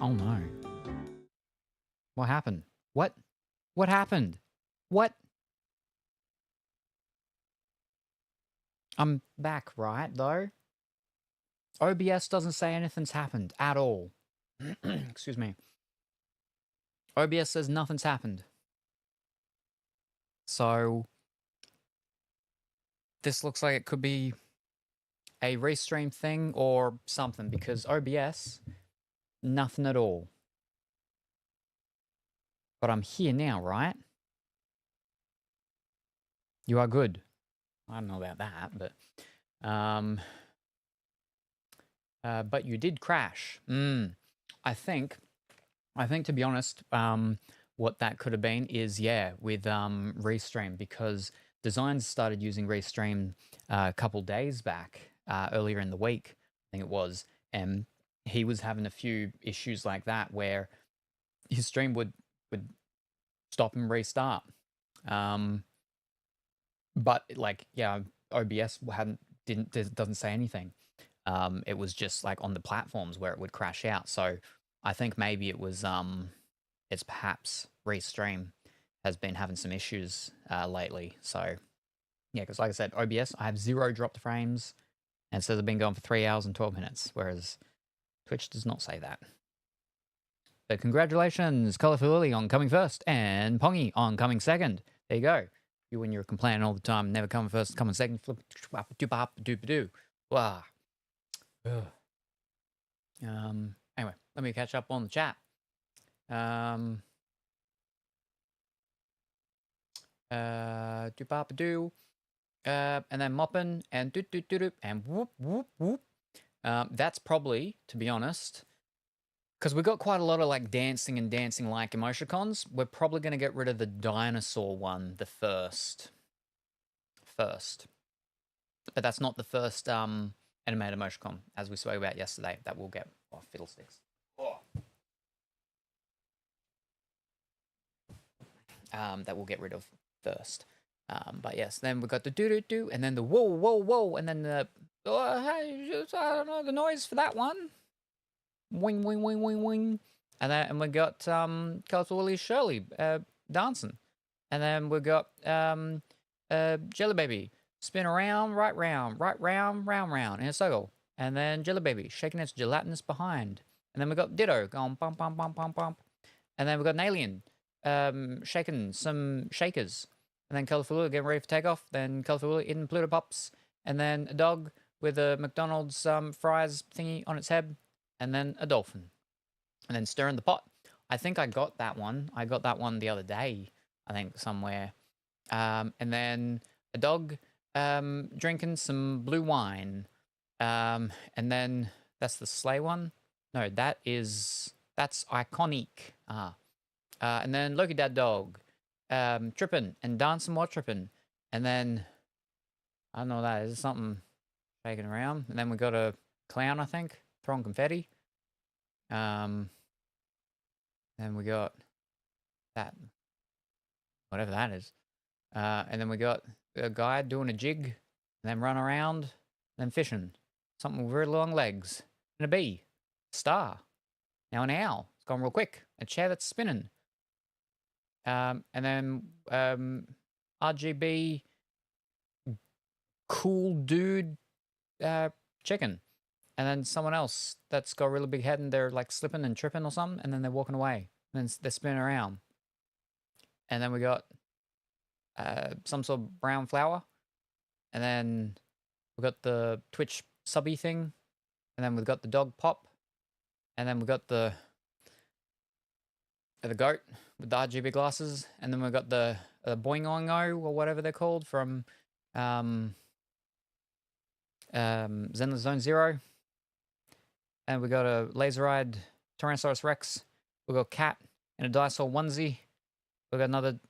Oh no. What happened? What? What happened? What? I'm back, right, though? OBS doesn't say anything's happened at all. Excuse me. OBS says nothing's happened. So this looks like it could be a restream thing or something because OBS, nothing at all. But I'm here now, right? You are good. I don't know about that, but you did crash. I think to be honest, what that could have been is with Restream, because Designs started using Restream a couple days back, earlier in the week, I think it was, and he was having a few issues like that where his stream would stop and restart. But like, yeah, OBS doesn't say anything. It was just like on the platforms where it would crash out. So I think maybe it was it's perhaps Restream has been having some issues lately. So yeah, because like I said, OBS, I have 0 dropped frames, and it says I've been going for 3 hours and 12 minutes, whereas Twitch does not say that. But congratulations, Colourful Lily on coming first, and Pongy on coming second. There you go. You, when you're complaining all the time, never coming first, coming second, flip, doop doop doo. Wow. Anyway, let me catch up on the chat. Doo and then mopping and doot doot doot and whoop whoop whoop. That's probably, to be honest, because we got quite a lot of like dancing and dancing like emoticons. We're probably going to get rid of the dinosaur one, the first. But that's not the first animated emoticon, as we spoke about yesterday. That will get fiddlesticks. That we'll get rid of first. But yes, then we got the do do do, and then the whoa whoa whoa, and then the hey, I don't know the noise for that one. Wing wing wing wing wing, and we got Colourful Willie Shirley dancing, and then we got Jelly Baby spin around, right round, round round in a circle, and then Jelly Baby shaking its gelatinous behind, and then we got Ditto going bump bump bump bump bump, and then we got an alien shaking some shakers, and then Colourful Willie getting ready for takeoff, then Colourful Willie eating Pluto Pops, and then a dog with a McDonald's fries thingy on its head, and then a dolphin, and then stirring the pot. I think I got that one. I got that one the other day, I think, somewhere. And then a dog drinking some blue wine. And then that's the sleigh one. No, that's iconic. And then Loki Dad Dog tripping and dancing while tripping. And then, I don't know what that is, something shaking around. And then we got a clown, I think, throwing confetti. Then we got that, whatever that is. And then we got a guy doing a jig, and then run around, and then fishing. Something with very long legs. And a bee. A star. Now an owl. It's gone real quick. A chair that's spinning. And then RGB cool dude chicken. And then someone else that's got a really big head and they're like slipping and tripping or something, and then they're walking away. And then they're spinning around. And then we got some sort of brown flower. And then we got the Twitch subby thing. And then we've got the dog pop. And then we got the goat with the RGB glasses. And then we got the boingongo or whatever they're called from Zenless Zone Zero. And we got a laser-eyed Tyrannosaurus Rex. We got a cat in a dinosaur onesie. We got another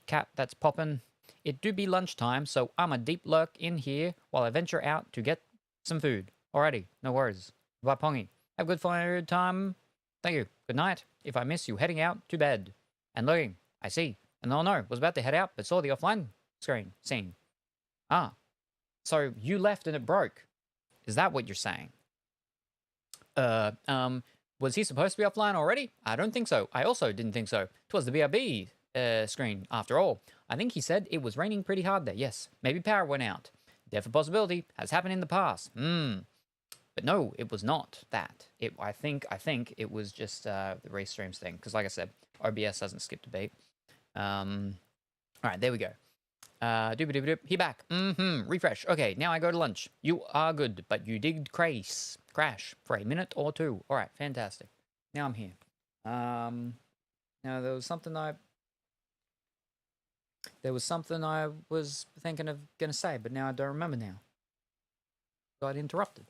cat that's popping. It do be lunchtime, so I'm a deep lurk in here while I venture out to get some food. Alrighty, no worries. Bye, Pongy. Have a good fun time. Thank you. Good night. If I miss you heading out to bed. And looking, I see. And oh no, was about to head out, but saw the offline scene. Ah, so you left and it broke. Is that what you're saying? Was he supposed to be offline already? I don't think so. I also didn't think so. 'Twas the BRB screen, after all. I think he said it was raining pretty hard there. Yes, maybe power went out. Definite possibility. Has happened in the past. But no, it was not that. I think it was just the restreams thing. Because like I said, OBS doesn't skip a beat. All right, there we go. Doop. He back. Refresh. Okay, now I go to lunch. You are good, but you did crash for a minute or two. All right, fantastic. Now I'm here. Now there was something I was thinking of gonna say, but now I don't remember now. Got interrupted.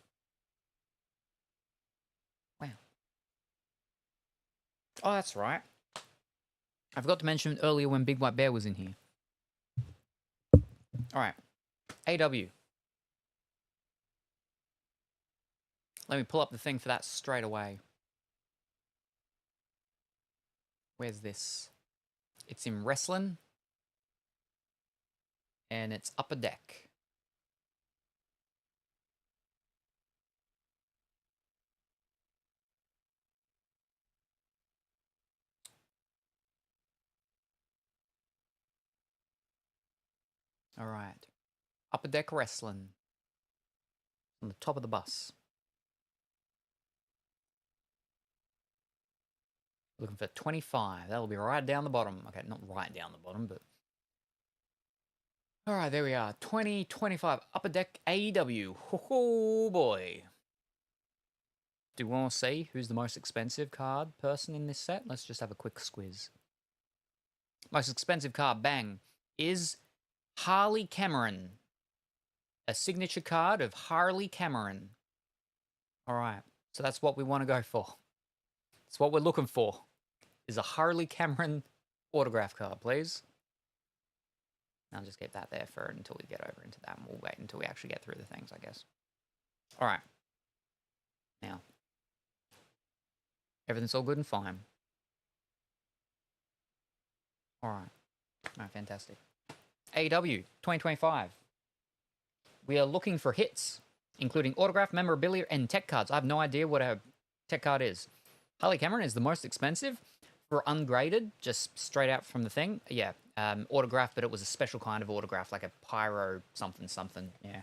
Wow. Oh, that's right. I forgot to mention earlier when Big White Bear was in here. All right. AW. Let me pull up the thing for that straight away. Where's this? It's in wrestling. And it's upper deck. All right. Upper deck wrestling. On the top of the bus. Looking for 25. That'll be right down the bottom. Okay, not right down the bottom, but... All right, there we are. 2025 Upper Deck AEW. Oh boy. Do you want to see who's the most expensive card person in this set? Let's just have a quick squiz. Most expensive card, bang, is Harley Cameron. A signature card of Harley Cameron. All right, so that's what we want to go for. That's what we're looking for. Is a Harley Cameron autograph card, please. I'll just keep that there for until we get over into that, and we'll wait until we actually get through the things, I guess. All right. Now, everything's all good and fine. All right. All right, fantastic. AEW 2025. We are looking for hits, including autograph, memorabilia, and tech cards. I have no idea what a tech card is. Harley Cameron is the most expensive for ungraded, just straight out from the thing. Yeah, autograph, but it was a special kind of autograph, like a pyro something. Yeah.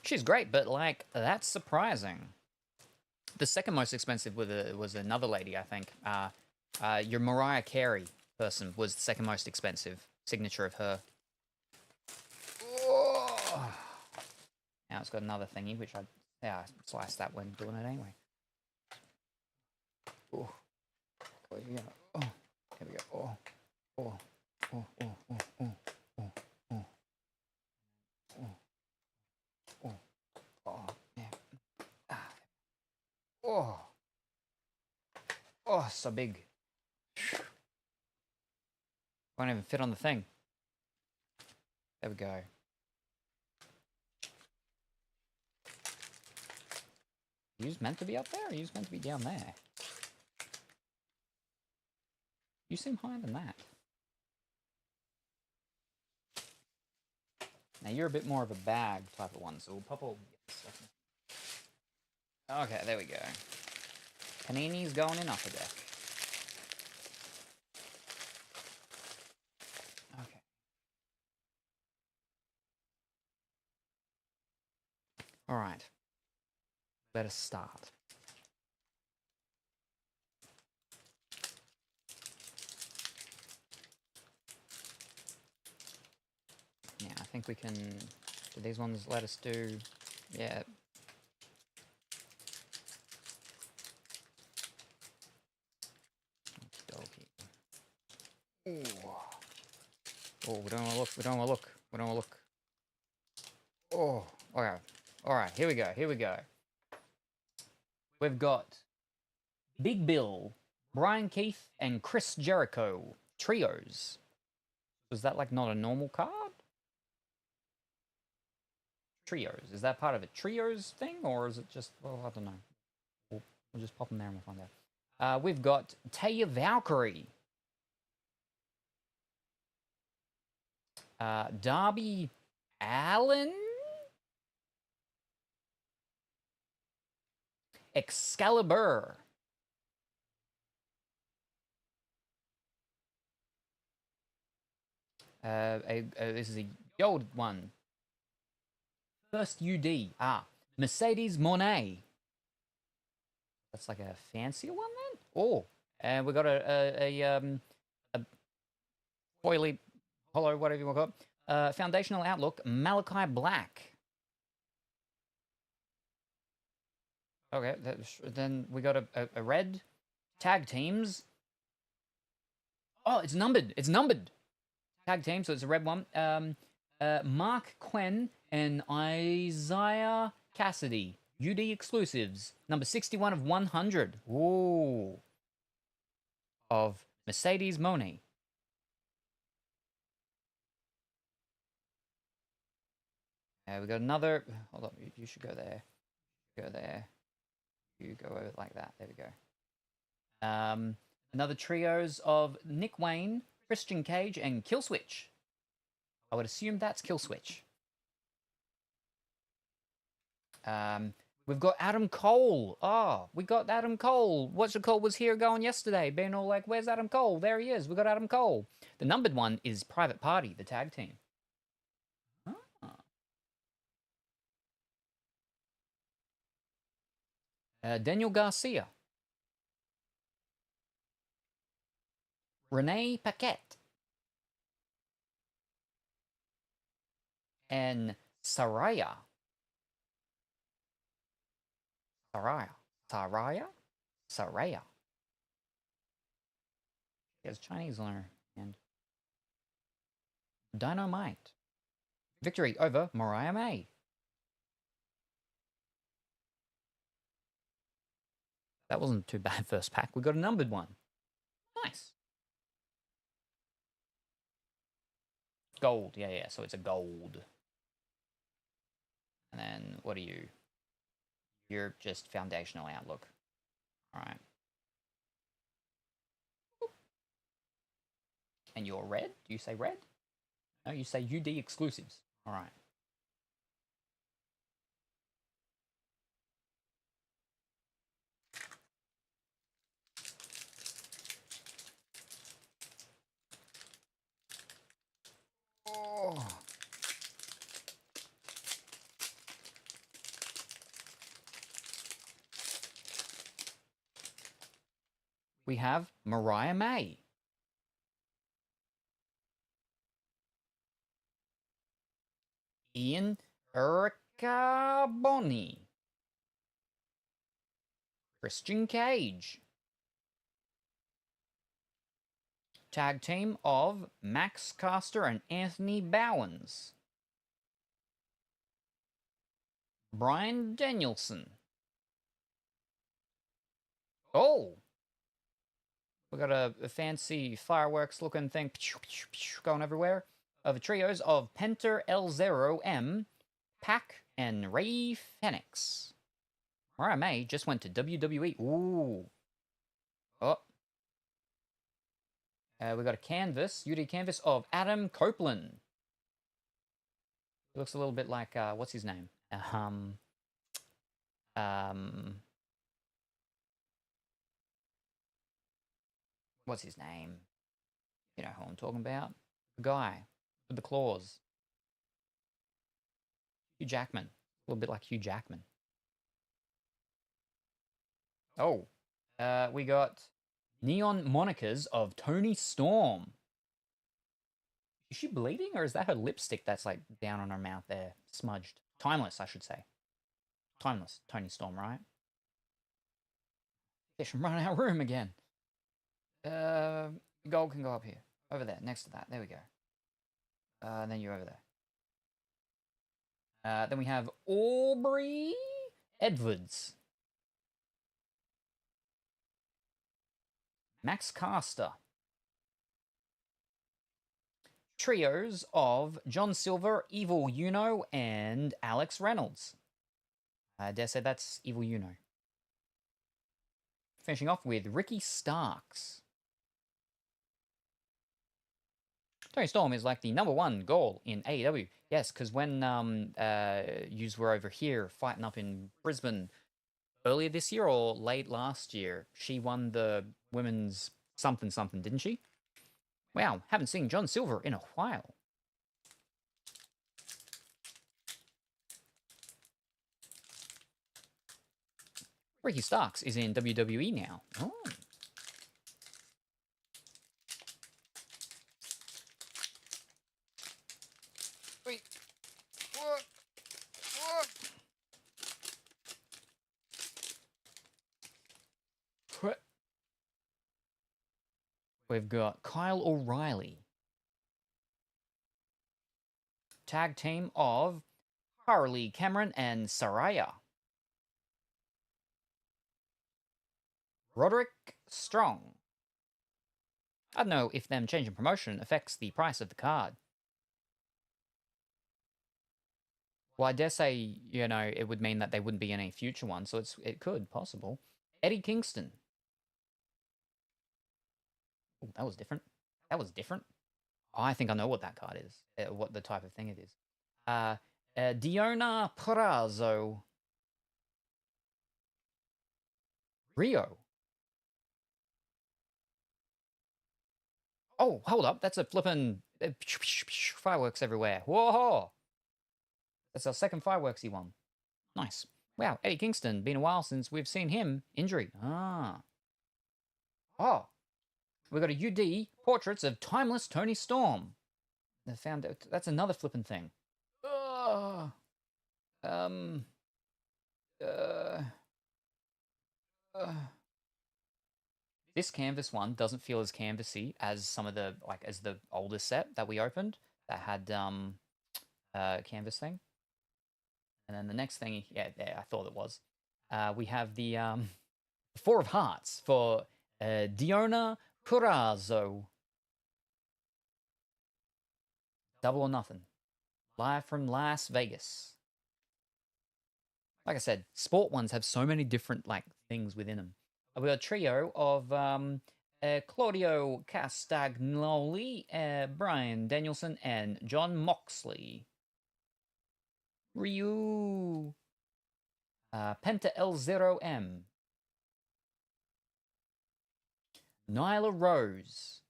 She's great, but like that's surprising. The second most expensive was another lady, I think. Your Mariah Carey person was the second most expensive signature of her. Oh. Now it's got another thingy, which I sliced that when doing it anyway. Oh, here we go. Oh, here we go. Oh. Oh, so big. Won't even fit on the thing. There we go. Are you meant to be up there, or are you meant to be down there? You seem higher than that. Now you're a bit more of a bag type of one, so we'll pop all... Okay, there we go. Panini's going in upper deck. Okay. All right. Let us start. Yeah, I think we can... Do these ones let us do... Yeah. Ooh. Oh, we don't want to look. Oh, okay. All right, here we go. We've got Big Bill, Brian Keith, and Chris Jericho. Trios. Was that like not a normal card? Trios. Is that part of a trios thing, or is it just, well, I don't know. We'll just pop them there and we'll find out. We've got Taya Valkyrie. Darby Allen? Excalibur. This is a gold one. First UD. Mercedes Monet. That's like a fancier one then? Oh, and we got a foily, hollow, whatever you want to call it. Foundational Outlook, Malachi Black. Okay, then we got a red. Tag teams. Oh, it's numbered. It's numbered. Tag team, so it's a red one. Mark Quinn and Isaiah Cassidy. UD exclusives. Number 61 of 100. Ooh. Of Mercedes Monet. We got another. Hold on, you should go there. Go there. You go over like that. There we go. Another trios of Nick Wayne, Christian Cage, and Killswitch. I would assume that's Killswitch. We've got Adam Cole. Oh, we got Adam Cole. What's the Cole was here going yesterday, being all like, where's Adam Cole? There he is. We got Adam Cole. The numbered one is Private Party, the tag team. Daniel Garcia. Renee Paquette. And Saraya. Saraya? She has Chinese on her hand. Dynamite. Victory over Mariah May. That wasn't too bad first pack. We got a numbered one. Nice. Gold. Yeah. So it's a gold. And then what are you? You're just foundational outlook. All right. And you're red? Do you say red? No, you say UD exclusives. All right. Oh. We have Mariah May. Ian Ericaboni. Christian Cage. Tag team of Max Caster and Anthony Bowens. Brian Danielson. Oh! We got a fancy fireworks looking thing going everywhere. Of trios of Penter L0M, Pac, and Ray Fenix. Mariah May just went to WWE. Ooh. Oh. We got a canvas, UD canvas of Adam Copeland. Looks a little bit like, what's his name? What's his name? You know who I'm talking about. The guy with the claws. Hugh Jackman. A little bit like Hugh Jackman. Oh. We got neon monikers of Tony Storm. Is she bleeding, or is that her lipstick that's like down on her mouth there, smudged? Timeless, I should say. Timeless, Tony Storm, right? Fish, I'm running out of room again. Gold can go up here. Over there, next to that. There we go. And then you're over there. Then we have Aubrey Edwards. Max Caster. Trios of John Silver, Evil Uno, and Alex Reynolds. I dare say that's Evil Uno. Finishing off with Ricky Starks. Tony Storm is like the #1 goal in AEW. Yes, because when yous were over here fighting up in Brisbane earlier this year or late last year, she won the women's something something, didn't she? Wow, haven't seen John Silver in a while. Ricky Starks is in WWE now. Oh. Wait. What? We've got Kyle O'Reilly. Tag team of Harley, Cameron, and Saraya. Roderick Strong. I don't know if them changing promotion affects the price of the card. Well, I dare say, you know, it would mean that they wouldn't be any future ones, so it could, possible. Eddie Kingston. Oh, that was different. That was different. Oh, I think I know what that card is, what the type of thing it is. Diona Purrazzo. Rio. Oh, hold up. That's a flippin' fireworks everywhere. Whoa! That's our second fireworksy one. Nice. Wow, Eddie Kingston. Been a while since we've seen him. Injury. Ah. Oh. We got a UD portraits of timeless Tony Storm. They found out that's another flippin' thing. Uh, this canvas one doesn't feel as canvassy as some of the as the older set that we opened that had canvas thing. And then the next thing, yeah, there I thought it was. We have the Four of Hearts for Diona Purrazzo. Double or Nothing. Live from Las Vegas. Like I said, sport ones have so many different things within them. We got a trio of Claudio Castagnoli, Brian Danielson, and John Moxley. Ryu. Penta L0M. Nyla Rose.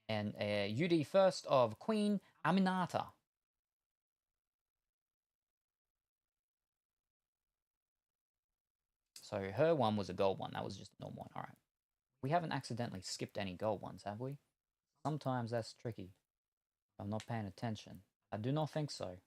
And UD first of Queen Aminata. So her one was a gold one. That was just a normal one. All right. We haven't accidentally skipped any gold ones, have we? Sometimes that's tricky. I'm not paying attention. I do not think so.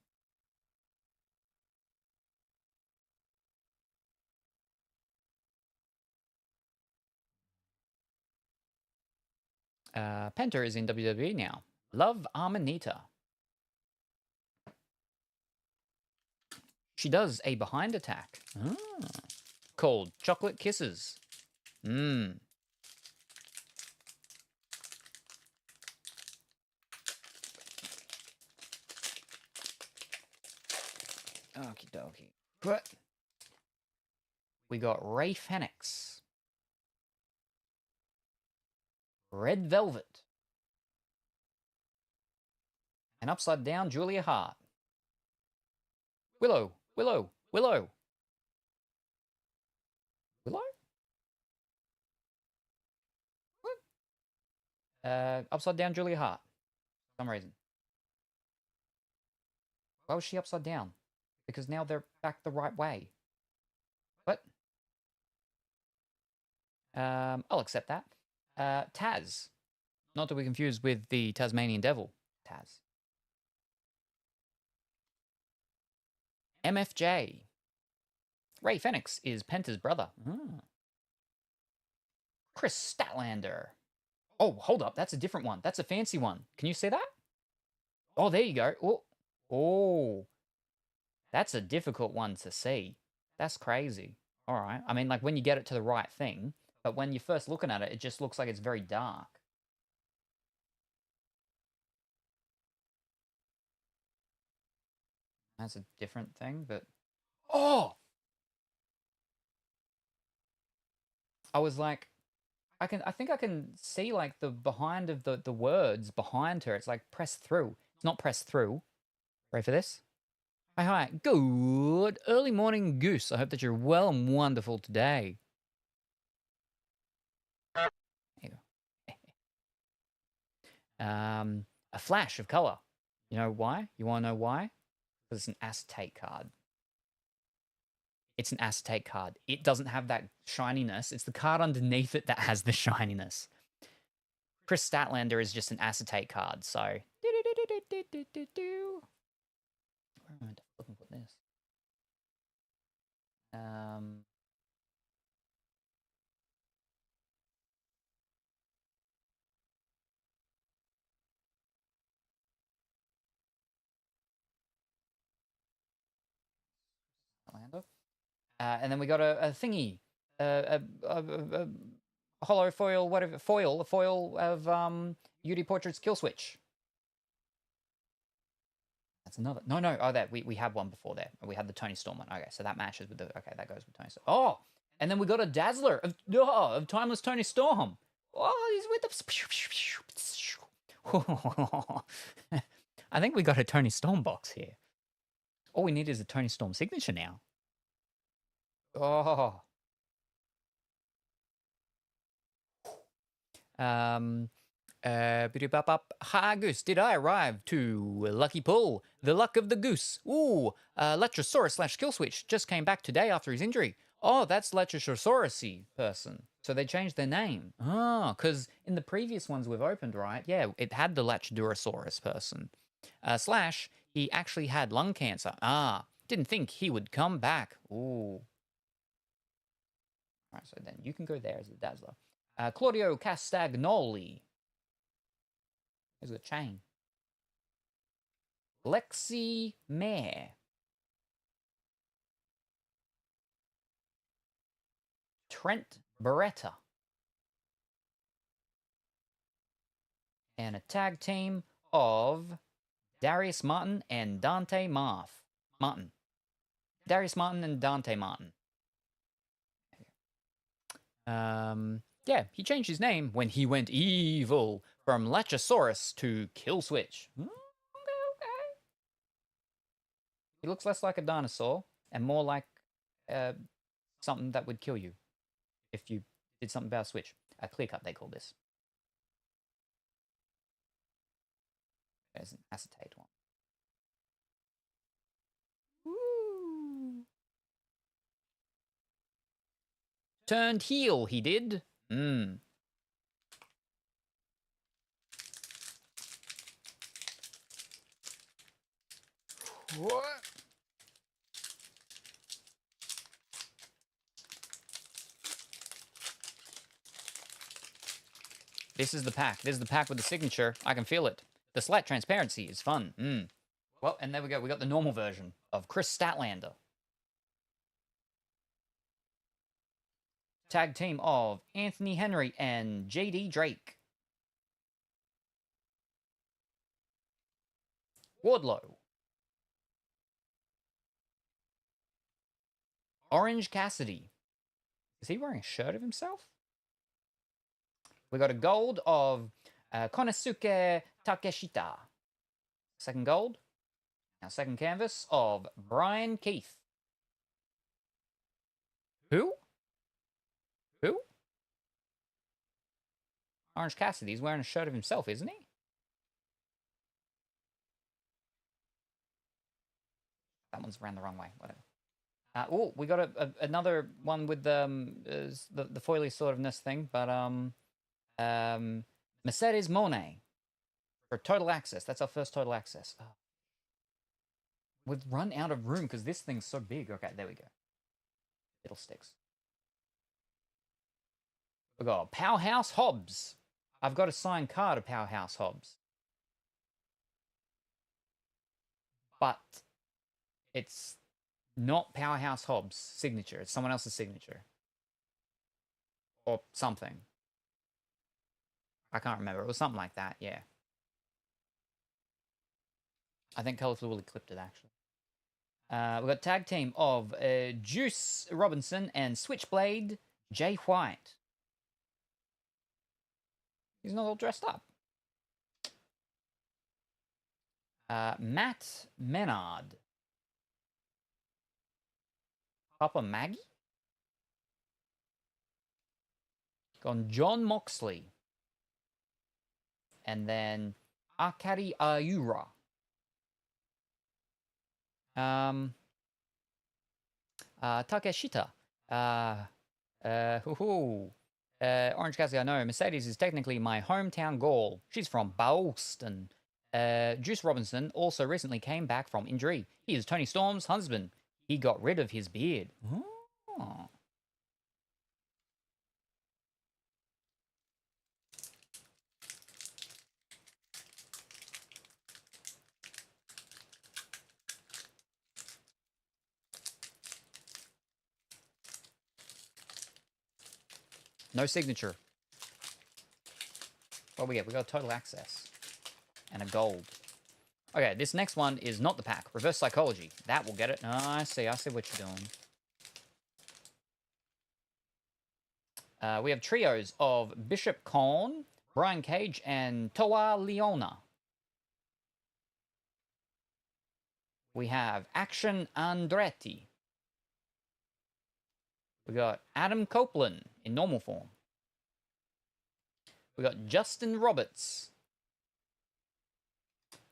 Penta is in WWE now. Love Armanita. She does a behind attack. Called Chocolate Kisses. Mmm. Okie dokie. But we got Ray Fenix. Red Velvet. And upside down, Julia Hart. Willow. Willow. Willow. Willow? What? Upside down, Julia Hart. For some reason. Why was she upside down? Because now they're back the right way. What? I'll accept that. Taz. Not to be confused with the Tasmanian Devil. Taz. MFJ. Ray Fenix is Penta's brother. Chris Statlander. Oh, hold up. That's a different one. That's a fancy one. Can you see that? Oh, there you go. Oh. That's a difficult one to see. That's crazy. All right. I mean, when you get it to the right thing, but when you're first looking at it, it just looks like it's very dark. That's a different thing, but... Oh! I was like, I think I can see like the behind of the words behind her. It's like press through. It's not press through. Ready for this? Hi. Good early morning, Goose. I hope that you're well and wonderful today. There you go. A flash of color. You know why? You want to know why? Because it's an acetate card. It's an acetate card. It doesn't have that shininess. It's the card underneath it that has the shininess. Chris Statlander is just an acetate card, so. Where am I looking for this? And then we got a thingy, a hollow foil, whatever, a foil of UD Portrait's Kill Switch. That's another. No. Oh, that we had one before there. We had the Tony Storm one. Okay, so that matches with the. Okay, that goes with Tony Storm. Oh, and then we got a Dazzler of Timeless Tony Storm. Oh, he's with the. I think we got a Tony Storm box here. All we need is a Tony Storm signature now. Oh. Hi, Goose. Did I arrive to Lucky Pull? The luck of the goose. Ooh, Letrosaurus / Kill Switch just came back today after his injury. Oh, that's Letrosaurus-y person. So they changed their name. Oh, because in the previous ones we've opened, right? Yeah, it had the Latchadurasaurus person. / he actually had lung cancer. Ah, didn't think he would come back. Ooh. All right, so then you can go there as the Dazzler. Claudio Castagnoli. There's a chain. Lexi Mare. Trent Beretta. And a tag team of Darius Martin and Dante Martin. Darius Martin and Dante Martin. Yeah, he changed his name when he went evil from Lachosaurus to Kill Switch. Okay. He looks less like a dinosaur and more like something that would kill you if you did something about a switch. A clear cut, they call this. There's an acetate one. Woo. Turned heel, he did. What? This is the pack. This is the pack with the signature. I can feel it. The slight transparency is fun. Well, and there we go. We got the normal version of Chris Statlander. Tag team of Anthony Henry and JD Drake. Wardlow. Orange Cassidy. Is he wearing a shirt of himself? We got a gold of Konosuke Takeshita. Second gold. Now second canvas of Brian Keith. Who? Orange Cassidy's wearing a shirt of himself, isn't he? That one's ran the wrong way. Whatever. Oh, we got another one with the foily sort of ness thing, but Mercedes Monet for total access. That's our first total access. Oh. We've run out of room because this thing's so big. Okay, there we go. Fiddlesticks. We got Powerhouse Hobbs. I've got a signed card of Powerhouse Hobbs, but it's not Powerhouse Hobbs' signature. It's someone else's signature. Or something. I can't remember. It was something like that, yeah. I think Colorful Willie clipped it, actually. We've got tag team of Juice Robinson and Switchblade Jay White. He's not all dressed up. Matt Menard. Papa Maggie? Gone John Moxley. And then Akari Ayura. Takeshita. Orange Cassidy, I know. Mercedes is technically my hometown Gaul. She's from Boston. Juice Robinson also recently came back from injury. He is Tony Storm's husband. He got rid of his beard. Oh. No signature. What we get? We got total access. And a gold. Okay, this next one is not the pack. Reverse Psychology. That will get it. Oh, I see what you're doing. We have trios of Bishop Korn, Brian Cage, and Toa Leona. We have Action Andretti. We got Adam Copeland in normal form. We got Justin Roberts.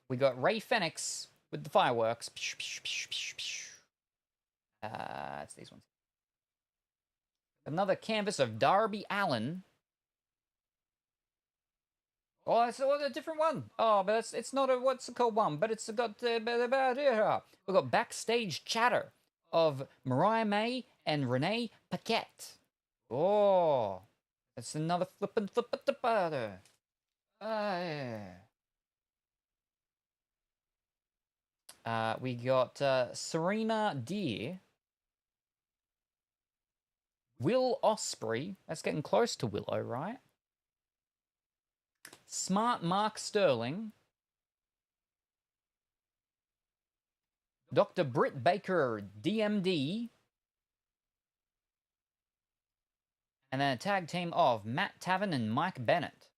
We got Ray Fenix with the fireworks. It's these ones. Another canvas of Darby Allin. Oh, it's a different one. Oh, but it's not a what's it called one, but it's got we got backstage chatter of Mariah May and Renee Paquette. Oh, that's another flippin' butter. We got Serena Deer. Will Osprey. That's getting close to Willow, right? Smart Mark Sterling. Dr. Britt Baker, DMD. And then a tag team of Matt Taven and Mike Bennett.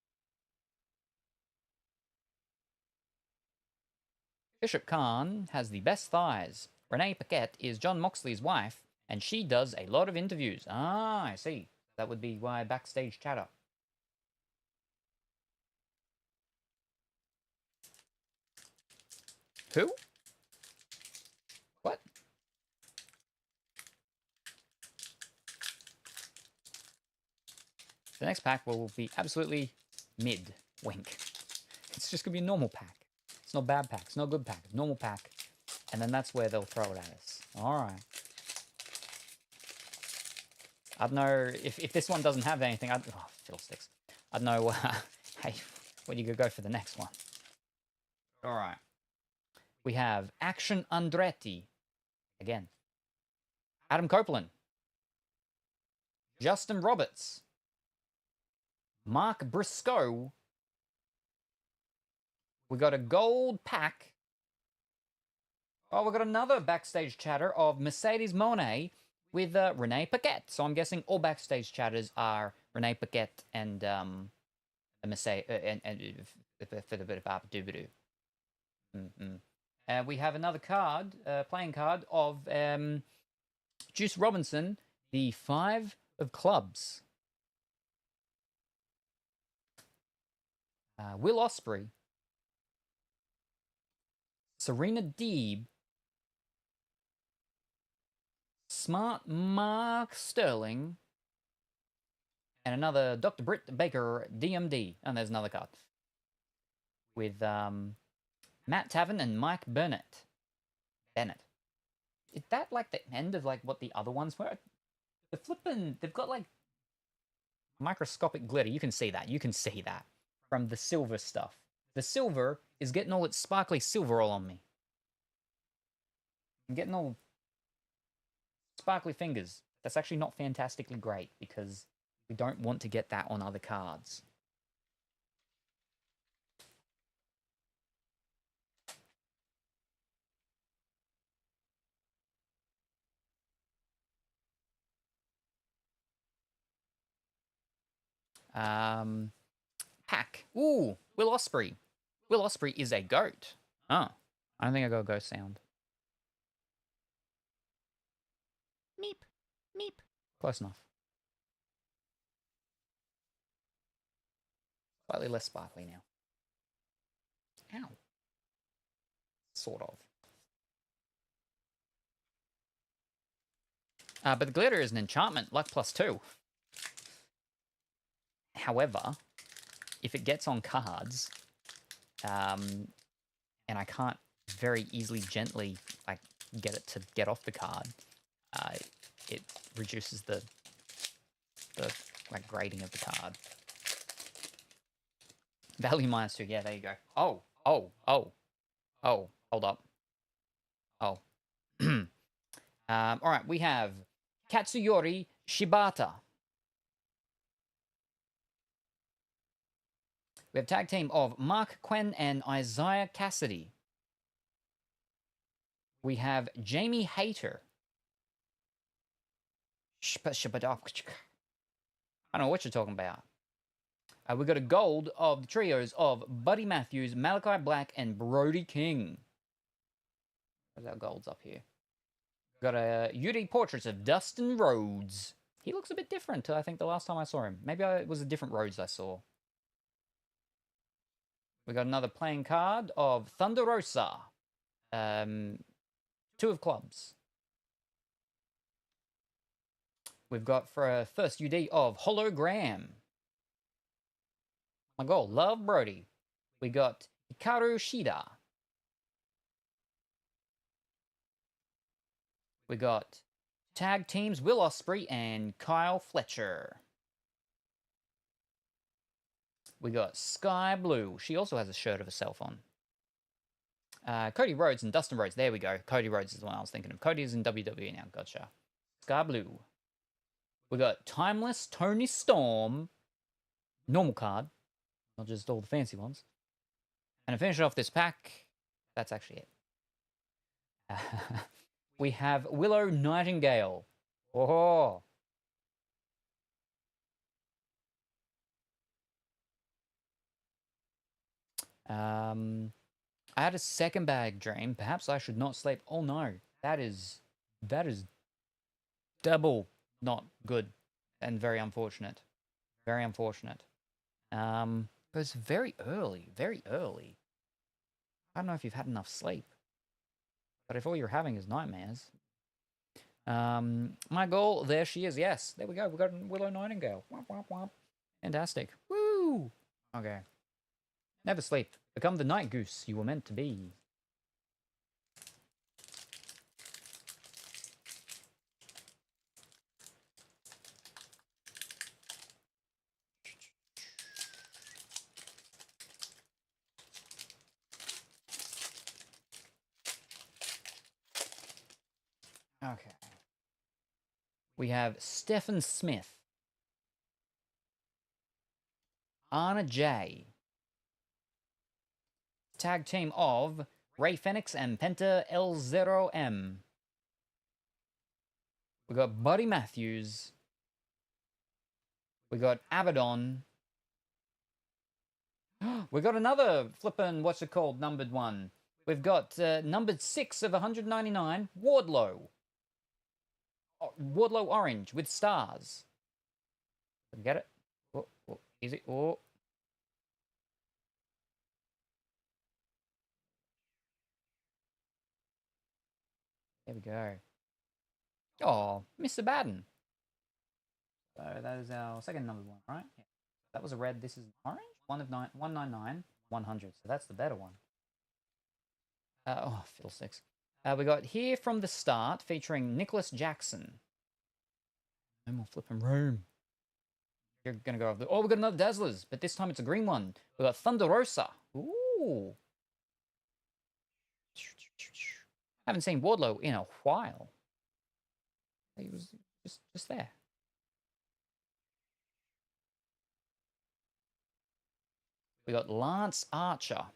Bishop Khan has the best thighs. Renee Paquette is John Moxley's wife, and she does a lot of interviews. Ah, I see. That would be why backstage chatter. Who? What? The next pack will be absolutely mid. Wink. It's just going to be a normal pack. It's not a bad pack. It's not a good pack. It's a normal pack. And then that's where they'll throw it at us. All right. I don't know if this one doesn't have anything. Oh, fiddlesticks. I don't know. Hey, when you could go for the next one. All right. We have Action Andretti. Again. Adam Copeland. Justin Roberts. Mark Briscoe. We got a gold pack. Oh, we got another backstage chatter of Mercedes Moné with Renee Paquette. So I'm guessing all backstage chatters are Renee Paquette and Mercedes and for the bit of we have another card, playing card of Juice Robinson, the 5 of clubs. Will Ospreay. Serena Deeb. Smart Mark Sterling. And another Dr. Britt Baker DMD. And there's another card. With Matt Taven and Mike Bennett. Is that like the end of like what the other ones were? The flippin', they've got like microscopic glitter. You can see that. You can see that from the silver stuff. The silver is getting all its sparkly silver all on me. I'm getting all sparkly fingers. That's actually not fantastically great because we don't want to get that on other cards. pack. Ooh, Will Osprey. Will Osprey is a goat. Oh, I don't think I got a ghost sound. Meep, meep. Close enough. Slightly less sparkly now. Ow. Sort of. But the glitter is an enchantment, luck +2. However, if it gets on cards, and I can't very easily, gently, like, get it to get off the card, it reduces the like grading of the card. Value -2. Yeah, there you go. Oh, hold up. Oh. All right, we have Katsuyori Shibata. We have tag team of Mark Quinn and Isaiah Cassidy. We have Jamie Hayter. I don't know what you're talking about. We got a gold of the trios of Buddy Matthews, Malachi Black, and Brody King. There's our golds up here. Got a UD portraits of Dustin Rhodes. He looks a bit different to, I think, the last time I saw him. Maybe it was a different Rhodes I saw. We got another playing card of Thunder Rosa. 2 of clubs. We've got for a first UD of Hologram. My goal, Love Brody. We got Hikaru Shida. We got tag teams Will Ospreay and Kyle Fletcher. We got Sky Blue. She also has a shirt of herself on. Cody Rhodes and Dustin Rhodes. There we go. Cody Rhodes is the one I was thinking of. Cody is in WWE now. Gotcha. Sky Blue. We got Timeless Tony Storm. Normal card. Not just all the fancy ones. And to finish off this pack, that's actually it. We have Willow Nightingale. Oh. I had a second bag dream. Perhaps I should not sleep. Oh no, that is double not good and very unfortunate. Very unfortunate. But it's very early. Very early. I don't know if you've had enough sleep. But if all you're having is nightmares. My goal, there she is. Yes, there we go. We've got Willow Nightingale. Womp, womp, womp. Fantastic. Woo! Okay. Never sleep. Become the night goose you were meant to be. Okay. We have Stephen Smith. Anna J. Tag team of Ray Fenix and Penta L0M. We got Buddy Matthews. We got Abaddon. We got another flippin', what's it called, numbered one. We've got numbered 6 of 199, Wardlow. Wardlow Orange with stars. Get it? Oh, easy. Oh. There we go. Oh, Mr. Baden. So that is our second numbered one, right? Yeah. That was a red. This is orange. 199, 100. So that's the better one. Oh, fiddlesticks. We got Here from the Start featuring Nicholas Jackson. No more flipping room. You're going to go over the... Oh, we got another Dazzlers, but this time it's a green one. We got Thunder Rosa. Ooh. Haven't seen Wardlow in a while. He was just there. We got Lance Archer.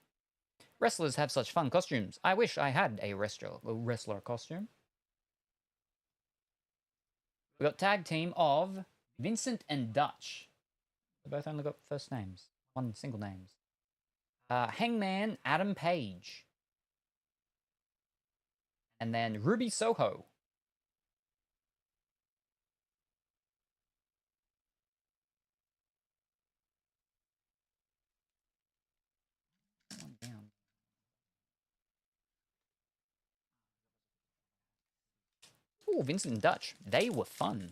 Wrestlers have such fun costumes. I wish I had a wrestler costume. We got tag team of Vincent and Dutch. They both only got first names. One single names. Hangman Adam Page. And then Ruby Soho. One down. Ooh, Vincent and Dutch. They were fun.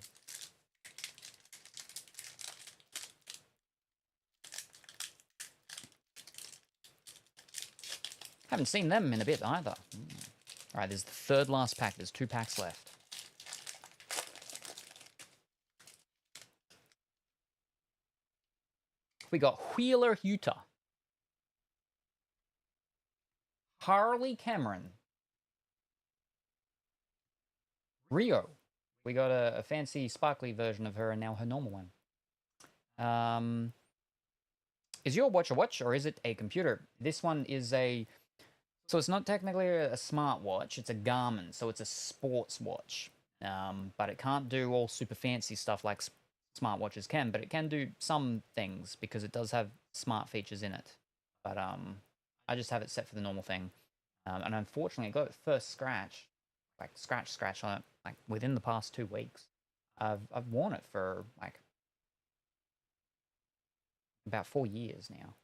Haven't seen them in a bit either. All right, there's the third last pack. There's 2 packs left. We got Wheeler Utah. Harley Cameron. Rio. We got a fancy sparkly version of her and now her normal one. Is your watch a watch or is it a computer? This one is a... So it's not technically a smartwatch, it's a Garmin, so it's a sports watch. But it can't do all super fancy stuff like smartwatches can, but it can do some things because it does have smart features in it. But I just have it set for the normal thing. And unfortunately, I got its first scratch, like scratch on it, like within the past 2 weeks. I've worn it for like about 4 years now.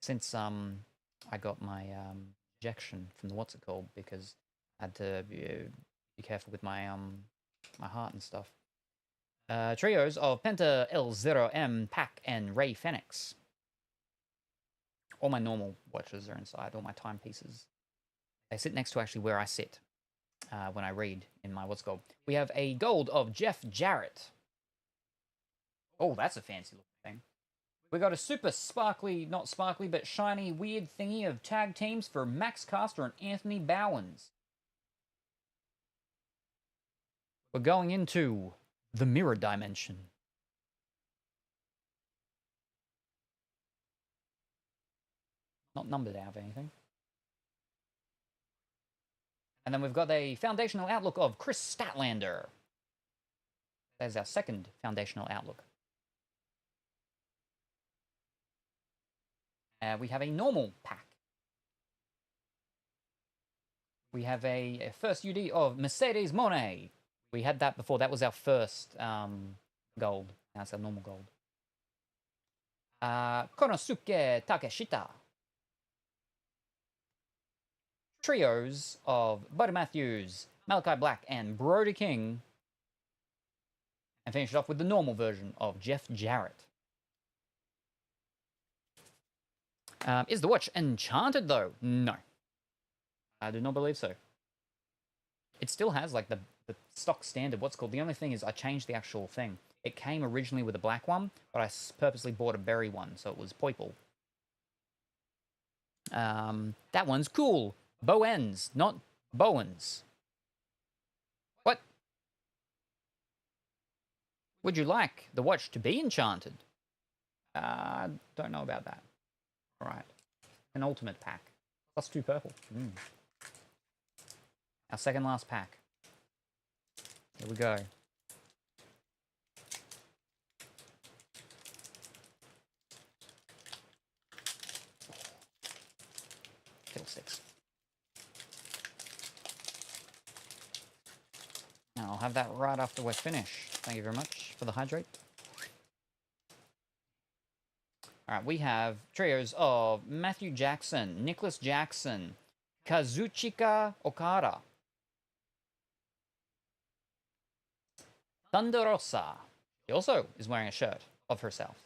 Since I got my injection from the what's it called because I had to be careful with my my heart and stuff. Trios of Penta L0M, Pack, and Ray Fenix. All my normal watches are inside, all my timepieces. They sit next to actually where I sit when I read in my what's called. We have a gold of Jeff Jarrett. Oh, that's a fancy looking thing. We got a super sparkly, not sparkly, but shiny, weird thingy of tag teams for Max Caster and Anthony Bowens. We're going into the mirror dimension. Not numbered out of anything. And then we've got a foundational outlook of Chris Statlander. There's our second foundational outlook. We have a normal pack. We have a first UD of Mercedes Monet. We had that before. That was our first gold. Now it's our normal gold. Konosuke Takeshita. Trios of Buddy Matthews, Malachi Black, and Brody King. And finish it off with the normal version of Jeff Jarrett. Is the watch enchanted though? No. I do not believe so. It still has like the stock standard, what's called. The only thing is I changed the actual thing. It came originally with a black one, but I purposely bought a berry one, so it was purple. That one's cool. Bowens, not Bowens. What? Would you like the watch to be enchanted? Don't know about that. All right. An ultimate pack. Plus 2 purple. Our second last pack. Here we go. Fiddlesticks. Now I'll have that right after we're finished. Thank you very much for the hydrate. All right, we have trios of Matthew Jackson, Nicholas Jackson, Kazuchika Okada, Thunder Rosa. She also is wearing a shirt of herself,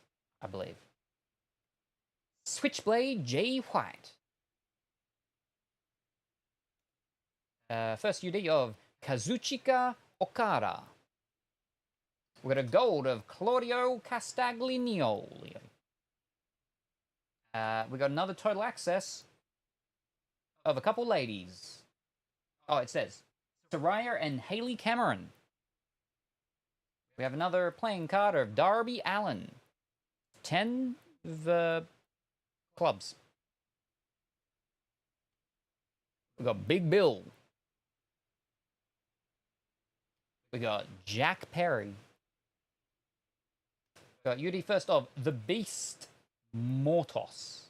I believe. Switchblade J. White. First UD of Kazuchika Okada. We got a gold of Claudio Castagliano. We got another total access of a couple ladies. Oh, it says Soraya and Haley Cameron. We have another playing card of Darby Allen. 10 of clubs. We got Big Bill. We got Jack Perry. We got UD first of The Beast. Mortos.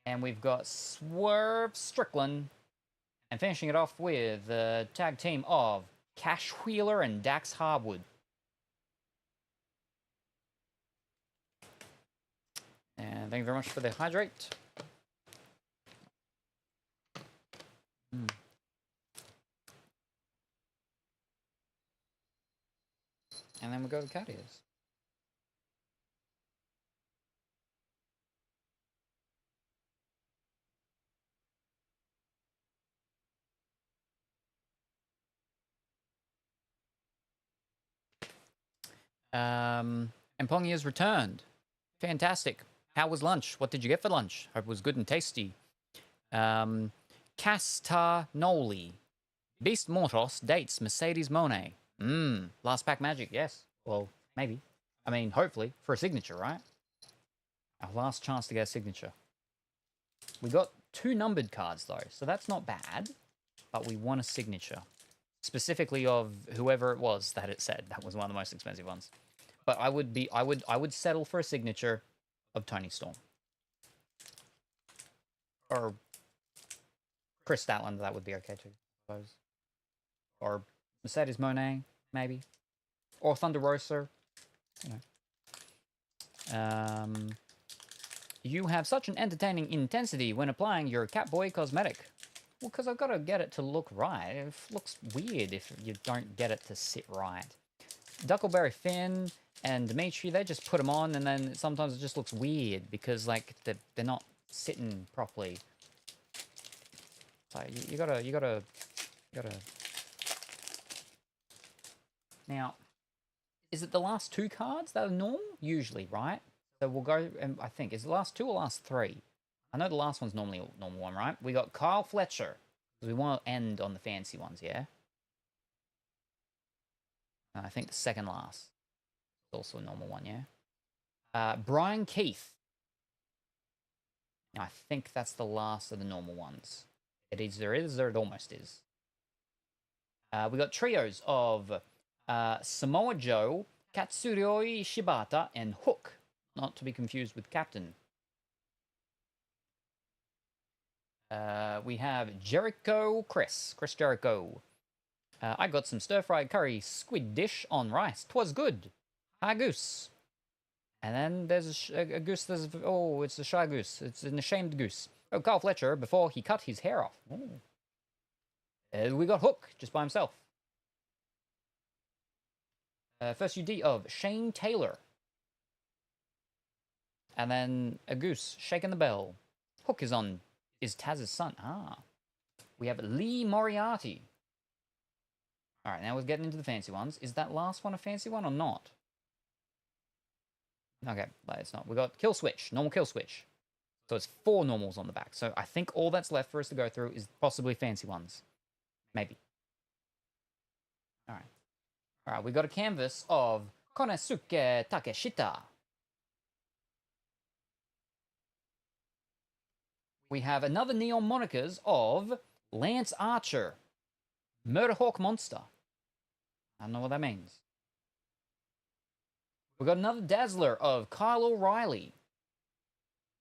And we've got Swerve Strickland. And finishing it off with the tag team of Cash Wheeler and Dax Harwood. And thank you very much for the hydrate. And then we go to Cadius. And Pongi has returned. Fantastic. How was lunch? What did you get for lunch? Hope it was good and tasty. Castanoli. Beast Mortos dates Mercedes Monet. Last pack magic, yes. Well, maybe. I mean, hopefully, for a signature, right? Our last chance to get a signature. We got 2 numbered cards, though, so that's not bad. But we want a signature. Specifically of whoever it was that it said. That was one of the most expensive ones. But I would settle for a signature of Tony Storm. Or Chris Statlander, that would be okay too, I suppose. Or Mercedes Monet, maybe. Or Thunder Rosa. You know. You have such an entertaining intensity when applying your Catboy cosmetic. Well, because I've got to get it to look right. It looks weird if you don't get it to sit right. Duckleberry Finn and Dimitri, they just put them on, and then sometimes it just looks weird because, like, they're not sitting properly. So you gotta. Now, is it the last 2 cards that are normal? Usually, right? So we'll go, and I think, is it the last 2 or last 3? I know the last one's normally a normal one, right? We got Kyle Fletcher. We want to end on the fancy ones, yeah? I think the second last is also a normal one, yeah? Brian Keith. I think that's the last of the normal ones. It either is or it almost is. We got trios of Samoa Joe, Katsuroi Shibata, and Hook. Not to be confused with Captain. We have Jericho Chris Jericho. I got some stir-fried curry squid dish on rice. 'Twas good. Hi, goose. And then there's a goose. Oh, it's a shy goose. It's an ashamed goose. Oh, Carl Fletcher before he cut his hair off. We got Hook just by himself. First UD of Shane Taylor. And then a goose shaking the bell. Hook is Taz's son. We have Lee Moriarty. All right, now we're getting into the fancy ones. Is that last one a fancy one or not? Okay, but it's not. We got Kill Switch, normal Kill Switch. So it's 4 normals on the back. So I think all that's left for us to go through is possibly fancy ones. Maybe. All right. All right, we got a canvas of Konosuke Takeshita. We have another neon monikers of Lance Archer. Murderhawk Monster. I don't know what that means. We've got another Dazzler of Kyle O'Reilly.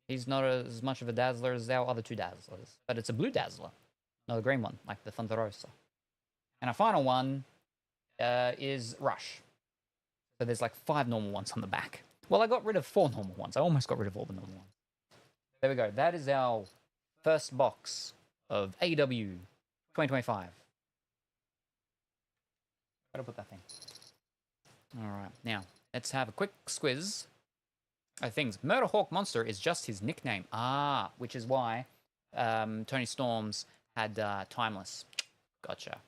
He's not as much of a Dazzler as our other 2 Dazzlers. But it's a blue Dazzler. Not a green one, like the Thunder Rosa. And our final one is Rush. So there's like 5 normal ones on the back. Well, I got rid of 4 normal ones. I almost got rid of all the normal ones. There we go. That is our first box of AEW 2025. Gotta put that thing. All right, now let's have a quick squiz of things. Murderhawk Monster is just his nickname. Which is why Tony Storms had Timeless. Gotcha.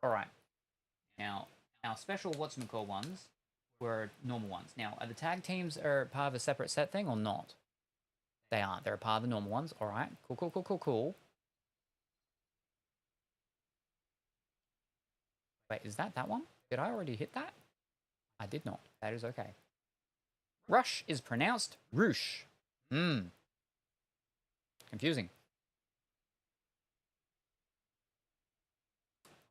All right. Now, our special whatchamacall ones were normal ones. Now, are the tag teams are part of a separate set thing or not? They aren't. They're a part of the normal ones. All right. Cool. Wait, is that one? Did I already hit that? I did not. That is okay. Rush is pronounced Roosh. Confusing.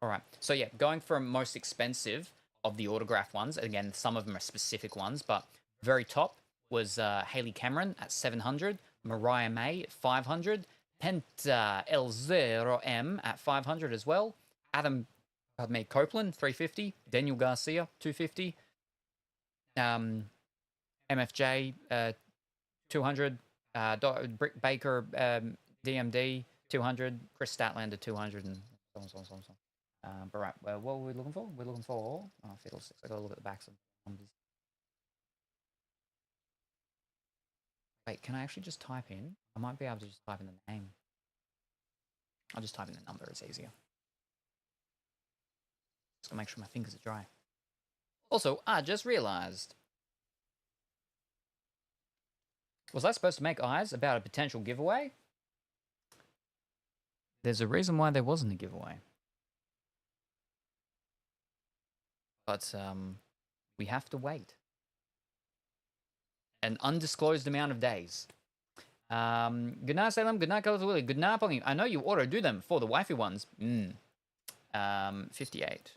All right. So yeah, going from most expensive of the autograph ones. Again, some of them are specific ones, but very top was Haley Cameron at 700, Mariah May at 500, Penta L0M at 500 as well, Adam Copeland 350, Daniel Garcia 250, MFJ 200, Britt Baker DMD 200, Chris Statlander 200, and so on, so on, so on, so on. But right, what were we looking for? We're looking for Fiddlesticks. I gotta look at the backs of numbers. Wait, can I actually just type in? I might be able to just type in the name. I'll just type in the number, it's easier. Just gotta make sure my fingers are dry. Also, I just realized. Was I supposed to make eyes about a potential giveaway? There's a reason why there wasn't a giveaway. But we have to wait. An undisclosed amount of days. Good night, Salem. Good night, Colors Willie. Good night, Pongy. I know you auto do them for the wifey ones. 58.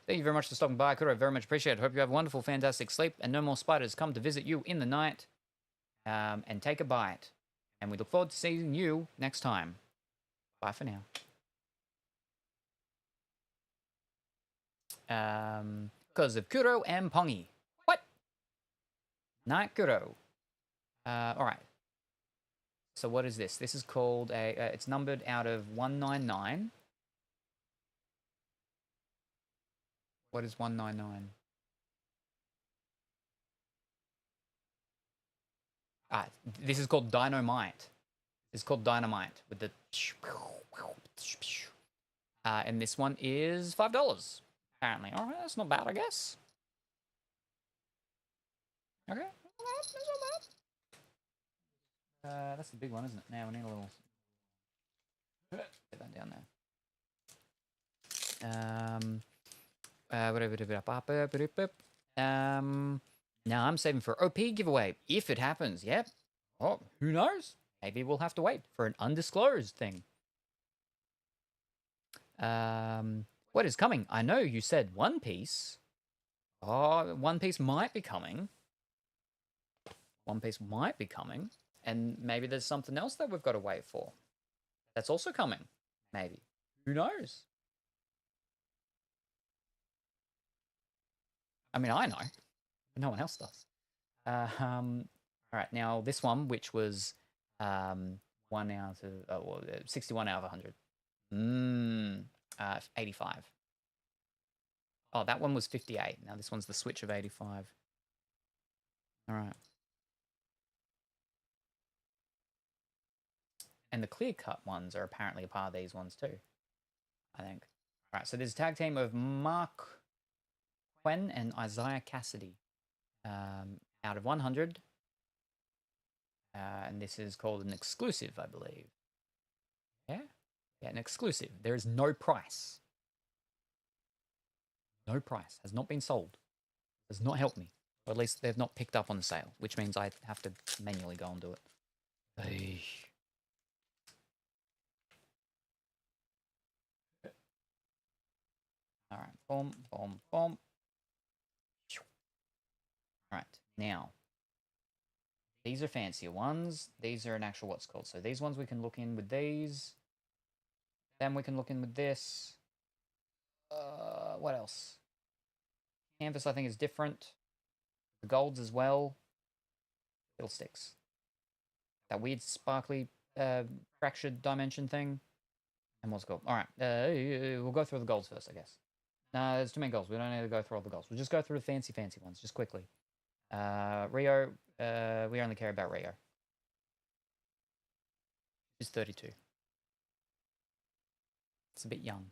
Thank you very much for stopping by, Kuro. Very much appreciate it. Hope you have a wonderful, fantastic sleep, and no more spiders come to visit you in the night and take a bite. And we look forward to seeing you next time. Bye for now. Because of Kuro and Pongy. What? Night Kuro. All right. So what is this? This is called a. It's numbered out of 199. What is 199? Ah, this is called Dynamite. It's called Dynamite with the. And this one is $5. Apparently. All right, that's not bad, I guess. Okay, that's not bad. That's the big one, isn't it? Now we need a little. Get that down there. Now I'm saving for OP giveaway if it happens. Yep. Oh, who knows? Maybe we'll have to wait for an undisclosed thing. What is coming? I know you said One Piece. Oh, One Piece might be coming. One Piece might be coming. And maybe there's something else that we've got to wait for. That's also coming. Maybe. Who knows? I mean, I know. But no one else does. All right. Now, this one, which was 1 out of 61 out of 100. 85. Oh, that one was 58. Now this one's the switch of 85. All right. And the clear-cut ones are apparently a part of these ones too, I think. All right, so there's a tag team of Mark Quinn and Isaiah Cassidy out of 100. And this is called an exclusive, I believe. Yeah? Yeah, an exclusive. There is no price. No price. Has not been sold. Does not help me. Or at least they've not picked up on the sale, which means I have to manually go and do it. Eesh. All right. Boom, boom, boom. All right. Now, these are fancier ones. These are an actual what's called. So these ones we can look in with these. Then we can look in with this. What else? Canvas, I think, is different. The golds as well. Fiddlesticks. That weird sparkly fractured dimension thing. And what's it called? All right. We'll go through the golds first, I guess. No, there's too many golds. We don't need to go through all the golds. We'll just go through the fancy ones, just quickly. Rio. We only care about Rio. She's 32. It's a bit young.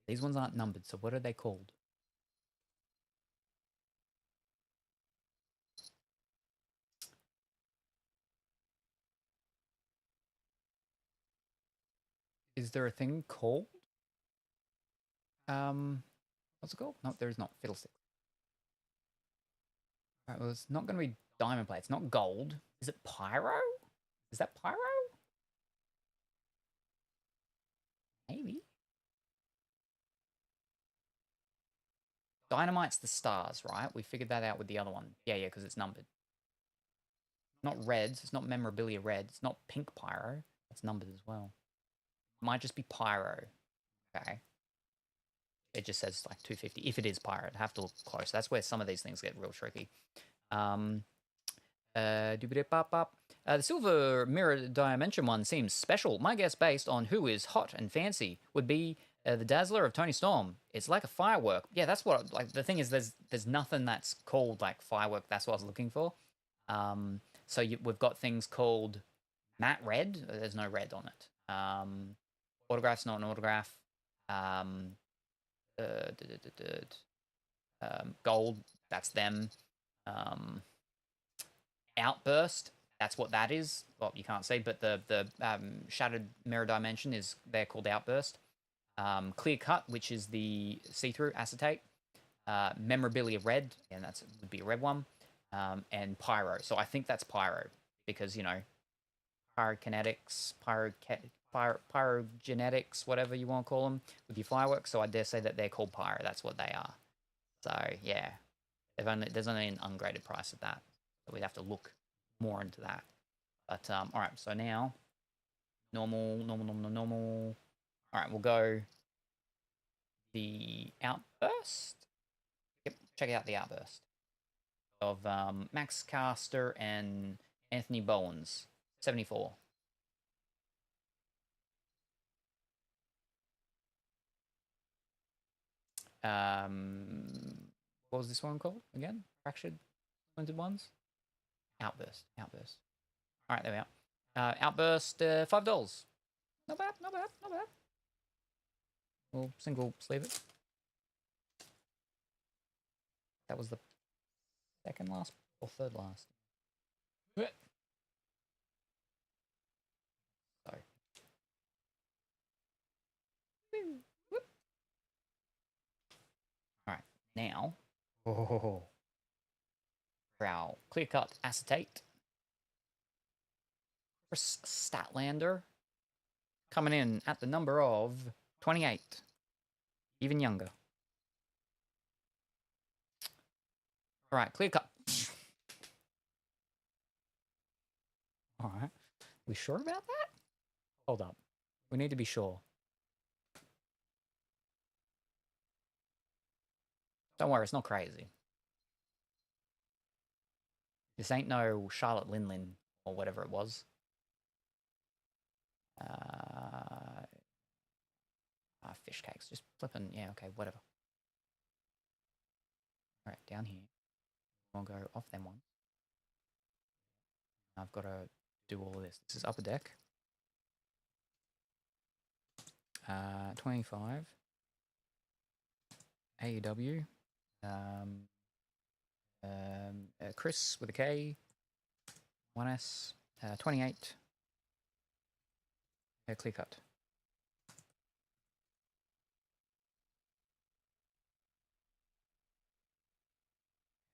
These ones aren't numbered, so what are they called? Is there a thing called? What's it called? No, there is not. Fiddlestick. All right, well, it's not going to be diamond plate. It's not gold. Is it pyro? Is that pyro? Dynamite's the stars, right? We figured that out with the other one. Yeah, because it's numbered. Not reds. It's not memorabilia red. It's not pink pyro. It's numbered as well. Might just be pyro. Okay. It just says like 250. If it is pyro, I'd have to look close. That's where some of these things get real tricky. The silver mirror dimension one seems special. My guess, based on who is hot and fancy, would be the Dazzler of Tony Storm. It's like a firework. Yeah, that's what. Like the thing is, there's nothing that's called like firework. That's what I was looking for. So we've got things called matte red. There's no red on it. Autograph's not an autograph. Gold. That's them. Outburst, that's what that is. Well, you can't see, but the Shattered Mirror Dimension is, they're called Outburst. Clear Cut, which is the see-through acetate. Memorabilia Red, and that would be a red one. And Pyro. So I think that's Pyro, because, you know, pyrokinetics, pyrogenetics, whatever you want to call them, with your fireworks. So I dare say that they're called Pyro. That's what they are. So, yeah. There's only an ungraded price of that. So we'd have to look more into that. But, all right, so now, normal. All right, we'll go the Outburst. Yep, check out the Outburst of Max Caster and Anthony Bowens, 74. What was this one called again? Fractured Splintered Ones? Outburst. All right, there we are. Outburst, $5. Not bad. We'll single sleeve it. That was the second last or third last. Sorry. All right, now for our clear cut acetate, Chris Statlander, coming in at the number of 28, even younger. All right, clear cut. All right, we sure about that? Hold up, we need to be sure. Don't worry, it's not crazy. This ain't no Charlotte Linlin or whatever it was. Fish cakes, just flipping, yeah, okay, whatever. All right, down here. I'll go off them ones. I've got to do all of this. This is upper deck. 25. AEW. Chris with a K. 1S. 28. Clear cut.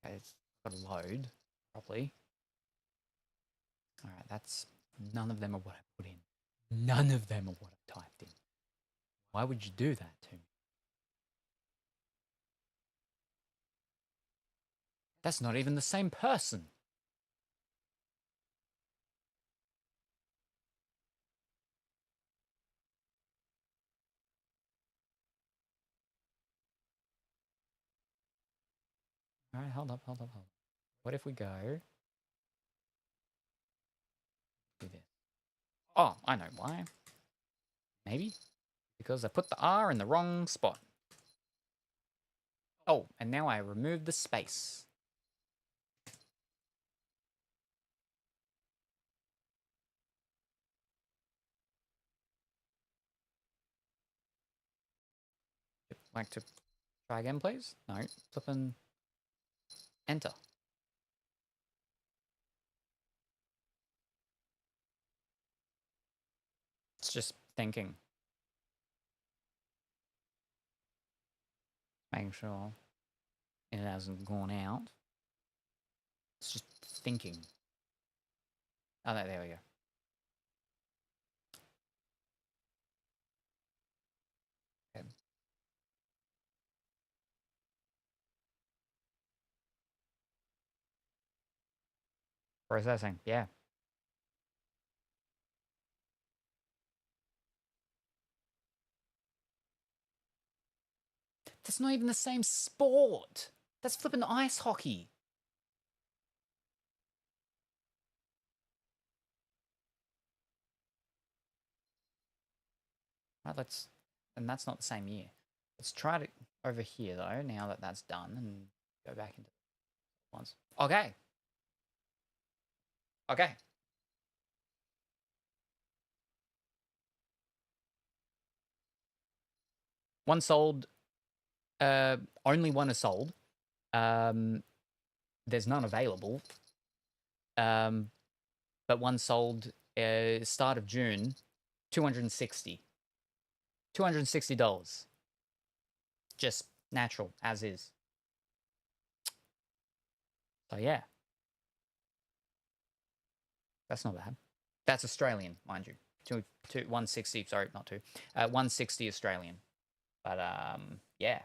Okay, it's got to load properly. All right, that's, none of them are what I put in. None of them are what I typed in. Why would you do that to me? That's not even the same person. All right, hold up. What if we go do this? Oh, I know why. Maybe because I put the R in the wrong spot. Oh, and now I removed the space. Like to try again, please? No, flipping enter. It's just thinking. Making sure it hasn't gone out. It's just thinking. Oh, no, there we go. Okay. Processing, yeah. That's not even the same sport. That's flipping ice hockey. Right, and that's not the same year. Let's try it over here though, now that that's done, and go back into ones. Okay. Okay. One sold, only one is sold. There's none available. But one sold start of June, 260. $260. Just natural, as is. So yeah. That's not bad. That's Australian, mind you. 160, sorry, not two. 160 Australian. But yeah.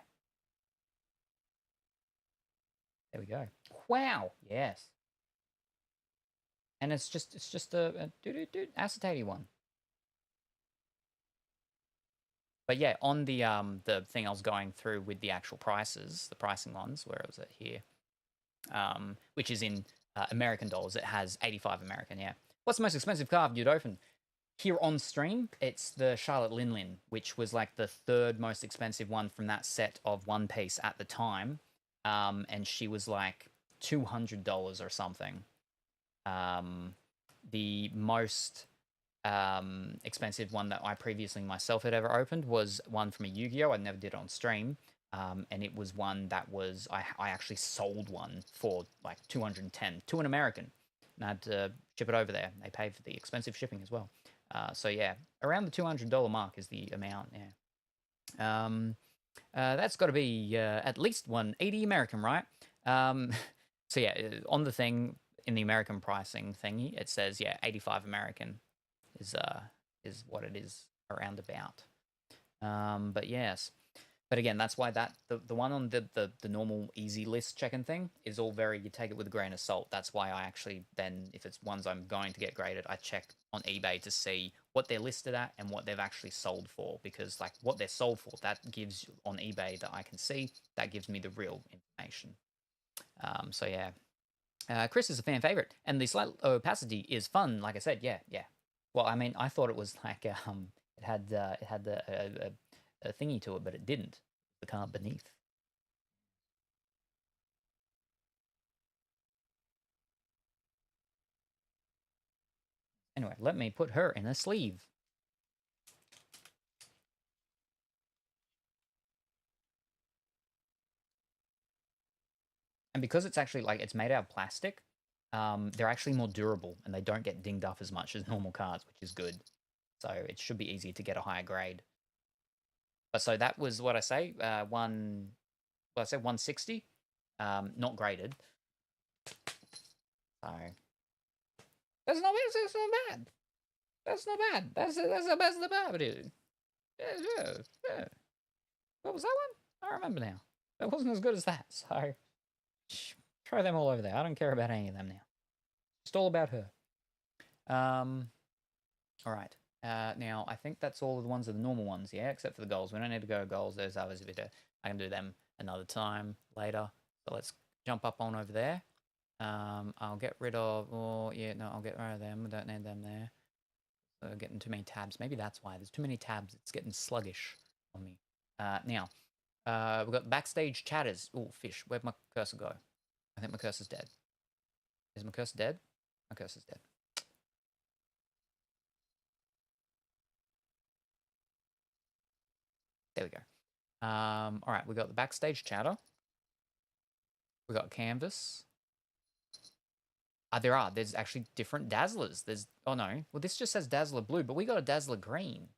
There we go. Wow. Yes. And it's just a acetate one. But yeah, on the thing I was going through with the actual prices, the pricing ones, where was it here? Which is in American dollars. It has 85 American, yeah. What's the most expensive card you'd open? Here on stream, it's the Charlotte Linlin, which was like the third most expensive one from that set of One Piece at the time. And she was like $200 or something. The most expensive one that I previously myself had ever opened was one from a Yu-Gi-Oh! I never did it on stream. And it was one that was, I actually sold one for like 210 to an American. And I had to ship it over there. They paid for the expensive shipping as well. So yeah, around the $200 mark is the amount, yeah. That's got to be at least 180 American, right? So yeah, on the thing, in the American pricing thingy, it says, yeah, 85 American is what it is around about. But yes. But again, that's why the one on the normal easy list checking thing is all very, you take it with a grain of salt. That's why I actually then, if it's ones I'm going to get graded, I check on eBay to see what they're listed at and what they've actually sold for. Because like what they're sold for, that gives on eBay that I can see, that gives me the real information. So yeah. Chris is a fan favorite, and the slight opacity is fun. Like I said, yeah. Well, I mean, I thought it was like it had a thingy to it, but it didn't. The card beneath. Anyway, let me put her in a sleeve. And because it's actually like it's made out of plastic, they're actually more durable and they don't get dinged up as much as normal cards, which is good. So it should be easy to get a higher grade. But so that was what I say, I said 160, not graded. So that's not bad. That's not bad. That's the best of the bad, dude. Yeah. What was that one? I remember now. That wasn't as good as that. So throw them all over there. I don't care about any of them now. It's all about her. All right. Now I think that's all of the ones are the normal ones, yeah, except for the goals. We don't need to go goals. There's others. I can do them another time later. So let's jump up on over there. I'll get rid of. Oh yeah, no, I'll get rid of them. We don't need them there. So getting too many tabs. Maybe that's why there's too many tabs. It's getting sluggish on me. Now, we've got backstage chatters. Oh, fish. Where'd my cursor go? I think my cursor's dead. Is my cursor dead? My cursor's dead. There we go. All right, we got the backstage chatter. We got canvas. There's actually different dazzlers. Oh no, well this just says Dazzler Blue, but we got a Dazzler Green.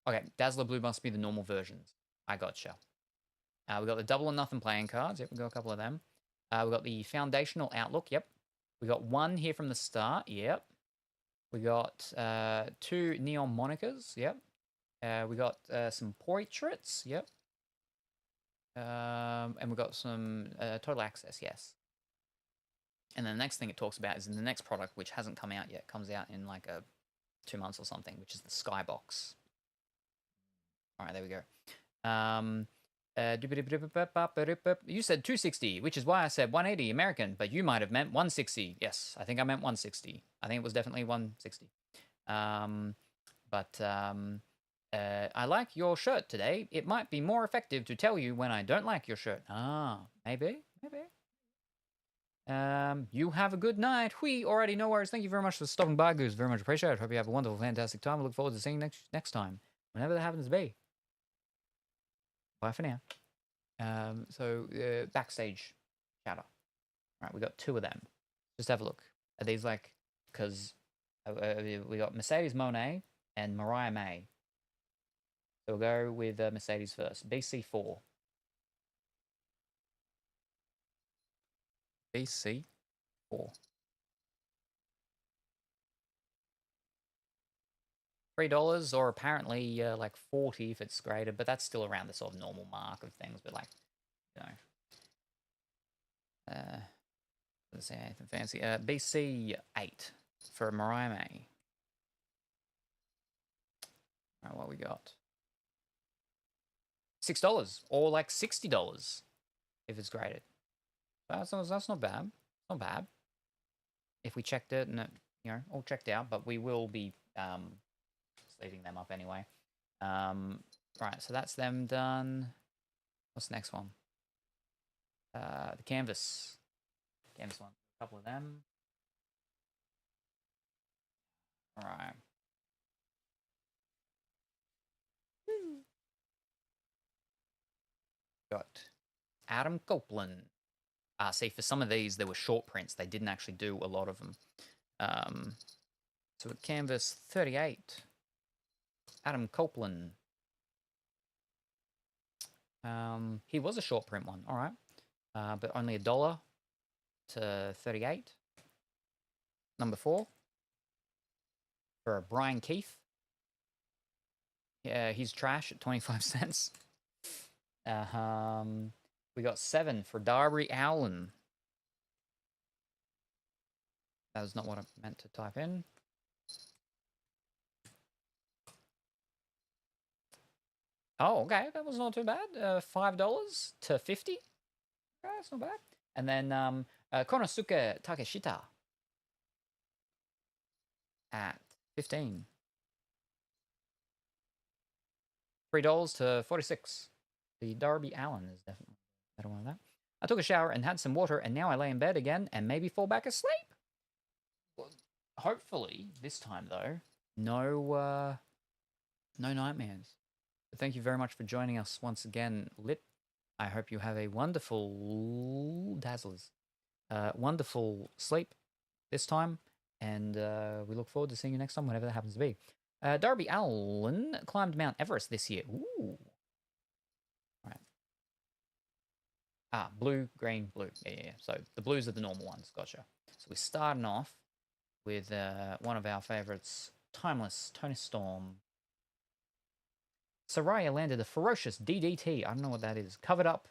Okay, Dazzler Blue must be the normal versions. I gotcha. We got the double or nothing playing cards. Yep, we got a couple of them. We got the foundational outlook. Yep. We got one here from the start. Yep. We got 2 neon monikers. Yep. We got some portraits. Yep. And we got some total access. Yes. And then the next thing it talks about is in the next product, which hasn't come out yet, comes out in like 2 months or something, which is the Skybox. All right, there we go. You said 260, which is why I said 180 American, but you might have meant 160. Yes, I think I meant 160. I think it was definitely 160. I like your shirt today. It might be more effective to tell you when I don't like your shirt. Ah, maybe. You have a good night. We already know worries. Thank you very much for stopping by, Goose. Very much appreciated. Hope you have a wonderful, fantastic time. I look forward to seeing you next time, whenever that happens to be. Bye for now. Backstage chatter. All right, we got 2 of them. Just have a look. Are these like, because we got Mercedes Monet and Mariah May. So we'll go with Mercedes first. BC4. BC4. $3 or apparently like 40 if it's graded, but that's still around the sort of normal mark of things. But like, you know, let's say anything fancy. BC8 for Mariah May. All right, what we got? $6 or like $60 if it's graded. That's not bad. Not bad. If we checked it and it, all checked out, but we will be leaving them up anyway. Right, so that's them done. What's the next one? The canvas. Canvas one. A couple of them. All right. Got Adam Copeland. See, for some of these, there were short prints. They didn't actually do a lot of them. So at canvas 38, Adam Copeland. He was a short print one, all right, but only $1 to 38. Number 4 for Brian Keith. Yeah, he's trash at 25 cents. We got 7 for Darby Allen. That was not what I meant to type in. Oh, okay, that was not too bad. $5 to 50. Okay, that's not bad. And then Konosuke Takeshita at 15. $3 to 46. The Darby Allen is definitely a better one of that. I took a shower and had some water, and now I lay in bed again and maybe fall back asleep. Well, hopefully, this time, though, no nightmares. But thank you very much for joining us once again, Lit. I hope you have a wonderful Dazzlers. Wonderful sleep this time, and we look forward to seeing you next time, whenever that happens to be. Darby Allen climbed Mount Everest this year. Ooh. Right. Blue, green, blue. Yeah. So the blues are the normal ones. Gotcha. So we're starting off with one of our favorites, Timeless, Tony Storm. Soraya landed a ferocious DDT. I don't know what that is. Covered up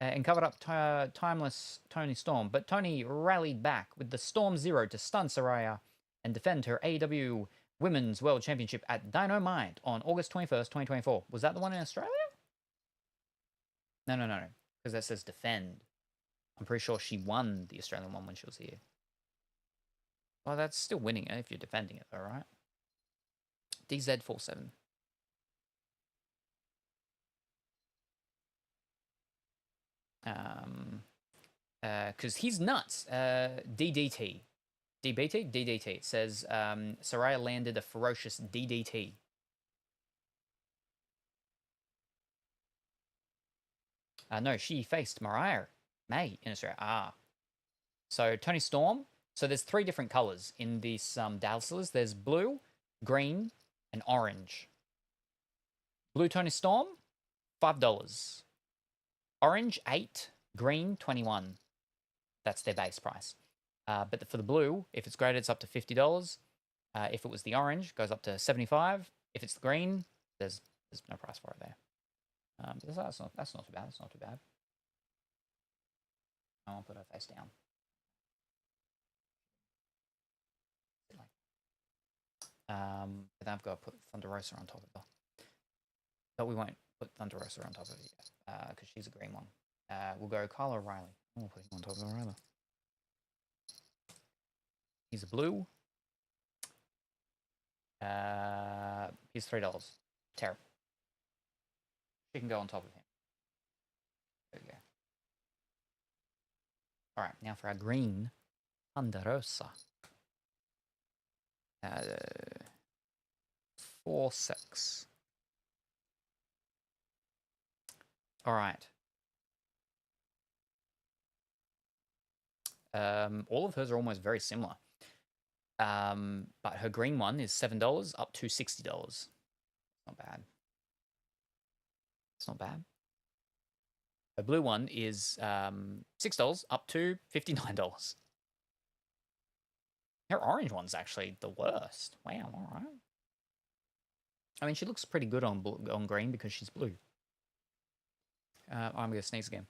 Timeless Tony Storm. But Tony rallied back with the Storm Zero to stun Soraya and defend her AEW Women's World Championship at Dynamite on August 21st, 2024. Was that the one in Australia? No. Because that says defend. I'm pretty sure she won the Australian one when she was here. Well, that's still winning it if you're defending it, though, right? DZ47. Because he's nuts. DDT. DBT? DDT. It says Soraya landed a ferocious DDT. No, she faced Mariah May in Australia. So Tony Storm. So there's 3 different colors in these Dazzlers. There's blue, green, and orange. Blue Tony Storm, $5. Orange, 8. Green, 21. That's their base price. But for the blue, if it's graded, it's up to $50. If it was the orange, it goes up to $75. If it's the green, there's no price for it there. But that's not too bad. That's not too bad. I won't put her face down. But then I've got to put Thunder Rosa on top of her. But we won't put Thunder Rosa on top of it yet, because she's a green one. We'll go Kyle O'Reilly. We'll put him on top of O'Reilly. He's a blue. He's $3. Terrible. She can go on top of him. There we go. Alright, now for our green Ponderosa. 4/6. Alright. All of hers are almost very similar. But her green one is $7 up to $60. Not bad. It's not bad. Her blue one is $6 up to $59. Her orange one's actually the worst. Wow, all right. I mean, she looks pretty good on green because she's blue. I'm going to sneeze again.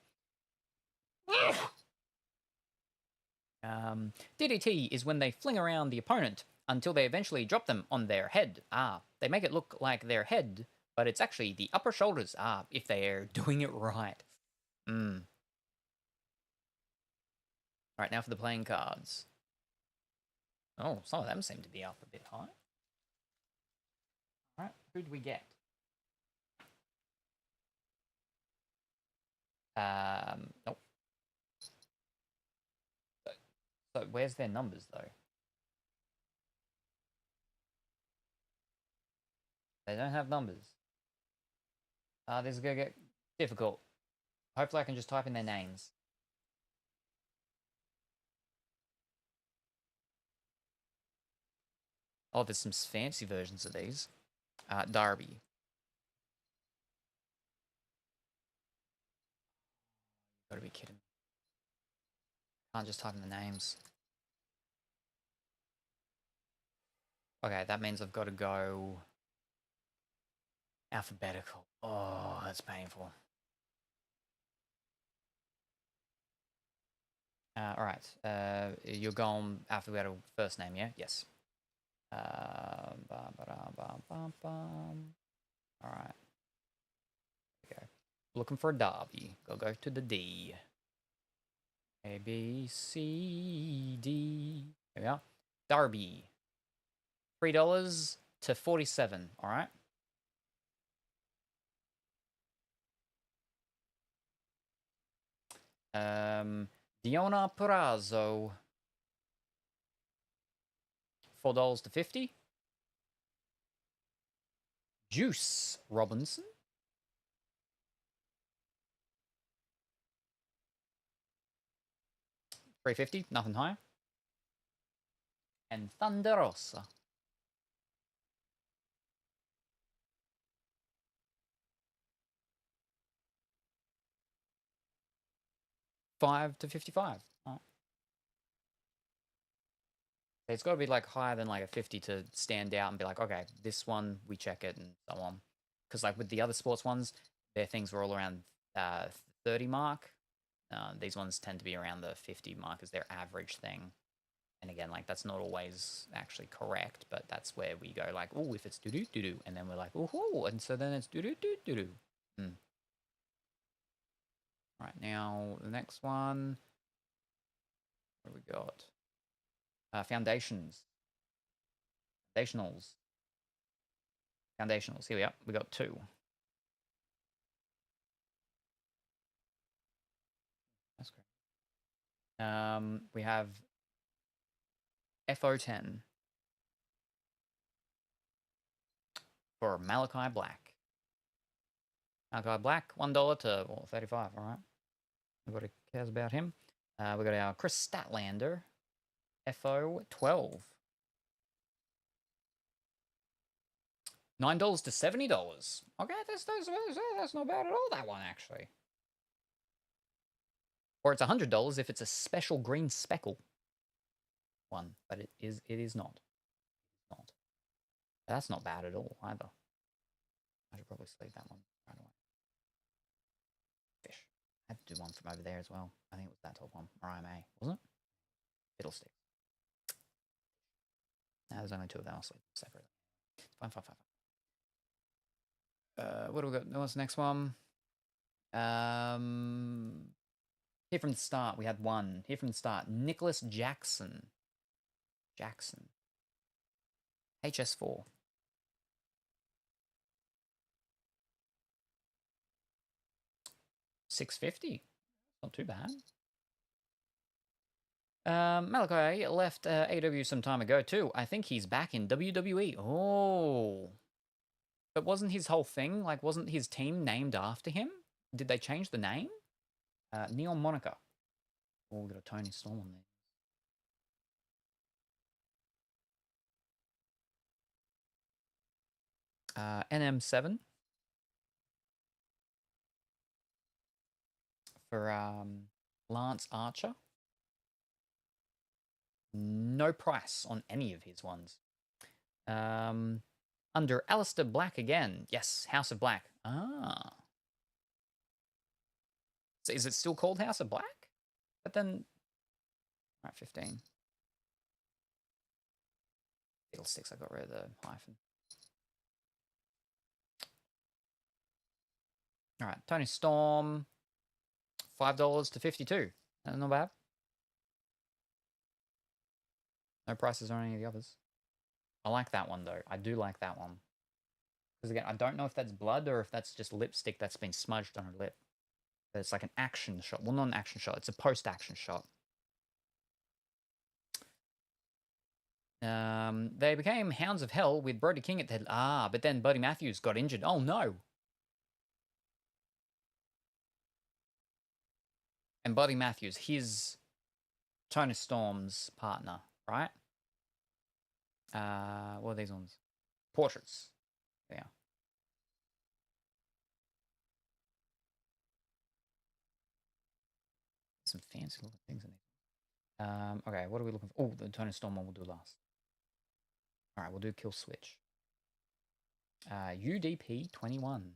DDT is when they fling around the opponent until they eventually drop them on their head. They make it look like their head, but it's actually the upper shoulders. If they're doing it right. Alright, now for the playing cards. Oh, some of them seem to be up a bit high. Alright, who do we get? Nope. So where's their numbers, though? They don't have numbers. This is going to get difficult. Hopefully I can just type in their names. Oh, there's some fancy versions of these. Darby. You gotta be kidding me. Can't just type in the names. Okay, that means I've got to go alphabetical. Oh, that's painful. Alright, you're going alphabetical first name, yeah? Yes. Alright. Okay. Looking for a Darby. Go to the D. A, B, C, D. There we are. Darby. $3 to $47, alright? Diona Perazzo. $4 to $50. Juice Robinson. $3.50, nothing higher. And Thunder Rosa. $5 to $55. Oh. It's got to be like higher than like a 50 to stand out and be like, okay, this one we check it and so on. Because like with the other sports ones, their things were all around 30 mark. These ones tend to be around the 50 mark as their average thing. And again, like that's not always actually correct, but that's where we go like, oh, if it's doo-doo-doo-doo, and then we're like, oh, and so then it's doo-doo-doo-doo-doo. All right, now the next one. What do we got? Foundations. Foundationals. Here we are. We got 2. That's great. We have FO10 for Malachi Black. Malachi Black, $1 to $35. All right. Nobody cares about him. We got our Chris Statlander, FO12. $9 to $70. Okay, that's not bad at all, that one, actually. Or it's $100 if it's a special green speckle one, but it is not. That's not bad at all, either. I should probably sleeve that one right away. Fish. I had to do one from over there as well. I think it was that top one, or IMA, wasn't it? Fiddlestick. Now there's only 2 of them. I'll sleeve them separately. 5, 5, 5. What do we got? What's the next one? Here from the start, we had one. Here from the start, Nicholas Jackson. HS4. $650. Not too bad. Malachi left AW some time ago too. I think he's back in WWE. Oh. But wasn't his whole thing, like, wasn't his team named after him? Did they change the name? Neon Monica. Oh, we got a Tony Storm on there. NM7. For Lance Archer. No price on any of his ones. Under Alistair Black again. Yes, House of Black. Ah. So is it still called House of Black? But then... Alright, 15. Fiddlesticks, I got rid of the hyphen. Alright, Tony Storm. $5 to 52. Not bad. No prices on any of the others. I like that one, though. I do like that one. Because, again, I don't know if that's blood or if that's just lipstick that's been smudged on her lip. But it's like an action shot. Well, not an action shot. It's a post-action shot. They became Hounds of Hell with Brody King at the head. Ah, but then Buddy Matthews got injured. Oh, no. And Buddy Matthews, his Tony Storm's partner, right? What are these ones? Portraits. Yeah. Some fancy looking things in there. Okay, what are we looking for? Oh, the Tony Storm one we'll do last. All right, we'll do Kill Switch. UDP 21.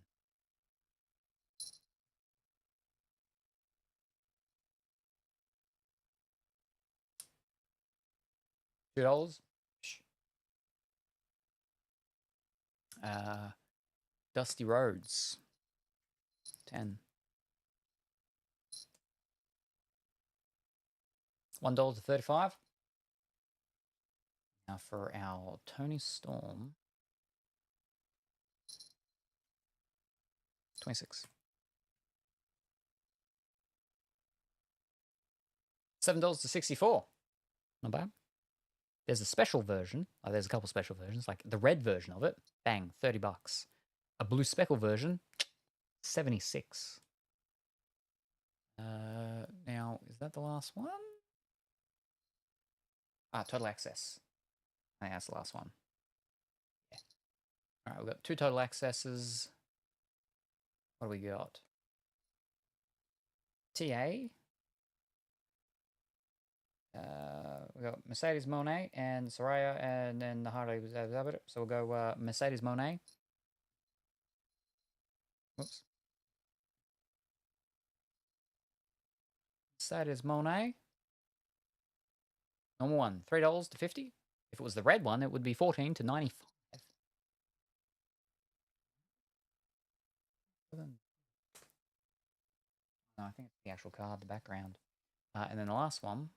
$2. Dusty Rhodes. 10. $1 to 35. Now for our Tony Storm. 26. $7 to 64. Not bad. There's a special version. Oh, there's a couple special versions, like the red version of it. Bang, $30. A blue speckle version, 76. Now, is that the last one? Ah, Total Access. I think that's the last one. Yeah. All right, we've got 2 Total Accesses. What do we got? TA. We got Mercedes Monet and Soraya, and then the Harley. So we'll go Mercedes Monet. Whoops. Mercedes Monet. Normal one, $3 to 50. If it was the red one, it would be 14 to 95. No, I think it's the actual card, the background. And then the last one.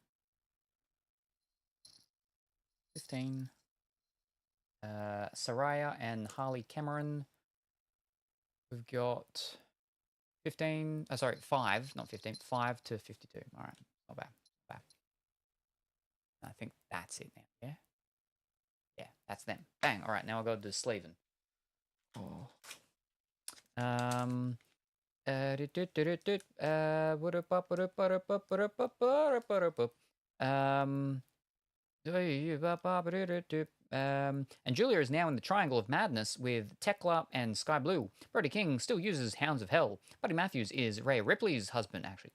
15. Soraya and Harley Cameron. We've got 15. Oh, sorry, 5, not 15. 5 to 52. All right, not bad. Not bad. I think that's it now. Yeah. Yeah, that's them. Bang. All right, now I'll go to sleeving. Oh. And Julia is now in the Triangle of Madness with Tekla and Sky Blue. Brody King still uses Hounds of Hell. Buddy Matthews is Rhea Ripley's husband, actually.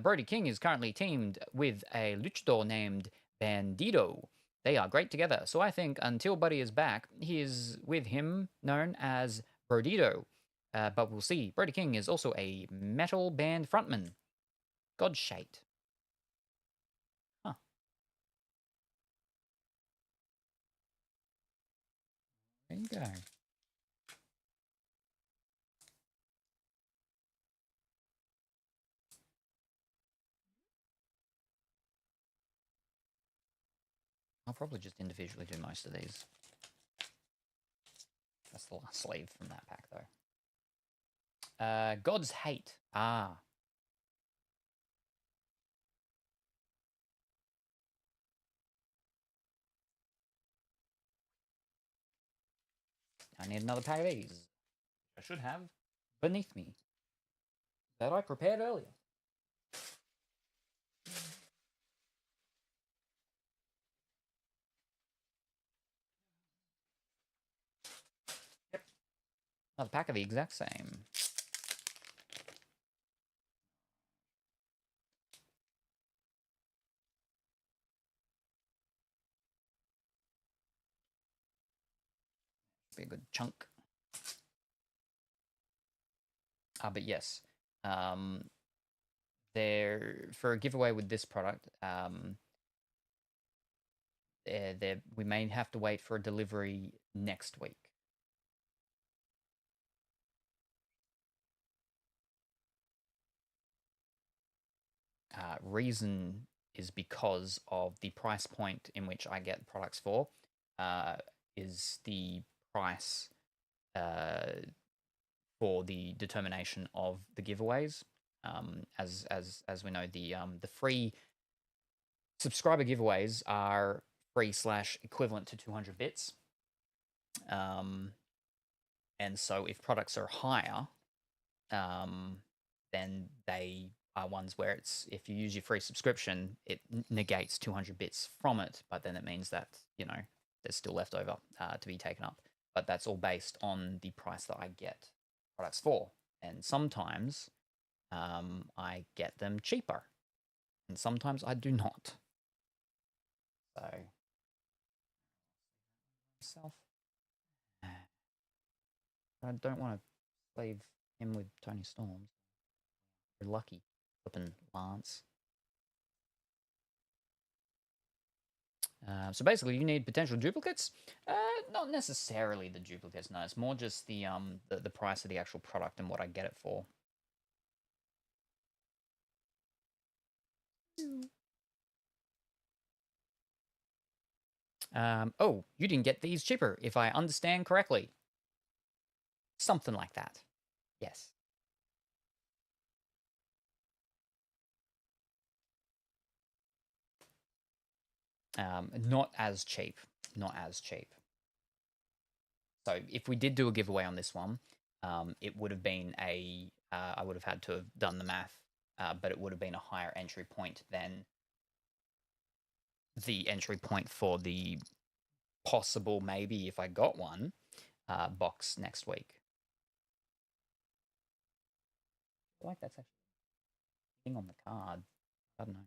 Brody King is currently teamed with a luchador named Bandido. They are great together. So I think until Buddy is back, he is with him known as Brodito. But we'll see. Brody King is also a metal band frontman. Godshate. Huh. you go. I'll probably just individually do most of these. That's the last sleeve from that pack, though. God's Hate. Ah. I need another pack of these. I should have beneath me that I prepared earlier. Yep. Another pack of the exact same. Be a good chunk. But yes, there for a giveaway with this product, we may have to wait for a delivery next week. Reason is because of the price point in which I get products for, is the price for the determination of the giveaways. As we know, the free subscriber giveaways are free / equivalent to 200 bits. And so if products are higher, then they are ones where it's, if you use your free subscription, it negates 200 bits from it, but then it means that, you know, there's still left over to be taken up. But that's all based on the price that I get products for. And sometimes I get them cheaper, and sometimes I do not. So, myself. I don't want to leave him with Tony Storms. You're lucky, flipping Lance. So basically, you need potential duplicates. Not necessarily the duplicates. No, it's more just the price of the actual product and what I get it for. Oh, you didn't get these cheaper, if I understand correctly. Something like that. Yes. Not as cheap. Not as cheap. So if we did do a giveaway on this one, it would have been I would have had to have done the math, but it would have been a higher entry point than the entry point for the possible, maybe if I got one, box next week. I feel like that's actually thing on the card. I don't know.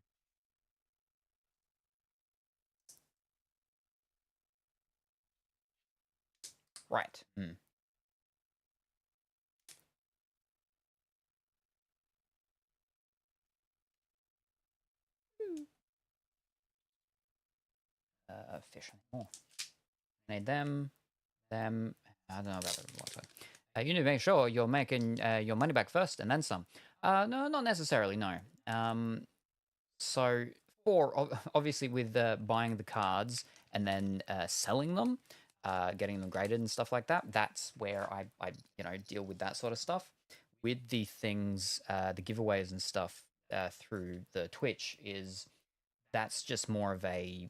Right. Fish anymore. Need them. I don't know about the water. You need to make sure you're making your money back first and then some. No, not necessarily, no. So for obviously with buying the cards and then selling them, getting them graded and stuff like that, that's where I deal with that sort of stuff. With the things, the giveaways and stuff through the Twitch, that's just more of a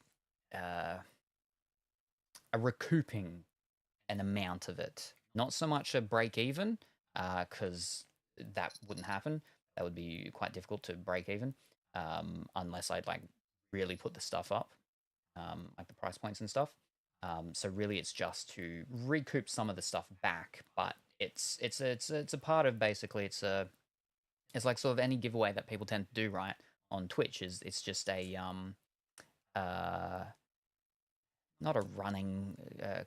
recouping an amount of it, not so much a break even, because that wouldn't happen. That would be quite difficult to break even, unless I'd like really put the stuff up, like the price points and stuff. So really, it's just to recoup some of the stuff back, but it's a part of, basically it's like sort of any giveaway that people tend to do, right, on Twitch. It's just a not a running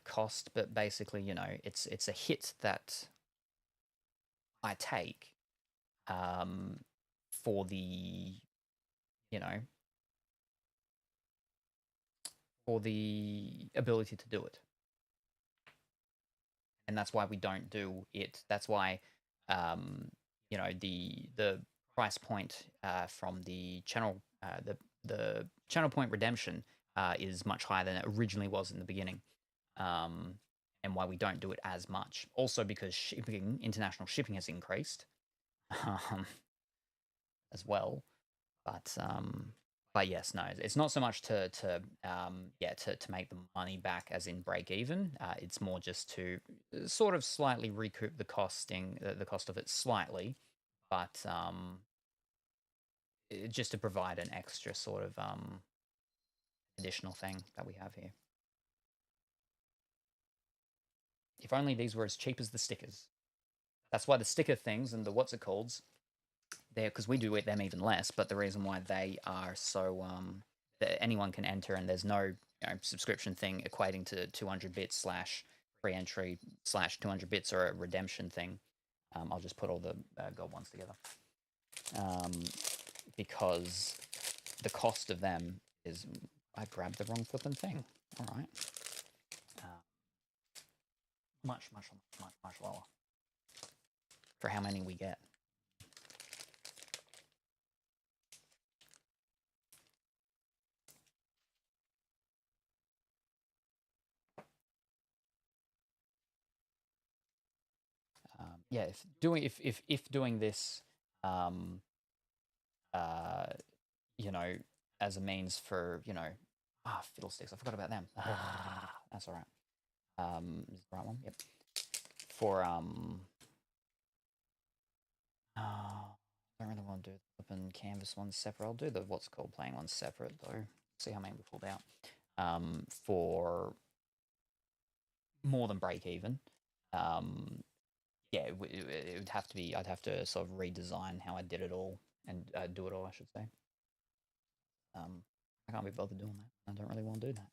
cost, but basically, it's a hit that I take for the, for the ability to do it. and that's why we don't do it. That's why, the price point from the channel point redemption is much higher than it originally was in the beginning, and why we don't do it as much. Also because international shipping has increased as well. But yes, no, it's not so much to make the money back as in break even. It's more just to sort of slightly recoup the cost of it slightly, but just to provide an extra sort of additional thing that we have here. If only these were as cheap as the stickers. That's why the sticker things and the what's it called, there, because we do them even less. But the reason why they are so that anyone can enter, and there's no subscription thing equating to 200 bits slash free entry slash 200 bits or a redemption thing. I'll just put all the gold ones together, because the cost of them is. I grabbed the wrong flipping thing. All right. Much lower for how many we get. Yeah, if doing this, as a means for, fiddlesticks, I forgot about them. That's all right. Is the right one? Yep. For I don't really want to do the open canvas ones separate. I'll do the what's called playing ones separate though. See how many we pulled out. For more than break even. Yeah, it would have to be. I'd have to sort of redesign how I did it all and do it all, I should say. I can't be bothered doing that. I don't really want to do that.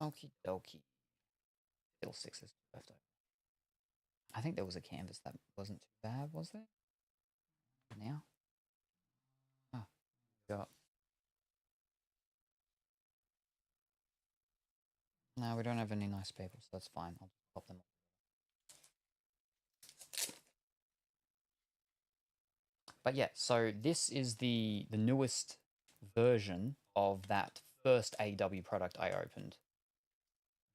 Okie dokie. Still sixes left over. I think there was a canvas that wasn't too bad, was there? Now? Oh, got. No, we don't have any nice people, so that's fine. I'll just pop them. But yeah, so this is the newest version of that first AW product I opened.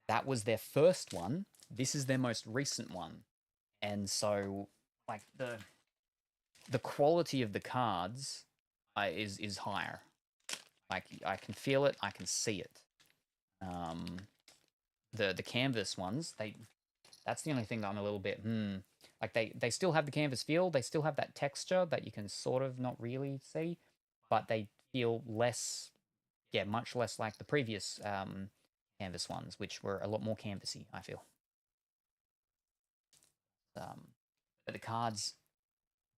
That was their first one. This is their most recent one. And so, like, the quality of the cards is higher. Like, I can feel it, I can see it. The canvas ones, that's the only thing that I'm a little bit like they still have the canvas feel, they still have that texture that you can sort of not really see, but they feel less, much less like the previous canvas ones, which were a lot more canvassy, I feel. But the cards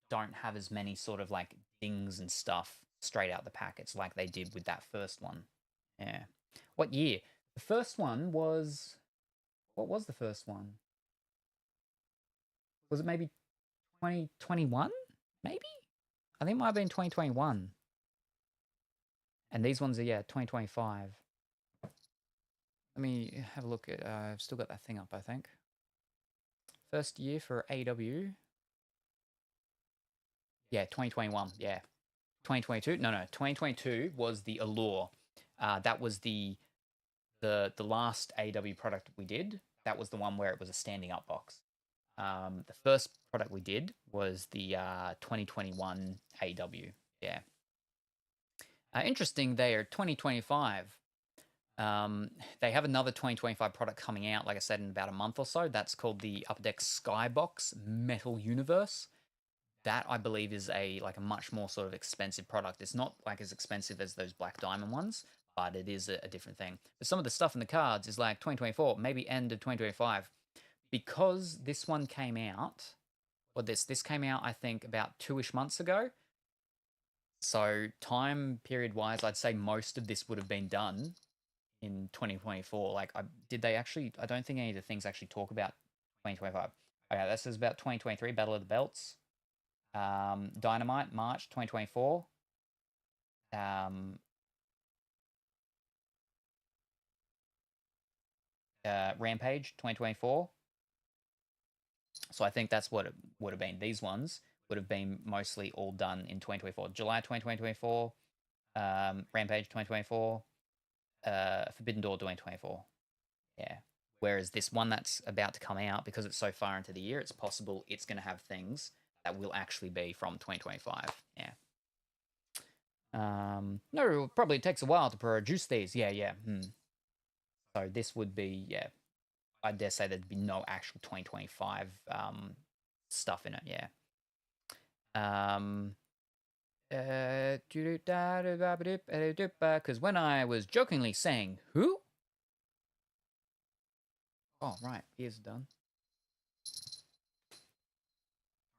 don't have as many sort of like dings and stuff straight out the packets like they did with that first one. Yeah. What year? The first one was. What was the first one? Was it maybe 2021? Maybe? I think it might have been 2021. And these ones are, 2025. Let me have a look at. I've still got that thing up, I think. First year for AW. Yeah, 2021. Yeah. 2022? No. 2022 was the Allure. That was the last AW product we did. That was the one where it was a standing up box. The first product we did was the 2021 AW. Yeah. Interesting, they are 2025. They have another 2025 product coming out, like I said, in about a month or so. That's called the Upper Deck Skybox Metal Universe. That, I believe, is a much more sort of expensive product. It's not like as expensive as those Black Diamond ones, but it is a different thing. But some of the stuff in the cards is like 2024, maybe end of 2025. Because this one came out, or this came out, I think, about 2-ish months ago. So time period wise, I'd say most of this would have been done in 2024. Like, did they actually? I don't think any of the things actually talk about 2025. Okay, this is about 2023 Battle of the Belts. Dynamite, March 2024. Rampage 2024. So I think that's what it would have been. These ones would have been mostly all done in 2024. July 2024, Rampage 2024, Forbidden Door 2024. Yeah. Whereas this one that's about to come out, because it's so far into the year, it's possible it's going to have things that will actually be from 2025. Yeah. No, it probably takes a while to produce these. Yeah. So this would be, yeah, I dare say there'd be no actual 2025 stuff in it. Yeah. Because when I was jokingly saying who? Oh, right. Ears done.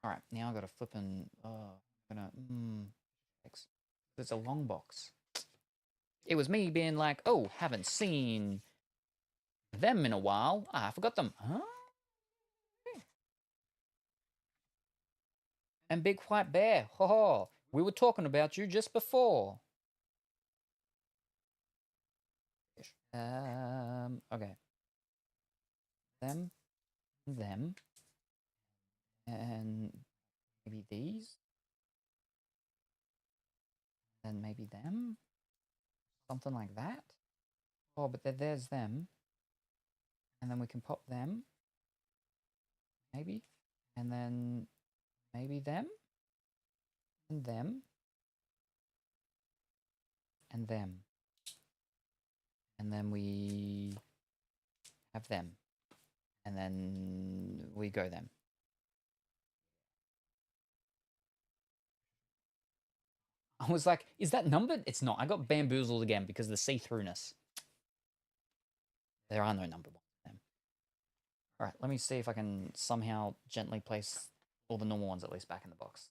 All right. Now I've got to flip and, I'm gonna, it's a long box. It was me being like, oh, haven't seen them in a while. I forgot them. Huh? And Big White Bear. Ho ho. We were talking about you just before. Okay. Them. And maybe these. And maybe them. Something like that. Oh, but there's them. And then we can pop them. Maybe. And then maybe them. And them. And them. And then we have them. And then we go them. I was like, is that numbered? It's not. I got bamboozled again because of the see-throughness. There are no numbered ones. All right, let me see if I can somehow gently place all the normal ones at least back in the box.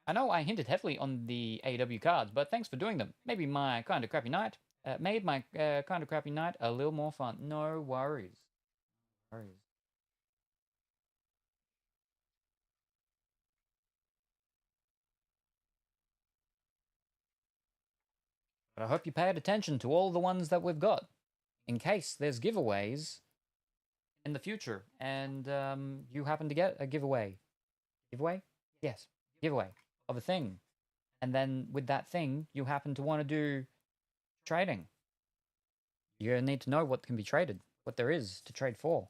I know I hinted heavily on the AEW cards, but thanks for doing them. Maybe my kind of crappy night made my kind of crappy night a little more fun. No worries. But I hope you paid attention to all the ones that we've got, in case there's giveaways in the future, and you happen to get a giveaway. Giveaway? Yes, giveaway of a thing. And then with that thing, you happen to want to do trading. You need to know what can be traded, what there is to trade for.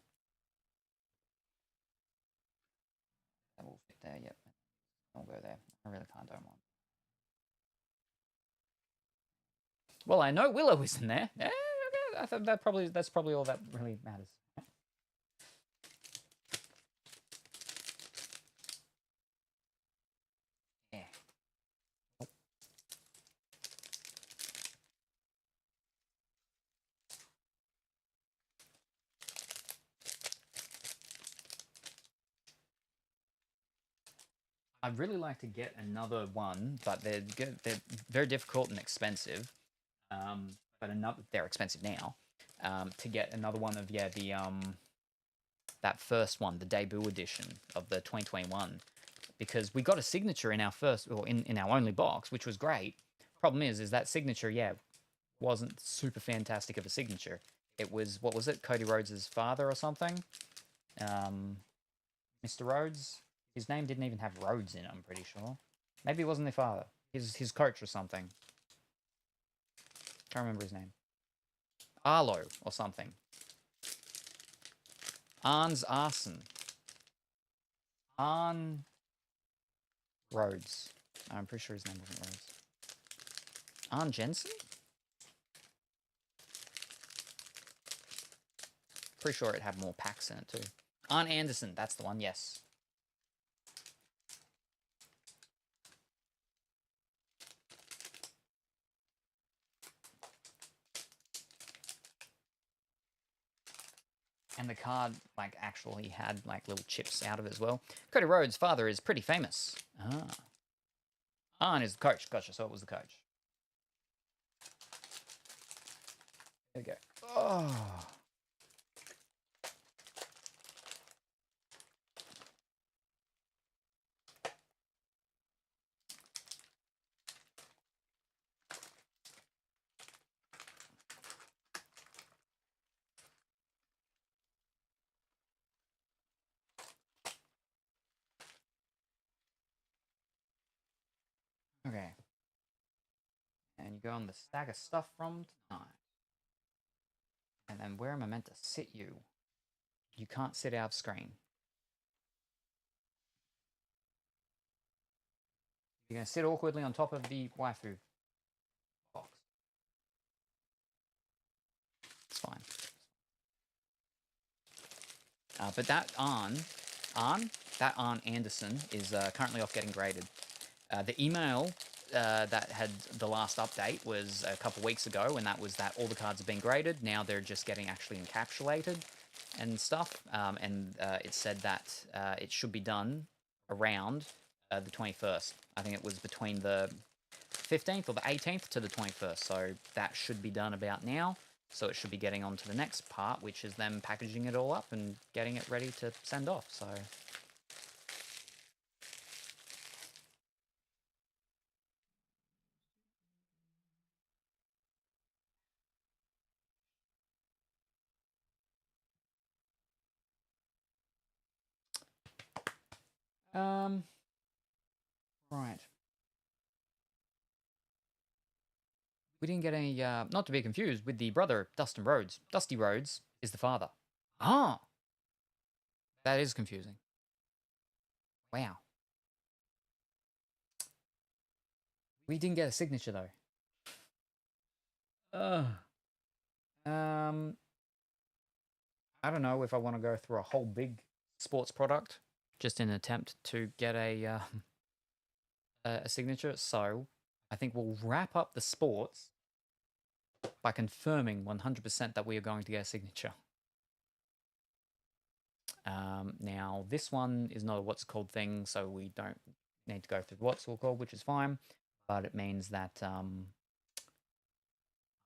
That will fit there, yep. I'll go there. I really can't do one. Well, I know Willow is in there. Yeah, okay. I thought that's probably all that really matters. Yeah. I'd really like to get another one, but they're very difficult and expensive. But they're expensive now. To get another one of that first one, the debut edition of the 2021, because we got a signature in our first or in our only box, which was great. Problem is that signature, wasn't super fantastic of a signature. It was, what was it, Cody Rhodes' father or something? Mr. Rhodes? His name didn't even have Rhodes in it, I'm pretty sure. Maybe it wasn't their father. His coach or something. Can't remember his name. Arlo or something. Arns Arson. Arn Rhodes. I'm pretty sure his name wasn't Rhodes. Arn Jensen? Pretty sure it had more packs in it too. Arn Anderson, that's the one, yes. And the card, actually had, little chips out of it as well. Cody Rhodes' father is pretty famous. Arn is the coach. Gotcha, so it was the coach. There we go. Oh. Okay. And you go on the stack of stuff from tonight. And then where am I meant to sit you? You can't sit out of screen. You're going to sit awkwardly on top of the waifu box. It's fine. But that that Arn Anderson is currently off getting graded. The email that had the last update was a couple weeks ago, and that was that all the cards have been graded. Now they're just getting actually encapsulated and stuff. And it said that it should be done around the 21st. I think it was between the 15th or the 18th to the 21st. So that should be done about now. So it should be getting on to the next part, which is them packaging it all up and getting it ready to send off. So right. We didn't get any, not to be confused with the brother, Dustin Rhodes. Dusty Rhodes is the father. Ah! That is confusing. Wow. We didn't get a signature, though. I don't know if I want to go through a whole big sports product just in an attempt to get a signature. So I think we'll wrap up the sports by confirming 100% that we are going to get a signature. Now, this one is not a what's called thing, so we don't need to go through what's called, which is fine, but it means that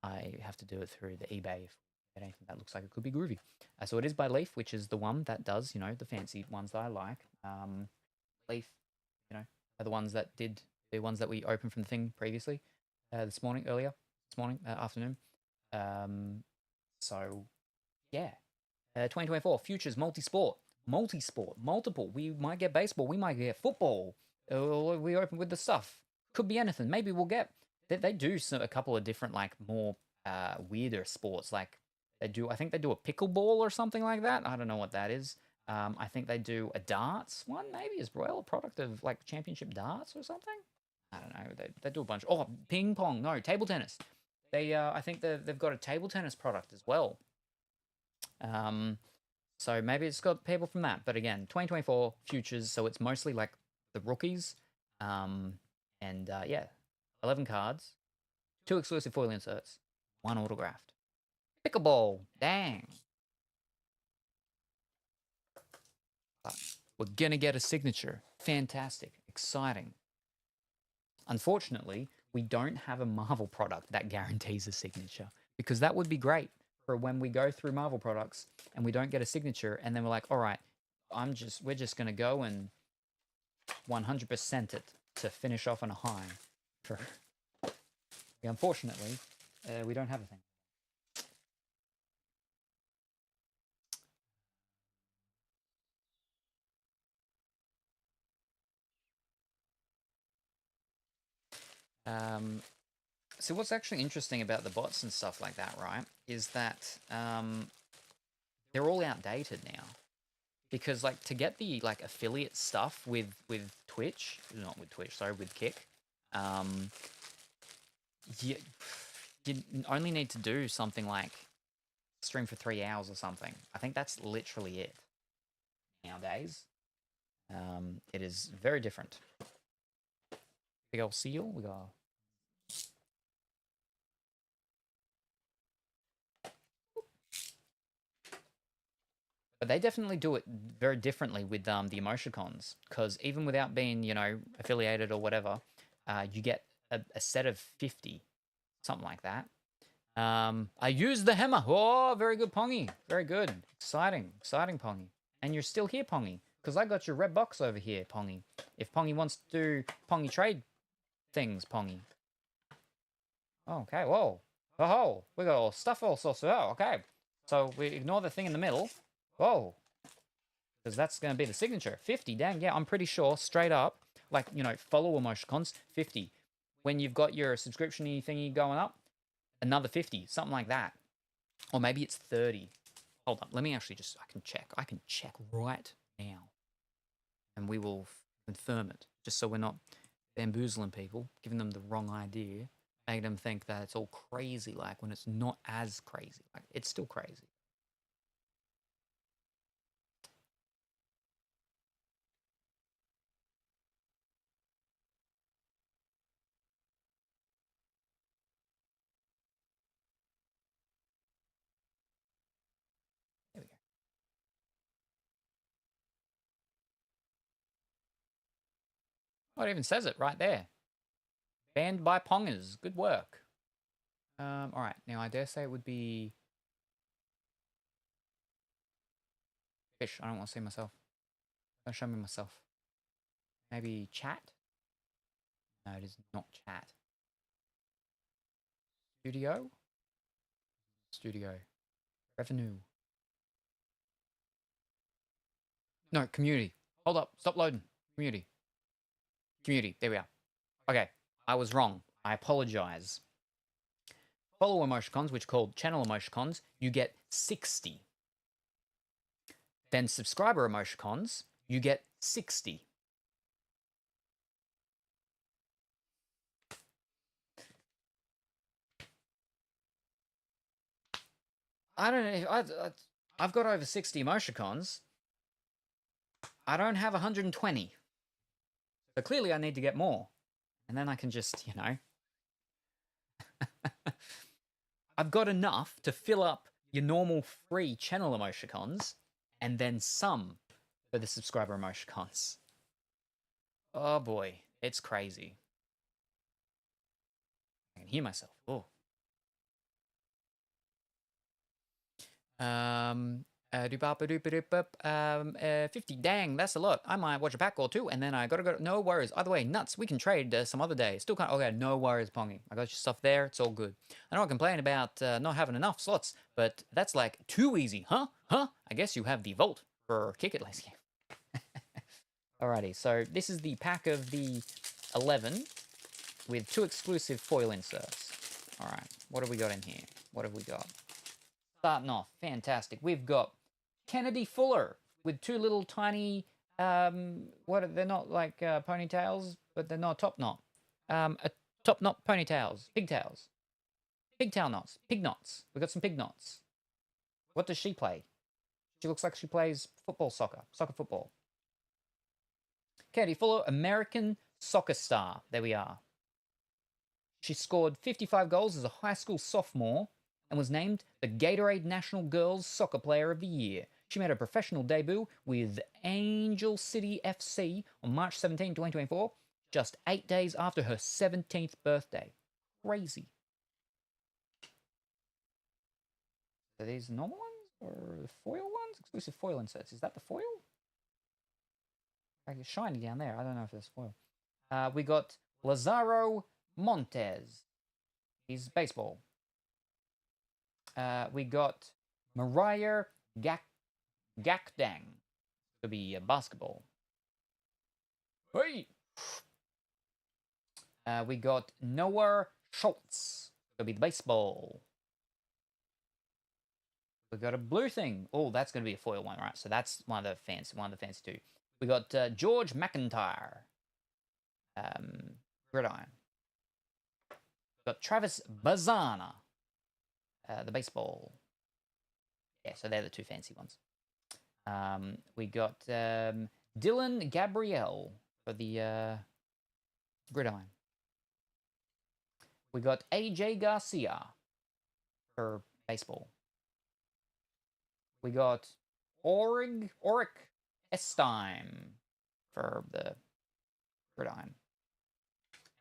I have to do it through the eBay if anything that looks like it could be groovy. So it is by Leaf, which is the one that does, you know, the fancy ones that I like. Leaf, you know, are the ones that did the ones that we opened from the thing previously, this afternoon. So, yeah. 2024, Futures, multi-sport, multiple. We might get baseball, we might get football. We open with the stuff. Could be anything. Maybe we'll get... They do a couple of different, like, more weirder sports. Like, I think they do a pickleball or something like that. I don't know what that is. I think they do a darts one, maybe, as well. A product of, like, championship darts or something. I don't know. They do a bunch. Oh, ping pong. No, table tennis. I think they've got a table tennis product as well. So maybe it's got people from that. But again, 2024 futures, so it's mostly like the rookies. Yeah, 11 cards, 2 exclusive foil inserts, 1 autographed. Pickleball, dang. But we're gonna get a signature. Fantastic, exciting. Unfortunately, we don't have a Marvel product that guarantees a signature, because that would be great for when we go through Marvel products and we don't get a signature, and then we're like, all right, we're just gonna go and 100% it to finish off on a high. Unfortunately, we don't have a thing. So what's actually interesting about the bots and stuff like that, right, is that they're all outdated now. Because, like, to get the, like, affiliate stuff with Twitch, not with Twitch, sorry, with Kick, you only need to do something like stream for 3 hours or something. I think that's literally it nowadays. It is very different. Big old seal, we got... But they definitely do it very differently with the emoticons, because even without being, you know, affiliated or whatever, you get a set of 50, something like that. I used the hammer. Oh, very good, Pongy. Very good. Exciting. Exciting, Pongy. And you're still here, Pongy, because I got your red box over here, Pongy. If Pongy wants to do Pongy trade things, Pongy. Oh, okay, whoa. Oh, we got all stuff all sorts of... Oh, okay. So we ignore the thing in the middle. Whoa. Because that's going to be the signature. 50, dang, yeah, I'm pretty sure, straight up, like, you know, follow emoticons, 50. When you've got your subscription-y thingy going up, another 50, something like that. Or maybe it's 30. Hold up, let me actually just, I can check right now. And we will confirm it, just so we're not bamboozling people, giving them the wrong idea, making them think that it's all crazy, like, when it's not as crazy. Like, it's still crazy. There we go. Oh, it even says it right there. Banned by Pongers. Good work. All right. Now, I dare say it would be... Fish. I don't want to see myself. Don't show me myself. Maybe chat? No, it is not chat. Studio? Studio. Revenue. No, community. Hold up. Stop loading. Community. Community. There we are. Okay. I was wrong. I apologize. Follow emoticons, which are called channel emoticons, you get 60. Then subscriber emoticons, you get 60. I don't know. I've got over 60 emoticons. I don't have 120. So clearly I need to get more. And then I can just, you know. I've got enough to fill up your normal free channel emoticons and then some for the subscriber emoticons. Oh boy, it's crazy. I can hear myself. Oh. 50. Dang, that's a lot. I might watch a pack or two, and then I gotta go. No worries. Either way, nuts. We can trade some other day. Still can't. Okay, no worries, Pongy. I got your stuff there. It's all good. I don't complain about not having enough slots, but that's like too easy, huh? Huh? I guess you have the Vault for Kick It Lazy. Alrighty, so this is the pack of the 11 with 2 exclusive foil inserts. Alright, what have we got in here? What have we got? Starting off, fantastic. We've got Kennedy Fuller with 2 little tiny, they're not like ponytails, but they're not top knot. A top knot ponytails, pigtails. Pigtail knots, pig knots. We've got some pig knots. What does she play? She looks like she plays soccer football. Kennedy Fuller, American soccer star. There we are. She scored 55 goals as a high school sophomore and was named the Gatorade National Girls Soccer Player of the Year. She made her professional debut with Angel City FC on March 17, 2024, just 8 days after her 17th birthday. Crazy. Are these normal ones or the foil ones? Exclusive foil inserts. Is that the foil? Like it's shiny down there. I don't know if it's foil. We got Lazaro Montez. He's baseball. We got Mariah Gakdang. Could be basketball. Hey! We got Noah Schultz. Could be baseball. We got a blue thing. Oh, that's going to be a foil one, right? So that's one of the fancy two. We got George McIntyre. Gridiron. We got Travis Bazana. The baseball. Yeah, so they're the 2 fancy ones. We got Dylan Gabrielle for the gridiron. We got AJ Garcia for baseball. We got Auric Estime for the gridiron.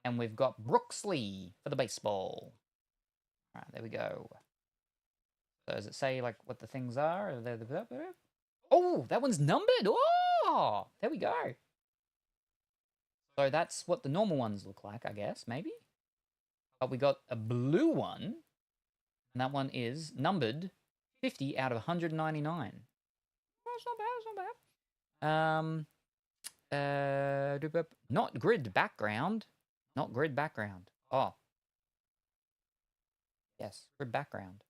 And we've got Brooksley for the baseball. All right, there we go. So does it say like what the things are? Oh, that one's numbered. Oh, there we go. So that's what the normal ones look like, I guess, maybe. But we got a blue one, and that one is numbered 50 out of 199. That's not bad, that's not bad. Not grid background. Not grid background. Oh. Yes, grid background.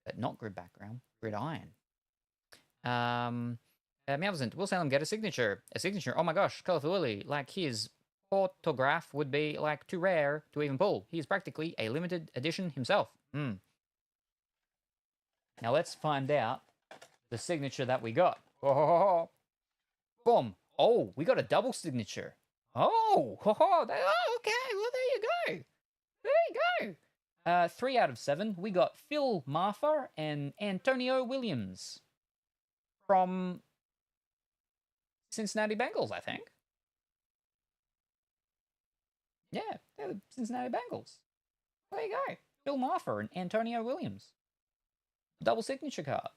But not grid background, grid iron. Meowsant, will Salem get a signature? A signature? Oh my gosh, Colorful Willy. Like his autograph would be like too rare to even pull. He is practically a limited edition himself. Hmm. Now let's find out the signature that we got. Oh, boom. Oh, we got a double signature. Oh, okay. Well, there you go. There you go. 3 out of 7. We got Phil Marfa and Antonio Williams from Cincinnati Bengals, I think. Yeah, they're the Cincinnati Bengals. There you go. Phil Marfa and Antonio Williams. Double signature card.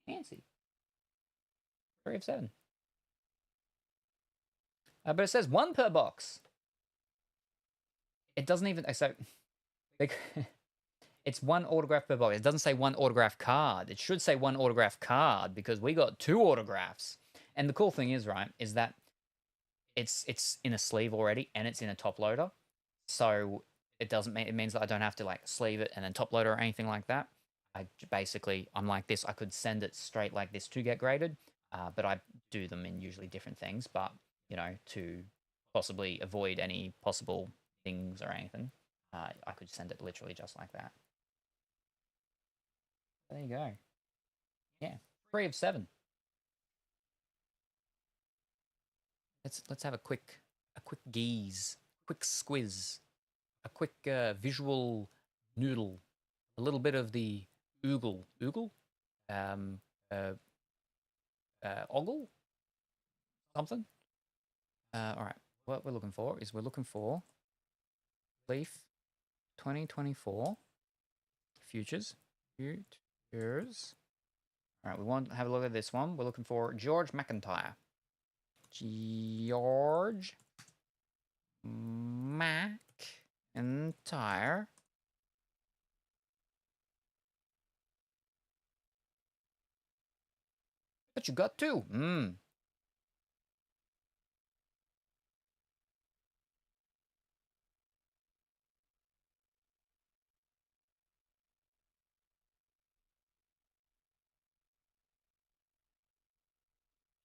Fancy. 3 of 7. But it says 1 per box. It doesn't even... So, it's 1 autograph per box. It doesn't say 1 autograph card. It should say 1 autograph card because we got 2 autographs. And the cool thing is, right, is that it's in a sleeve already and it's in a top loader. So it doesn't mean... It means that I don't have to, like, sleeve it and then top loader or anything like that. I'm like this. I could send it straight like this to get graded. But I do them in usually different things. But, you know, to possibly avoid any possible things or anything, I could send it literally just like that. There you go. Yeah, 3 of 7. Let's have a quick gaze, quick squiz, a quick visual noodle, a little bit of the oogle, ogle, something. All right. What we're looking for is Leaf 2024 futures. All right, we want to have a look at this one. We're looking for George McIntyre. George McIntyre. But you got 2.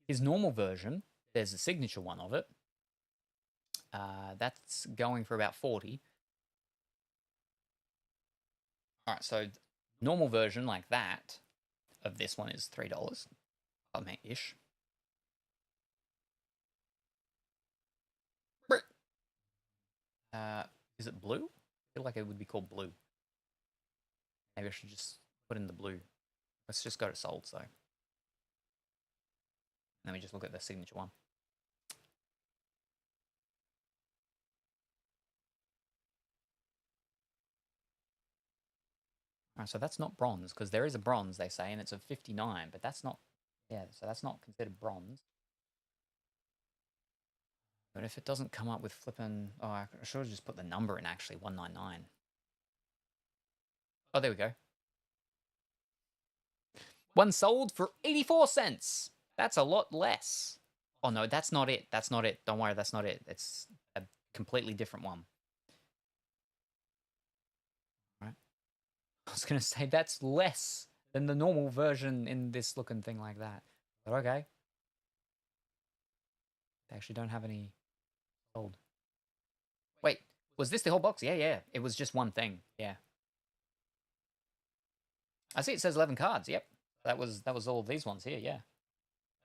His normal version, there's a signature one of it. That's going for about 40. All right, so normal version like that of this one is $3. I mean, ish. Is it blue? I feel like it would be called blue. Maybe I should just put in the blue. Let's just go to sold, so. Let me just look at the signature one. All right, so that's not bronze, because there is a bronze, they say, and it's a 59, but that's not, yeah, so that's not considered bronze. But if it doesn't come up with flipping, oh, I should have just put the number in, actually, 199. Oh, there we go. One sold for 84 cents. That's a lot less. Oh, no, that's not it. That's not it. Don't worry, that's not it. It's a completely different one. All right. I was going to say that's less than the normal version in this looking thing like that. But okay. They actually don't have any sold. Wait, was this the whole box? Yeah. It was just one thing. Yeah. I see it says 11 cards. Yep. That was all of these ones here, yeah.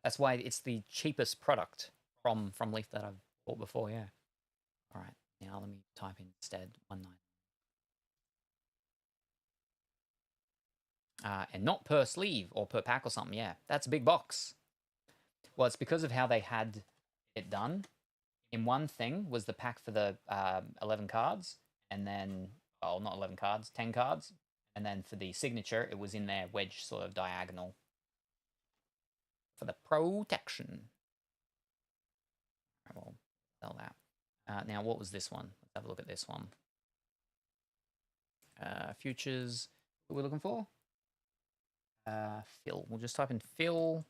That's why it's the cheapest product from Leaf that I've bought before, yeah. All right, now let me type in instead 19. And not per sleeve or per pack or something, yeah. That's a big box. Well, it's because of how they had it done. In one thing was the pack for the 11 cards, and then, oh, not 11 cards, 10 cards. And then for the signature, it was in their wedge sort of diagonal for the protection. All right, well, sell that. Now, what was this one? Let's have a look at this one. Futures, what we're looking for? Phil. We'll just type in Phil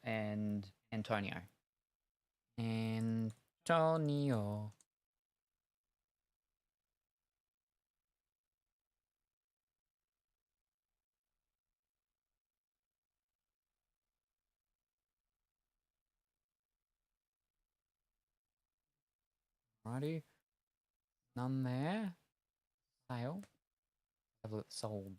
and Antonio. Antonio. Alrighty. None there. Sale. Have a look. Sold.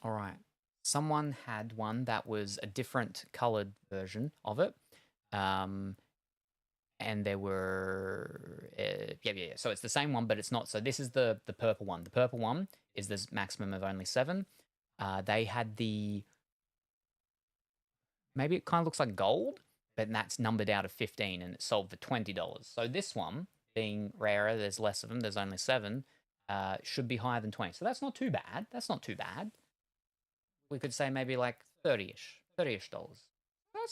All right. Someone had one that was a different colored version of it. And there were, yeah. So it's the same one, but it's not. So this is the purple one. The purple one is the maximum of only 7. They had maybe it kind of looks like gold, but that's numbered out of 15 and it sold for $20. So this one, being rarer, there's less of them, there's only 7, should be higher than 20. So that's not too bad. That's not too bad. We could say maybe like 30-ish dollars.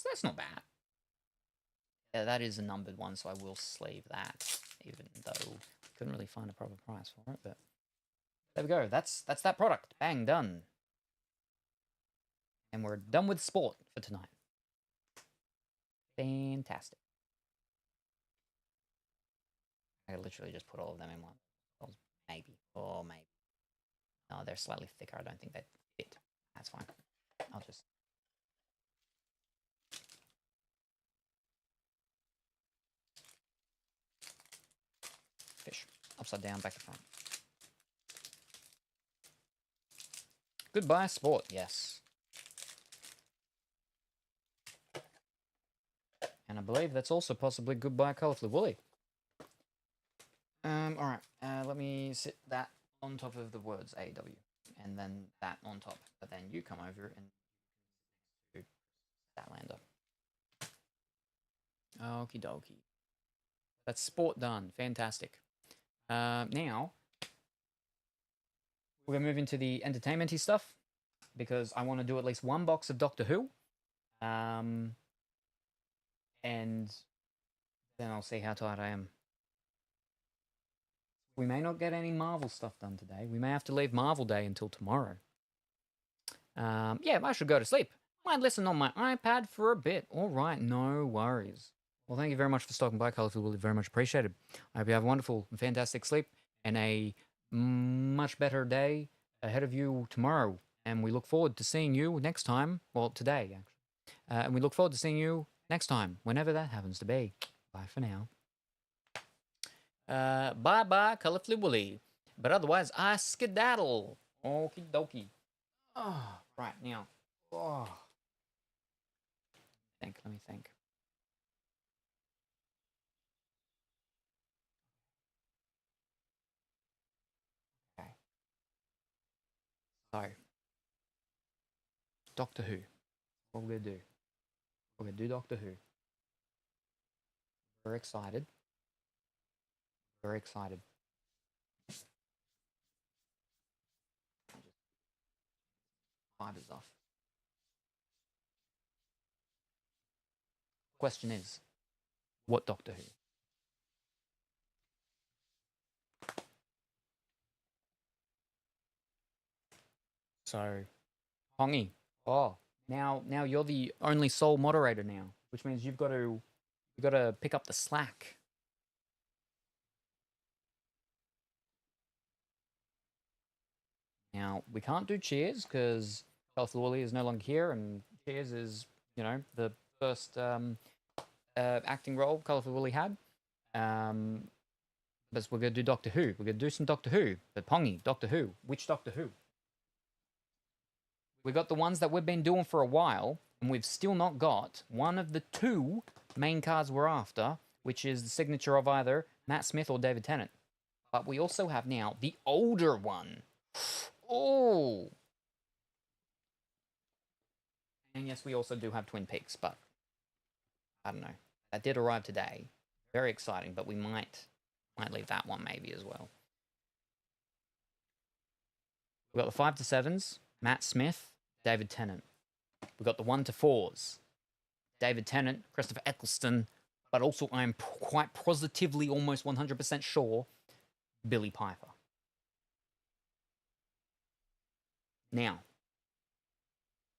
That's not bad. Yeah, that is a numbered one, so I will sleeve that, even though I couldn't really find a proper price for it. But there we go. That's that product. Bang, done. And we're done with sport for tonight. Fantastic. I literally just put all of them in one. Maybe. Oh, maybe. No, they're slightly thicker. I don't think they fit. That's fine. I'll just... Fish. Upside down, back to front. Goodbye, sport. Yes. And I believe that's also possibly goodbye, Colourfully Woolly. All right. Let me sit that on top of the words AW, and then that on top. But then you come over and do Statlander. Okie dokie. That's sport done. Fantastic. Now we're gonna move into the entertainmenty stuff because I want to do at least one box of Doctor Who. And then I'll see how tired I am. We may not get any Marvel stuff done today. We may have to leave Marvel Day until tomorrow. Yeah, I should go to sleep. Might listen on my iPad for a bit. All right, no worries. Well, thank you very much for stopping by, Colourful Willy. Very much appreciated. I hope you have a wonderful and fantastic sleep and a much better day ahead of you tomorrow. And we look forward to seeing you next time. Well, today, actually. And we look forward to seeing you next time, whenever that happens to be. Bye for now. Bye-bye, Colourfully Woolly. But otherwise, I skedaddle. Okie dokie. Oh, right, now. Oh. Let me think. Okay. So, Doctor Who. What we're going to do. We're going to do Doctor Who. We're excited. Very excited. Fibers off. Question is, what Doctor Who? So, Hongy. Oh, now you're the only sole moderator now, which means you've got to pick up the slack. Now, we can't do Cheers because Colourful Woolly is no longer here, and Cheers is, the first acting role Colourful Woolly had. But we're going to do Doctor Who. We're going to do some Doctor Who. But Pongy, Doctor Who. Which Doctor Who? We got the ones that we've been doing for a while, and we've still not got one of the 2 main cards we're after, which is the signature of either Matt Smith or David Tennant. But we also have now the older one. Oh! And yes, we also do have Twin Peaks, but I don't know. That did arrive today. Very exciting, but we might leave that one maybe as well. We've got the 5 to 7s, Matt Smith, David Tennant. We've got the 1 to 4s, David Tennant, Christopher Eccleston, but also I'm quite positively, almost 100% sure, Billy Piper. Now,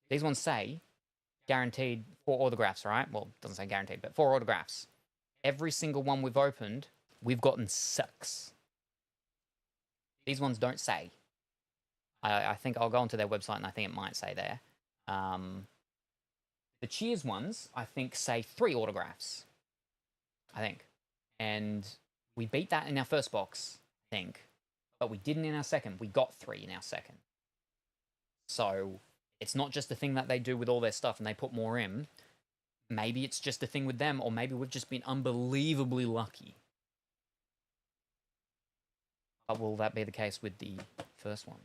these ones say guaranteed 4 autographs, right? Well, it doesn't say guaranteed, but 4 autographs. Every single one we've opened, we've gotten 6. These ones don't say. I think I'll go onto their website and I think it might say there. The Cheers ones, I think, say 3 autographs. I think. And we beat that in our first box, I think. But we didn't in our second. We got 3 in our second. So it's not just a thing that they do with all their stuff and they put more in. Maybe it's just a thing with them, or maybe we've just been unbelievably lucky. But will that be the case with the first one?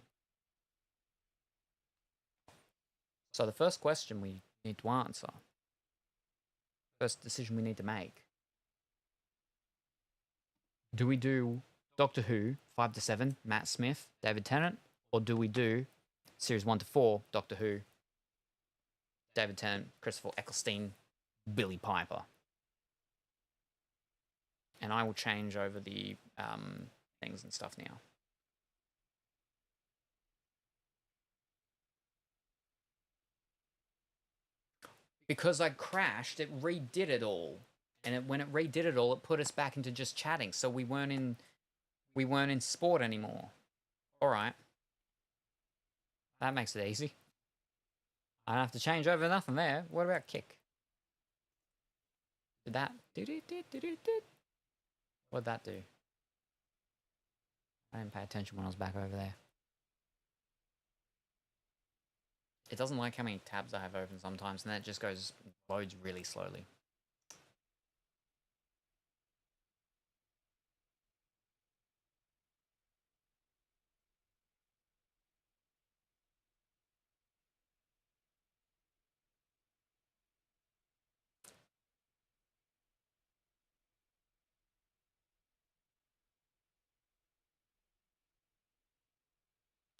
So the first question we need to answer, first decision we need to make, do we do Doctor Who 5 to 7, Matt Smith, David Tennant, or do we do Series 1 to 4, Doctor Who, David Tennant, Christopher Eccleston, Billy Piper? And I will change over the things and stuff now. Because I crashed, it redid it all. And when it redid it all, it put us back into just chatting. So we weren't in sport anymore. All right. That makes it easy. I don't have to change over nothing there. What about kick? Did that? What'd that do? I didn't pay attention when I was back over there. It doesn't like how many tabs I have open sometimes, and then it just loads really slowly.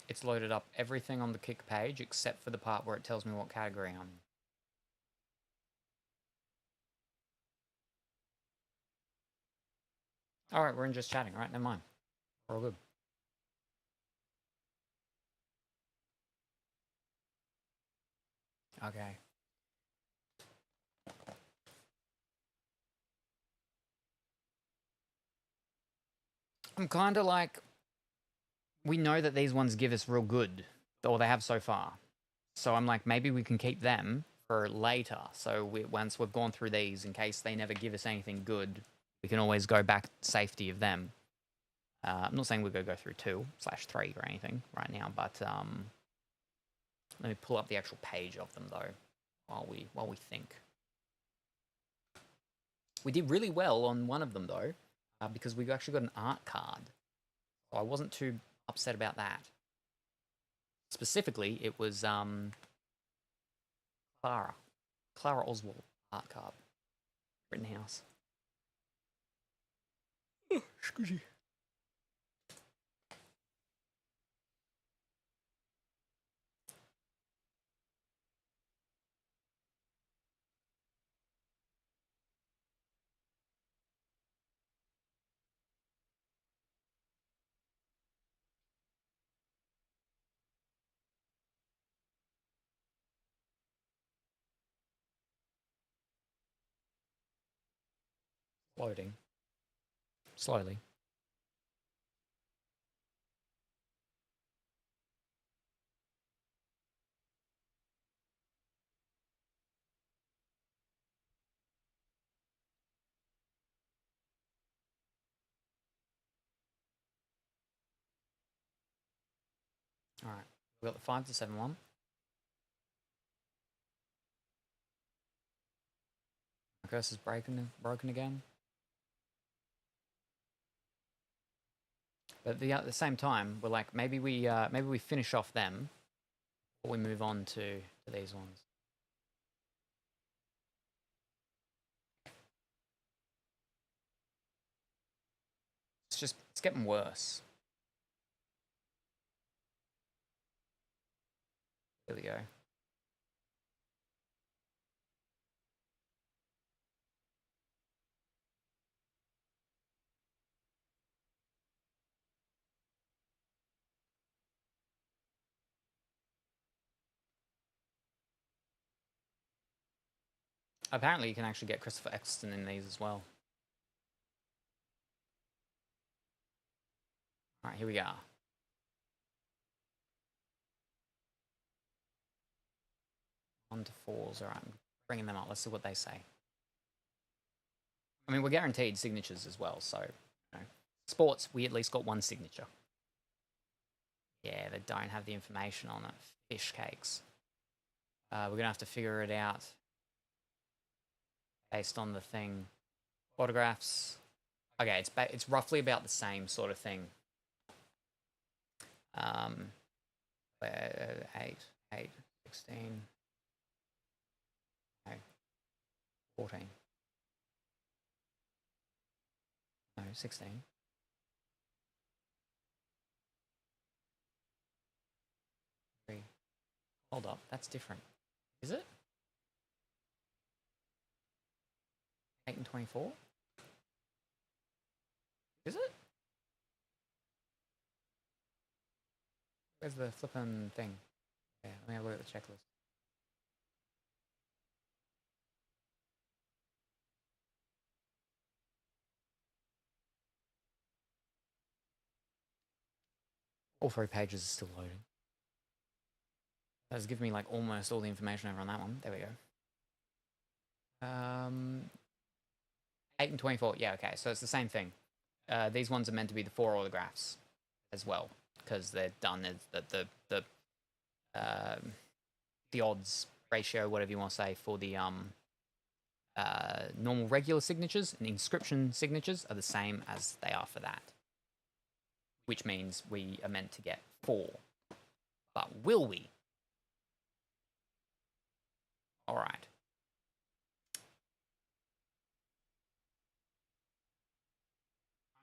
It's loaded up everything on the kick page except for the part where it tells me what category I'm in. Alright, we're in just chatting. Alright, never mind. We're all good. Okay. I'm kind of like, we know that these ones give us real good, or they have so far. So I'm like, maybe we can keep them for later. So once we've gone through these, in case they never give us anything good, we can always go back to safety of them. I'm not saying we're going to go through 2/3 or anything right now, but let me pull up the actual page of them though, while we think. We did really well on one of them though, because we actually got an art card. So I wasn't too upset about that. Specifically, it was Clara Oswald art card, Rittenhouse. Oh, excuse me. Loading. Slowly. Alright. We got the 5 to 7 one. My curse is broken again. But at the same time, we're like, maybe we finish off them, or we move on to these ones. it's getting worse. Here we go. Apparently, you can actually get Christopher Eccleston in these as well. All right, here we are. On to 4s. All right, I'm bringing them up. Let's see what they say. I mean, we're guaranteed signatures as well, so you know. Sports, we at least got 1 signature. Yeah, they don't have the information on it. Fish cakes. We're gonna have to figure it out based on the thing. Photographs. Okay, it's roughly about the same sort of thing. 8, 16, 14. No, 16. Hold up, that's different. Is it? 8 and 24? Is it? Where's the flippin' thing? Yeah, let me have a look at the checklist. All 3 pages are still loading. That's giving me like almost all the information over on that one. There we go. 8 and 24. Yeah, okay. So it's the same thing. These ones are meant to be the 4 autographs as well, because they're done as the odds ratio, whatever you want to say, for the normal regular signatures and inscription signatures are the same as they are for that. Which means we are meant to get 4. But will we? All right.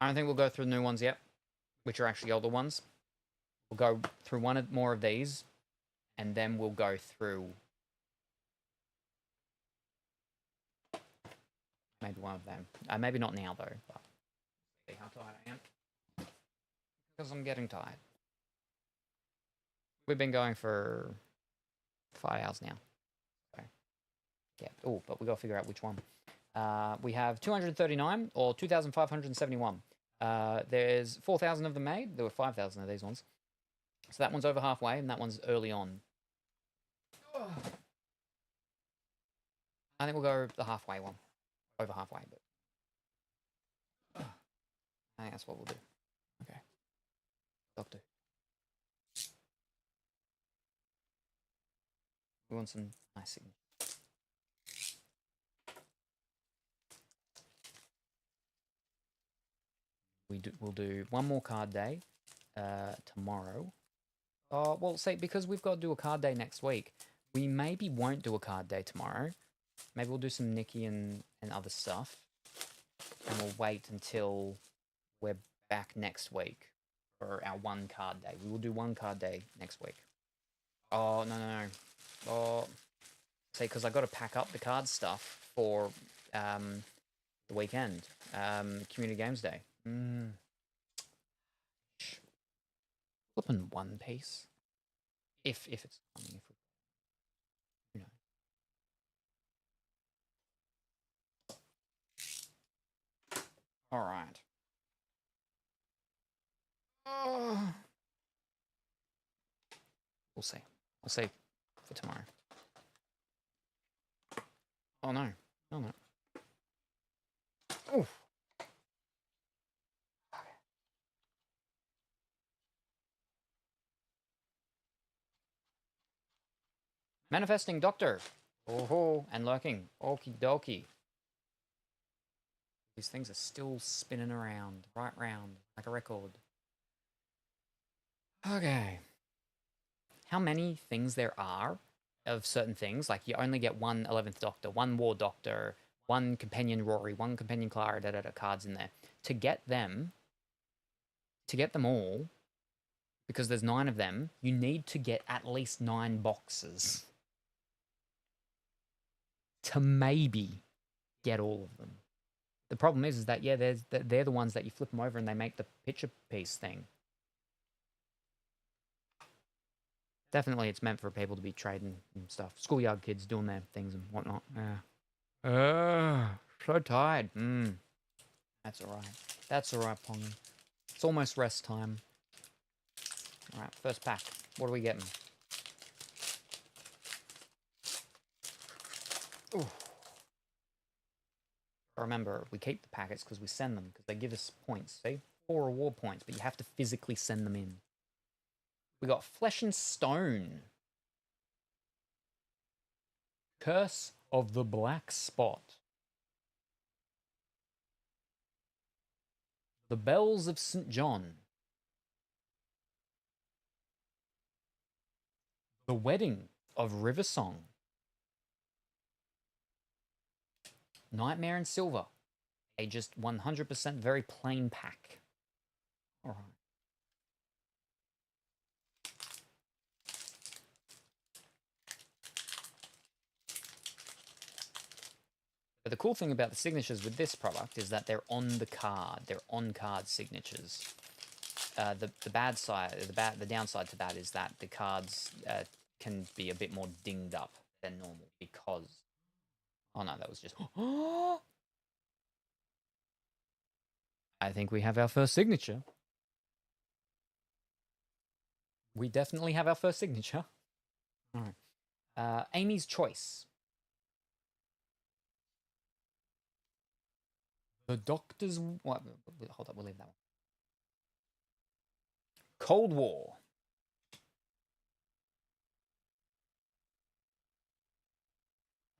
I don't think we'll go through the new ones yet, which are actually older ones. We'll go through one more of these, and then we'll go through maybe one of them. Maybe not now, though. But see how tired I am. Because I'm getting tired. We've been going for 5 hours now. Okay. Yeah. Oh, but we got to figure out which one. We have 239 or 2,571. There's 4,000 of them made. There were 5,000 of these ones. So that one's over halfway, and that one's early on. I think we'll go the halfway one. Over halfway, but I think that's what we'll do. Okay. Doctor. We want some nice signatures. We'll do one more card day tomorrow. Well, say because we've got to do a card day next week, we maybe won't do a card day tomorrow. Maybe we'll do some Nikki and other stuff, and we'll wait until we're back next week for our 1 card day. We will do 1 card day next week. Oh no. Oh, see, because I got to pack up the card stuff for the weekend, Community Games Day. Flipping One Piece. If it's coming, you know. All right. We'll see. We'll see for tomorrow. Oh no. Oh no. Oof. Manifesting Doctor. Oh, and lurking. Okie dokie. These things are still spinning around, right round, like a record. Okay. How many things there are of certain things? Like you only get 1 11th Doctor, 1 War Doctor, 1 Companion Rory, 1 Companion Clara, cards in there. To get them, to get them all, because there's 9 of them, you need to get at least 9 boxes to maybe get all of them. The problem is that, yeah, they're the ones that you flip them over and they make the picture piece thing. Definitely it's meant for people to be trading and stuff. Schoolyard kids doing their things and whatnot. Yeah. So tired. That's alright. That's alright, Pongy. It's almost rest time. Alright, first pack. What are we getting? Ooh. Remember, we keep the packets because we send them, because they give us points, see? 4 reward points, but you have to physically send them in. We got Flesh and Stone. Curse of the Black Spot. The Bells of St. John. The Wedding of River Song. Nightmare in Silver. A just 100% very plain pack. Alright. But the cool thing about the signatures with this product is that they're on the card. They're on-card signatures. The bad side, the downside to that is that the cards can be a bit more dinged up than normal because... Oh no, that was just... I think we have our first signature. We definitely have our first signature. All right. Amy's Choice. The Doctor's... What? Hold up, we'll leave that one. Cold War.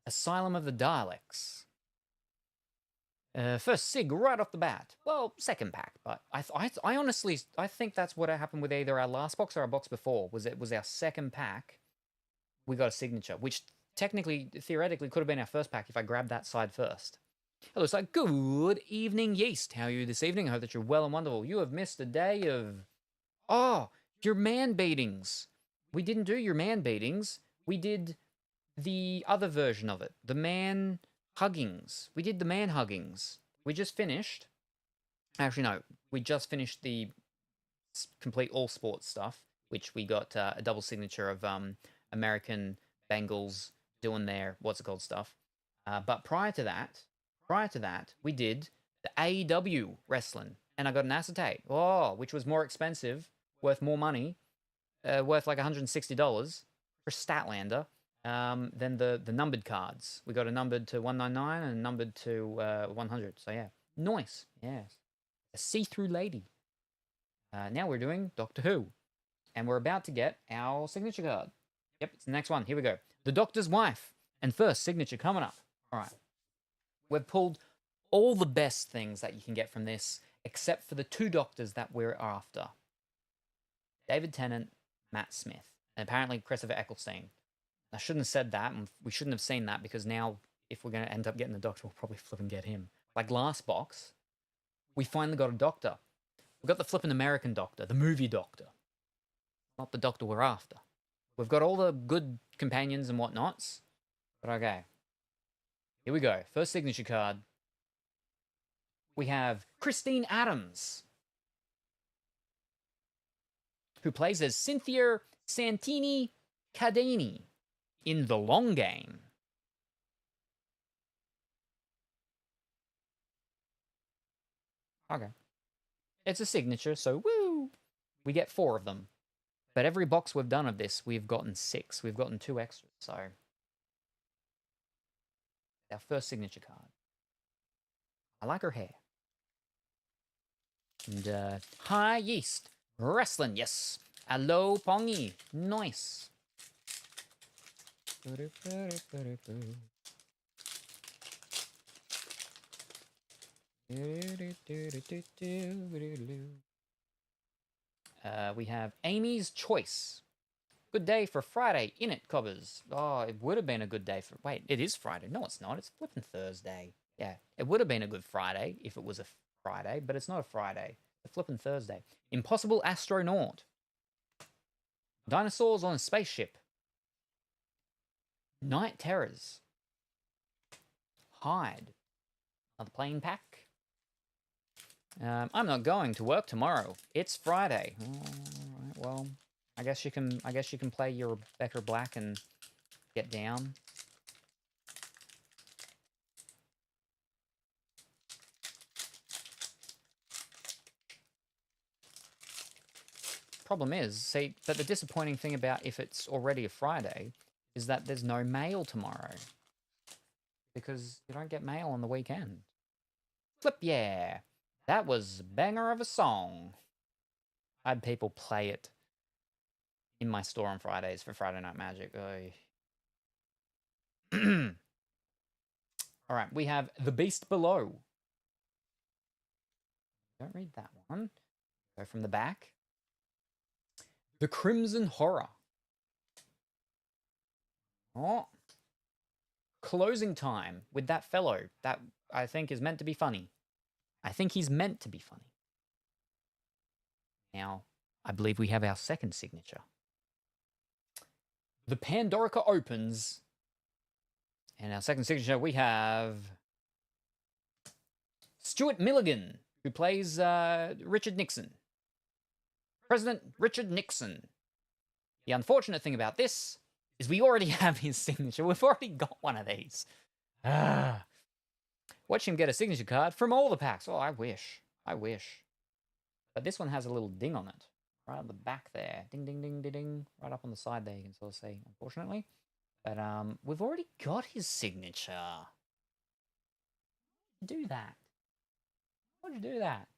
Asylum of the Daleks. First Sig right off the bat. Well, second pack, but I honestly think that's what happened with either our last box or our box before. Was our second pack? We got a signature, which technically, theoretically, could have been our first pack if I grabbed that side first. It looks like good evening, Yeast. How are you this evening? I hope that you're well and wonderful. You have missed a day of your man beatings. We didn't do your man beatings. We did the other version of it, the man huggings. We did the man huggings. We just finished. Actually, no, we just finished the complete all sports stuff, which we got a double signature of American Bengals doing their what's it called stuff. But prior to that, we did the AEW wrestling, and I got an acetate. Which was more expensive, worth more money, worth like $160 for Statlander. Then the numbered cards. We got a numbered to 199 and a numbered to 100. So yeah, nice. Yes, a see-through lady. Now we're doing Doctor Who, and we're about to get our signature card. Yep, it's the next one. Here we go. The Doctor's Wife, and first signature coming up. All right, we've pulled all the best things that you can get from this, except for the 2 doctors that we're after. David Tennant, Matt Smith, and apparently Christopher Eccleston. I shouldn't have said that, and we shouldn't have seen that, because now, if we're going to end up getting the Doctor, we'll probably flip and get him. Like last box, we finally got a Doctor. We got the flipping American Doctor, the movie Doctor. Not the Doctor we're after. We've got all the good companions and whatnots. But okay. Here we go. First signature card. We have Christine Adams, who plays as Cynthia Santini Cadeni in The Long Game. Okay. It's a signature, so woo! We get 4 of them. But every box we've done of this, we've gotten 6. We've gotten 2 extras, so... Our first signature card. I like her hair. And, hi, Yeast. Wrestling, yes. Hello, Pongy. Nice. We have Amy's Choice. Good day for Friday, innit, Cobbers? Oh, it would have been a good day for... Wait, it is Friday. No, it's not. It's flipping Thursday. Yeah, it would have been a good Friday if it was a Friday, but it's not a Friday. The flippin' Thursday. Impossible Astronaut. Dinosaurs on a Spaceship. Night Terrors. Hide. Another plane pack. I'm not going to work tomorrow. It's Friday. All right, well, I guess you can play your Rebecca Black and get down. Problem is, see, but the disappointing thing about if it's already a Friday is that there's no mail tomorrow. Because you don't get mail on the weekend. Flip, yeah. That was a banger of a song. I had people play it in my store on Fridays for Friday Night Magic. All right, we have The Beast Below. Don't read that one. Go from the back. The Crimson Horror. Oh. Closing time with that fellow that I think is meant to be funny. I think he's meant to be funny. Now, I believe we have our second signature. The Pandorica opens. And our second signature, we have Stuart Milligan, who plays Richard Nixon. President Richard Nixon. The unfortunate thing about this is we already have his signature. We've already got one of these. Watch him get a signature card from all the packs. Oh, I wish. I wish. But this one has a little ding on it. Right on the back there. Ding, ding, ding, ding, ding. Right up on the side there, you can sort of see, unfortunately. But we've already got his signature. Do that. What'd you do that?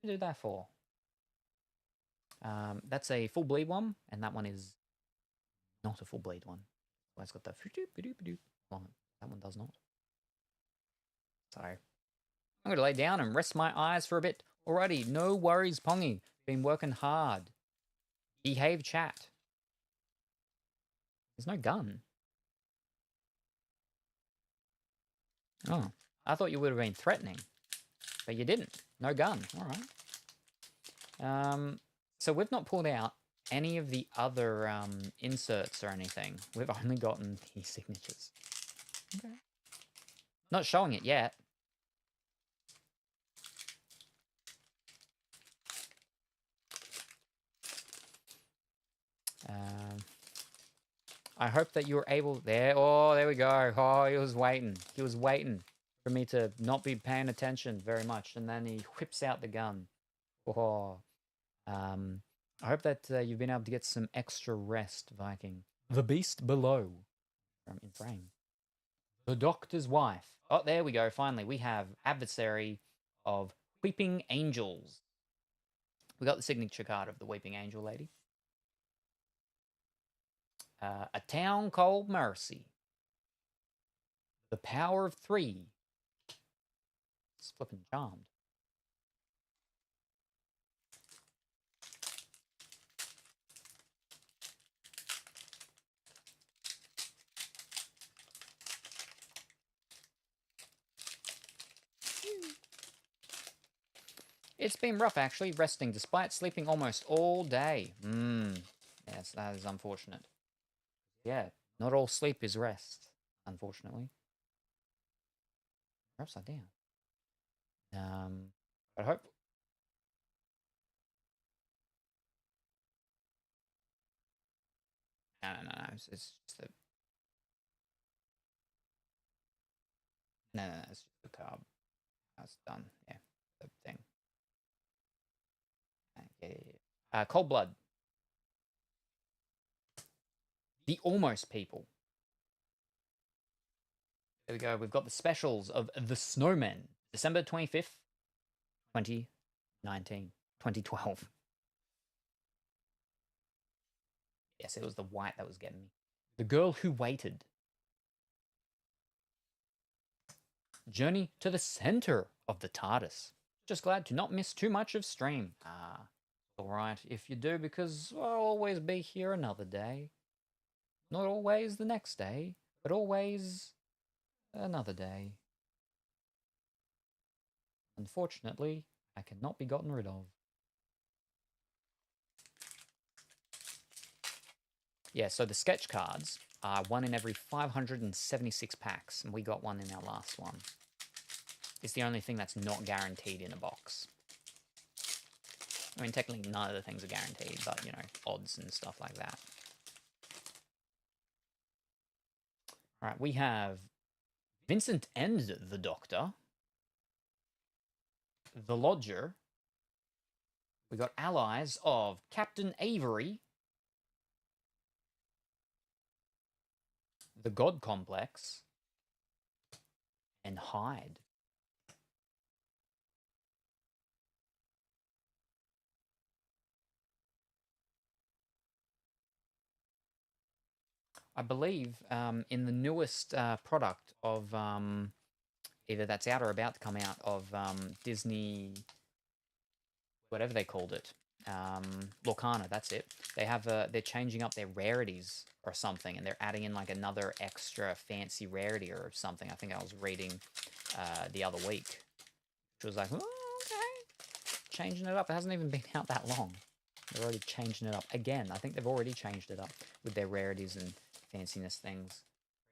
What did you do that for? That's a full bleed one, and that one is not a full bleed one. Well, it's got the well, that one does not. So I'm going to lay down and rest my eyes for a bit. Alrighty, no worries, Pongy. Been working hard. Behave, chat. There's no gun. Oh, I thought you would have been threatening, but you didn't. No gun. All right. So we've not pulled out any of the other inserts or anything. We've only gotten the signatures. Okay. Not showing it yet. I hope that you were able... There. Oh, there we go. Oh, he was waiting. He was waiting for me to not be paying attention very much. And then he whips out the gun. Oh. I hope that you've been able to get some extra rest, Viking. The Beast Below. In frame. The Doctor's Wife. Oh, there we go. Finally, we have Adversary of Weeping Angels. We got the signature card of the Weeping Angel lady. A Town Called Mercy. The Power of Three. It's flipping charmed. It's been rough, actually, resting despite sleeping almost all day. Yes, that is unfortunate. Yeah, not all sleep is rest, unfortunately. We're upside down. But I hope... No. It's just the... No. It's just the carb. That's done. Yeah, the thing. Yeah. Cold Blood. The Almost People. There we go. We've got the specials of The Snowmen. December 25th, 2019. 2012. Yes, it was the white that was getting me. The Girl Who Waited. Journey to the Center of the TARDIS. Just glad to not miss too much of stream. Alright if you do, because I'll always be here another day. Not always the next day, but always another day. Unfortunately, I cannot be gotten rid of. Yeah, so the sketch cards are 1 in every 576 packs, and we got one in our last one. It's the only thing that's not guaranteed in a box. I mean, technically none of the things are guaranteed, but, you know, odds and stuff like that. All right, we have Vincent and the Doctor, the Lodger. We got allies of Captain Avery, the God Complex, and Hyde. I believe in the newest product of either that's out or about to come out of Disney, whatever they called it, Lorcana, that's it. They have they're changing up their rarities or something, and they're adding in like another extra fancy rarity or something. I think I was reading the other week, which was like, oh, okay, changing it up. It hasn't even been out that long. They're already changing it up again. I think they've already changed it up with their rarities and fanciness things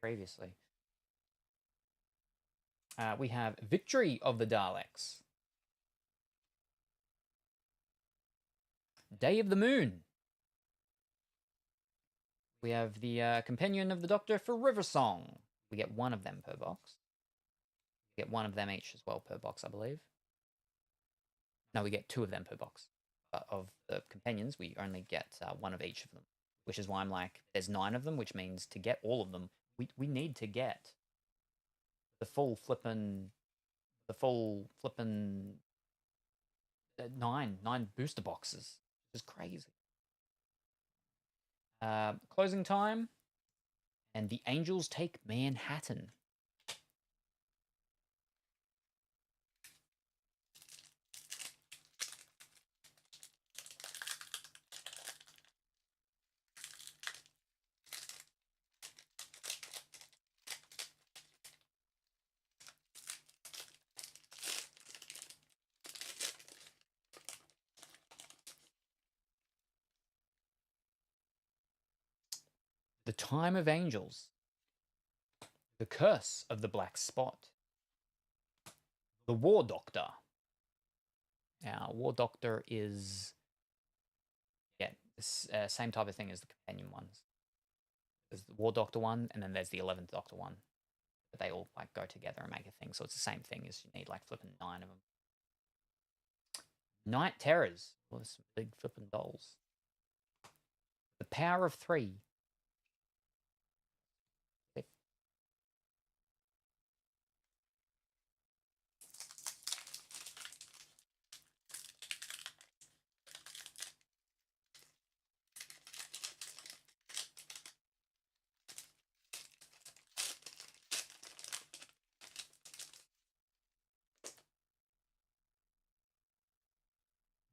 previously. We have Victory of the Daleks, Day of the Moon. We have the Companion of the Doctor for River Song. We get one of them per box. We get one of them each as well per box, I believe. No, we get two of them per box. Of the companions, we only get one of each of them, which is why I'm like, there's 9 of them, which means to get all of them, we need to get the full flippin' 9 booster boxes. Which is crazy. Closing time, and the Angels take Manhattan. The Time of Angels. The Curse of the Black Spot. The War Doctor. Now, War Doctor is, yeah, the same type of thing as the companion ones. There's the War Doctor one, and then there's the 11th Doctor one. But they all like go together and make a thing, so it's the same thing as you need like flipping 9 of them. Night Terrors. Well, there's some big flipping dolls. The Power of 3.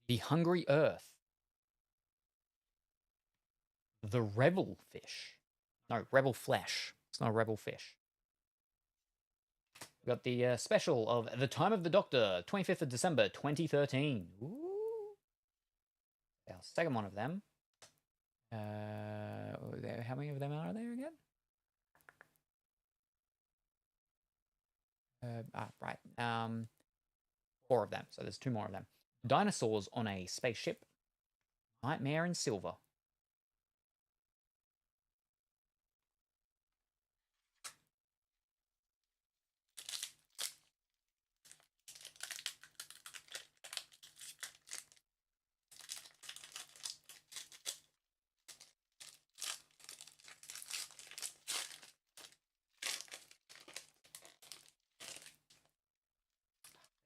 The Hungry Earth. The Rebel Fish. No, Rebel Flesh. It's not a Rebel Fish. We got the special of The Time of the Doctor, 25th of December, 2013. Ooh. Our second one of them. How many of them are there again? Right. 4 of them. So there's 2 more of them. Dinosaurs on a Spaceship. Nightmare in Silver.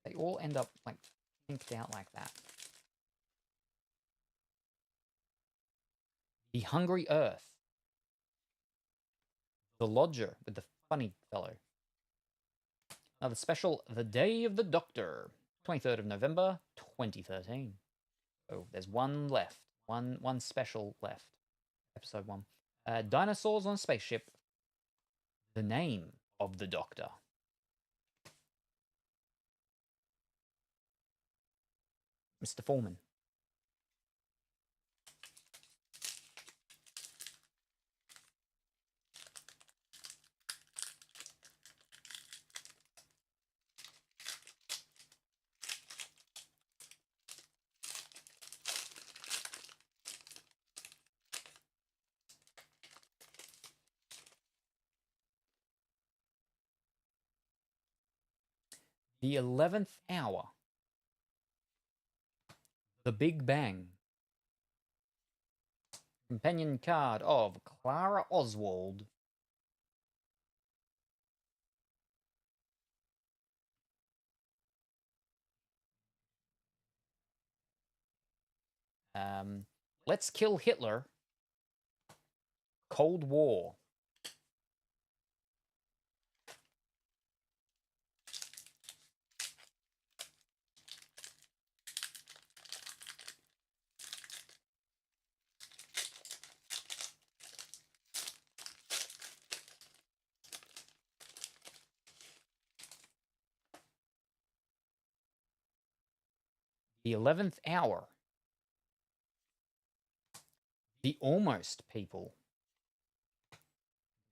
They all end up like pinked out like that. The Hungry Earth. The Lodger with the funny fellow. Another special, The Day of the Doctor, 23rd of November, 2013. Oh, there's one left. One special left. Episode 1. Dinosaurs on Spaceship. The Name of the Doctor. Mr. Foreman. The 11th hour. The Big Bang. Companion card of Clara Oswald. Let's Kill Hitler. Cold War. The 11th hour. The Almost People.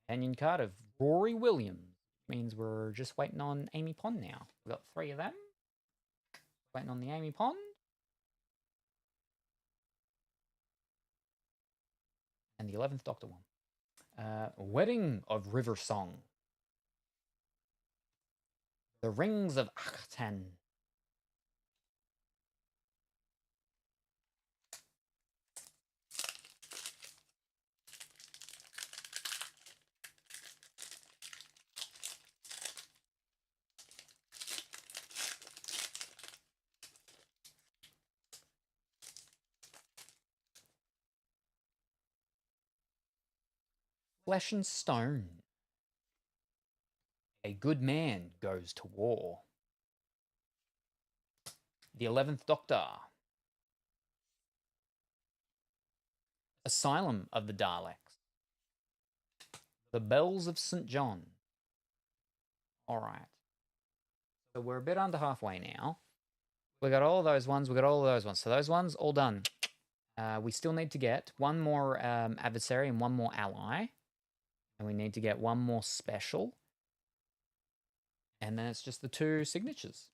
Companion card of Rory Williams. Means we're just waiting on Amy Pond now. We've got 3 of them. Waiting on the Amy Pond. And the 11th Doctor one. Wedding of River Song. The Rings of Akhtan. Flesh and Stone. A Good Man Goes to War. The 11th Doctor. Asylum of the Daleks. The Bells of St. John. Alright. So we're a bit under halfway now. We got all those ones. We got all those ones. So those ones, all done. We still need to get one more adversary and one more ally. And we need to get one more special. And then it's just the 2 signatures.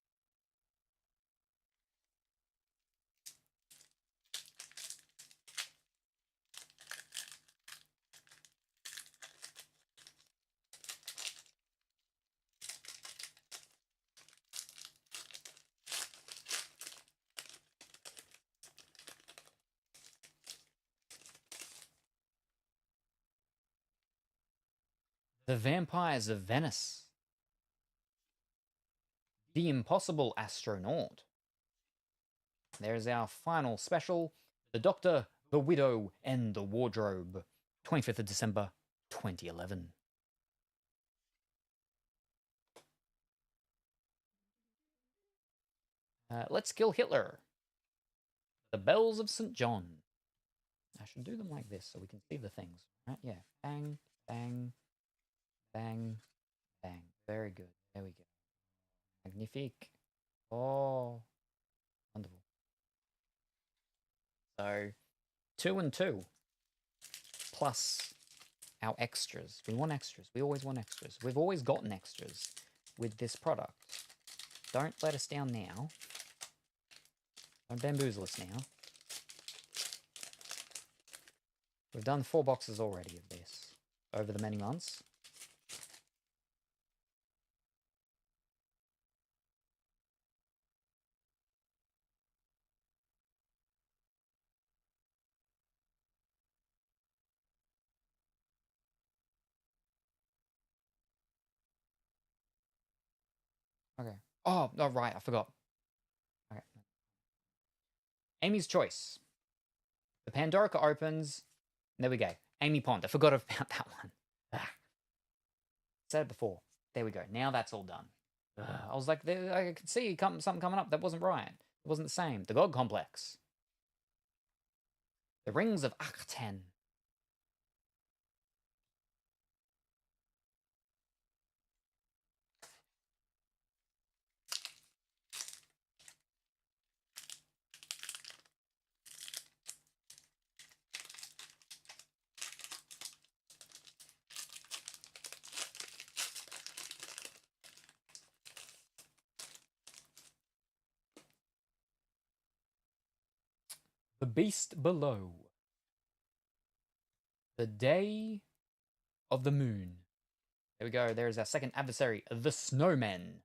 The Vampires of Venice. The Impossible Astronaut. There's our final special. The Doctor, the Widow, and the Wardrobe. 25th of December, 2011. Let's Kill Hitler. The Bells of St. John. I should do them like this so we can see the things. Right? Yeah. Bang, bang, bang, bang. Very good. There we go. Magnifique. Oh, wonderful. So, 2 and 2. Plus our extras. We want extras. We always want extras. We've always gotten extras with this product. Don't let us down now. Don't bamboozle us now. We've done 4 boxes already of this over the many months. Okay. Oh, no, right. I forgot. Okay. Amy's Choice. The Pandorica opens. There we go. Amy Pond. I forgot about that one. Said it before. There we go. Now that's all done. I was like, I could see something coming up that wasn't right. It wasn't the same. The God Complex. The Rings of Akhtan. The Beast Below. The Day of the Moon. There we go. There's our second adversary, the Snowmen.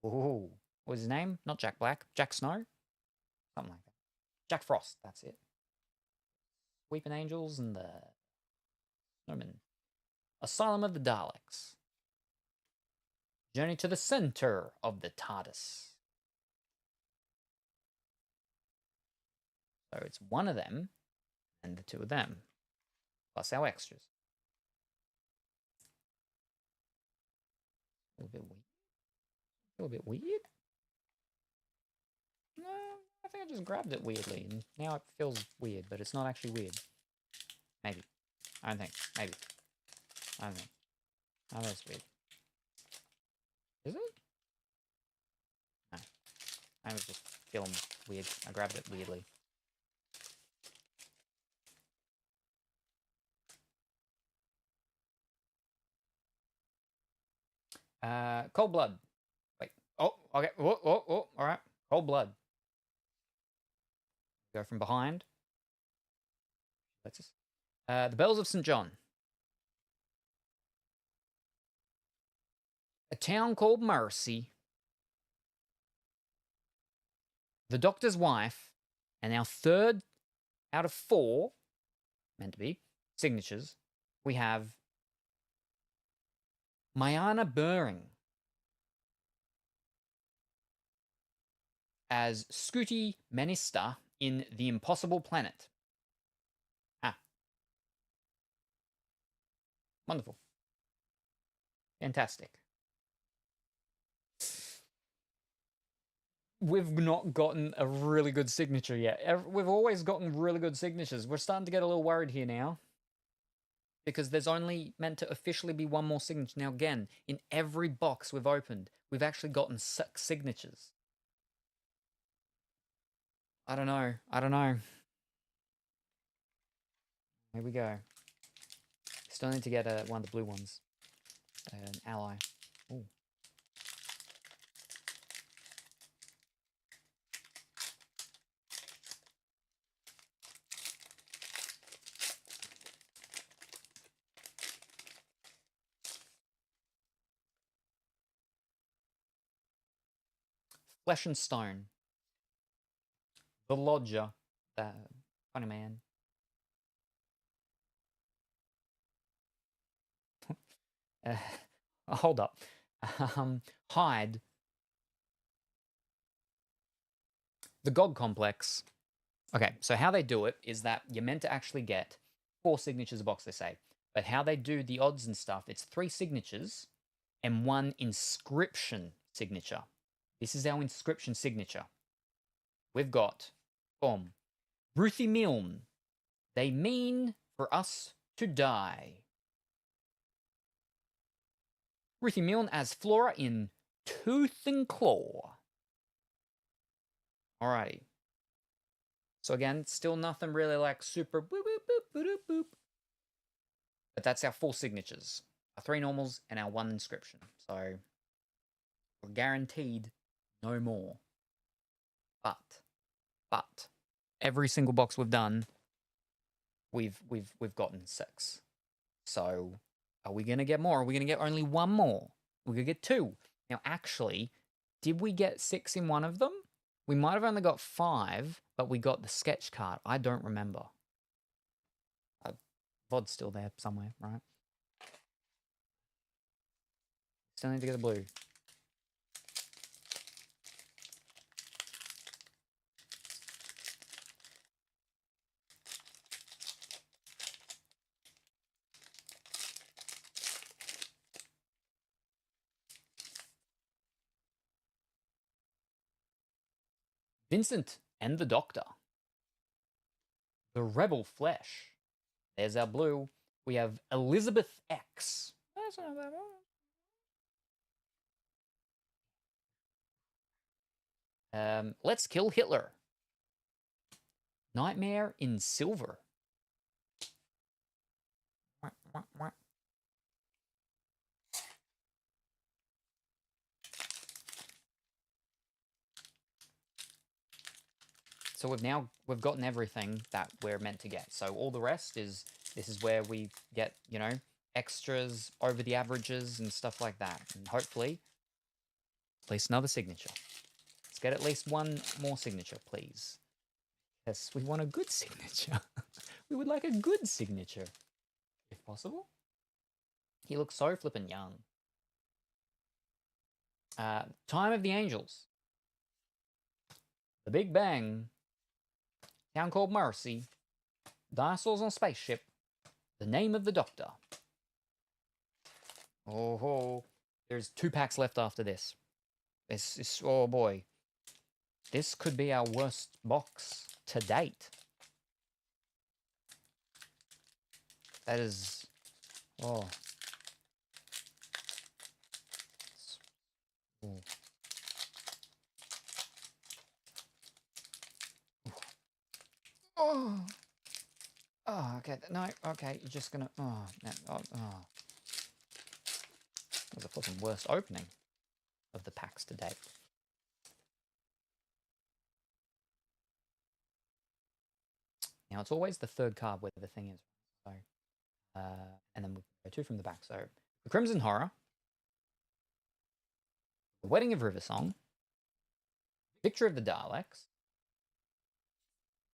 Ooh, What was his name? Not Jack Black. Jack Snow? Something like that. Jack Frost, that's it. Weeping Angels and the Snowmen. Asylum of the Daleks. Journey to the center of the TARDIS. So it's one of them and the two of them, plus our extras. A little bit weird. A little bit weird. No, I think I just grabbed it weirdly, and now it feels weird, but it's not actually weird. Maybe. I don't think. Maybe. I don't think. Oh, that's weird. Is it? No. I was just feeling weird. I grabbed it weirdly. Cold Blood. Wait. Oh, okay. Oh, all right. Cold Blood. Go from behind. Let's just. The Bells of St. John. A town called Mercy. The Doctor's Wife. And our third out of 4, meant to be, signatures, we have Mayana Buring as Scooty Minister in The Impossible Planet. Ah. Wonderful. Fantastic. We've not gotten a really good signature yet. We've always gotten really good signatures. We're starting to get a little worried here now, because there's only meant to officially be one more signature. Now, again, in every box we've opened, we've actually gotten 6 signatures. I don't know. I don't know. Here we go. Still need to get one of the blue ones. An ally. Ooh. Flesh and Stone. The Lodger. The funny man. Hold up. Hyde. The God Complex. Okay, so how they do it is that you're meant to actually get 4 signatures a box, they say. But how they do the odds and stuff, it's 3 signatures and 1 inscription signature. This is our inscription signature. We've got, boom, Ruthie Milne. They mean for us to die. Ruthie Milne as Flora in Tooth and Claw. Alrighty. So again, still nothing really like super boop boop boop boop boop boop. But that's our 4 signatures. Our 3 normals and our 1 inscription. So we're guaranteed no more. But every single box we've done, we've gotten 6. So are we gonna get more? Are we gonna get only 1 more? We're gonna get 2. Now actually, did we get 6 in one of them? We might have only got 5, but we got the sketch card. I don't remember. VOD's still there somewhere, right? Still need to get the blue. Vincent and the Doctor. The Rebel Flesh. There's our blue. We have Elizabeth X. That's not that bad. Let's Kill Hitler. Nightmare in Silver. So we've gotten everything that we're meant to get. So all the rest is, this is where we get, you know, extras over the averages and stuff like that. And hopefully, at least another signature. Let's get at least one more signature, please. Yes, we want a good signature. We would like a good signature, if possible. He looks so flippin' young. Time of the Angels. The Big Bang. Town called Mercy. Dinosaurs on spaceship. The name of the Doctor. Oh, there's 2 packs left after this. Oh boy. This could be our worst box to date. That is... Oh. Ooh. Oh. Oh, okay. No, okay. You're just gonna... Oh, no, oh. That was a fucking worst opening of the packs to date. Now, it's always the third card where the thing is. So, and then we'll go 2 from the back. So, the Crimson Horror. The Wedding of Riversong. Victory of the Daleks.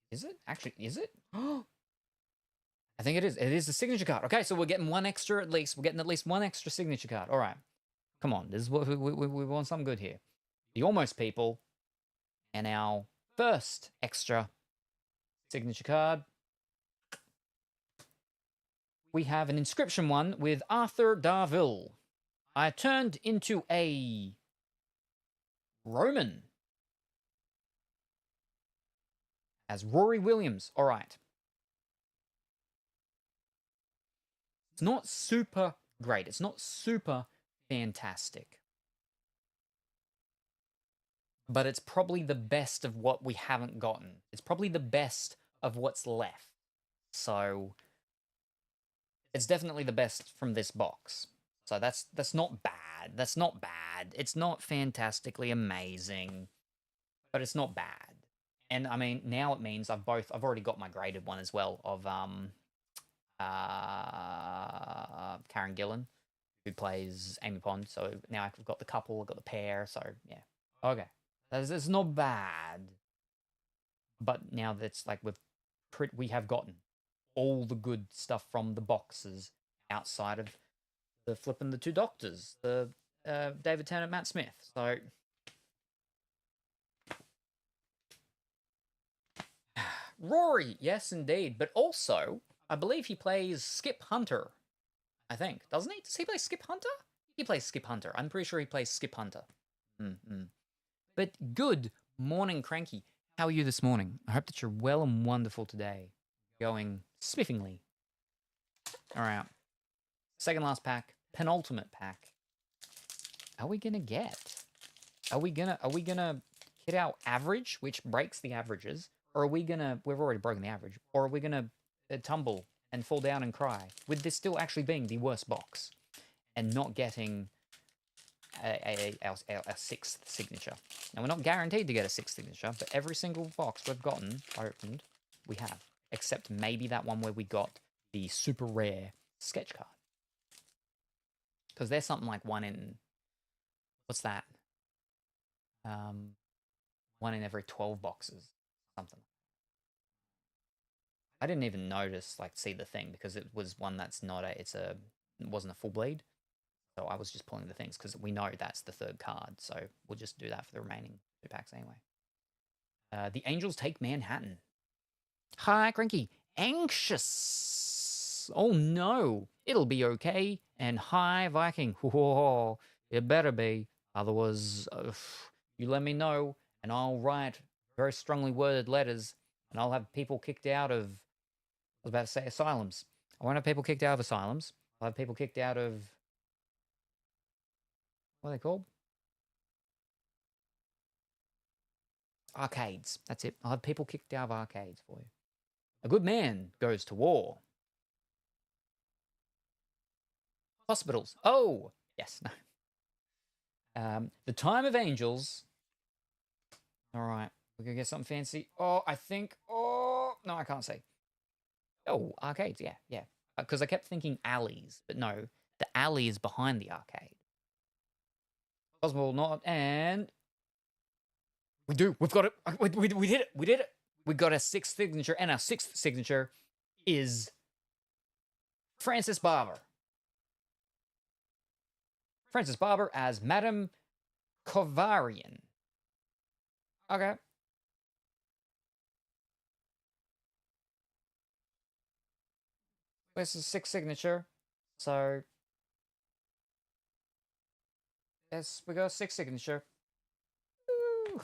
Is it? Actually, is it? I think it is. It is the signature card. Okay, so we're getting one extra at least. We're getting at least one extra signature card. All right. Come on. This is what we want something good here. The Almost People. And our first extra signature card. We have an inscription one with Arthur Darville. I turned into a Roman. As Rory Williams. All right. It's not super great. It's not super fantastic. But it's probably the best of what we haven't gotten. It's probably the best of what's left. So it's definitely the best from this box. So that's not bad. That's not bad. It's not fantastically amazing, but it's not bad. And I mean, now it means I've already got my graded one as well of Karen Gillan, who plays Amy Pond. So now I've got the couple, I've got the pair. So yeah, okay, it's not bad. But now that's like we have gotten all the good stuff from the boxes outside of the flipping the 2 doctors, the David Tennant, Matt Smith. So Rory, yes, indeed. But also, I believe he plays Skip Hunter. I think. Doesn't he? Does he play Skip Hunter? He plays Skip Hunter. I'm pretty sure he plays Skip Hunter. But good morning, Cranky. How are you this morning? I hope that you're well and wonderful today. Going spiffingly. All right. Second last pack. Penultimate pack. Are we gonna get? Are we gonna hit our average, which breaks the averages? Or are we gonna, we've already broken the average, or are we gonna tumble and fall down and cry, with this still actually being the worst box, and not getting our 6th signature? Now, we're not guaranteed to get a 6th signature, but every single box we've gotten, opened, we have. Except maybe that one where we got the super rare sketch card. Because there's something like 1 in, what's that? 1 in every 12 boxes, something. I didn't even notice, see the thing, because it was one that's not it wasn't a full bleed. So I was just pulling the things, because we know that's the 3rd card. So we'll just do that for the remaining 2 packs anyway. The Angels take Manhattan. Hi, Cranky. Anxious. Oh, no. It'll be okay. And hi, Viking. Whoa, it better be. Otherwise, you let me know, and I'll write very strongly worded letters, and I'll have people kicked out of, I was about to say asylums. I won't have people kicked out of asylums. I'll have people kicked out of, what are they called? Arcades. That's it. I'll have people kicked out of arcades for you. A good man goes to war. Hospitals. Oh, yes. No. The Time of Angels. All right. We're going to get something fancy. Oh, I think. Oh, no, I can't say. Oh, arcades. Yeah, yeah. Because I kept thinking alleys, but no. The alley is behind the arcade. Possible not. And We do. We've got it. We did it. We did it. We got our 6th signature, and our 6th signature is Frances Barber. Frances Barber as Madame Kovarian. Okay. This is 6th signature. So, yes, we got a 6th signature. Woo.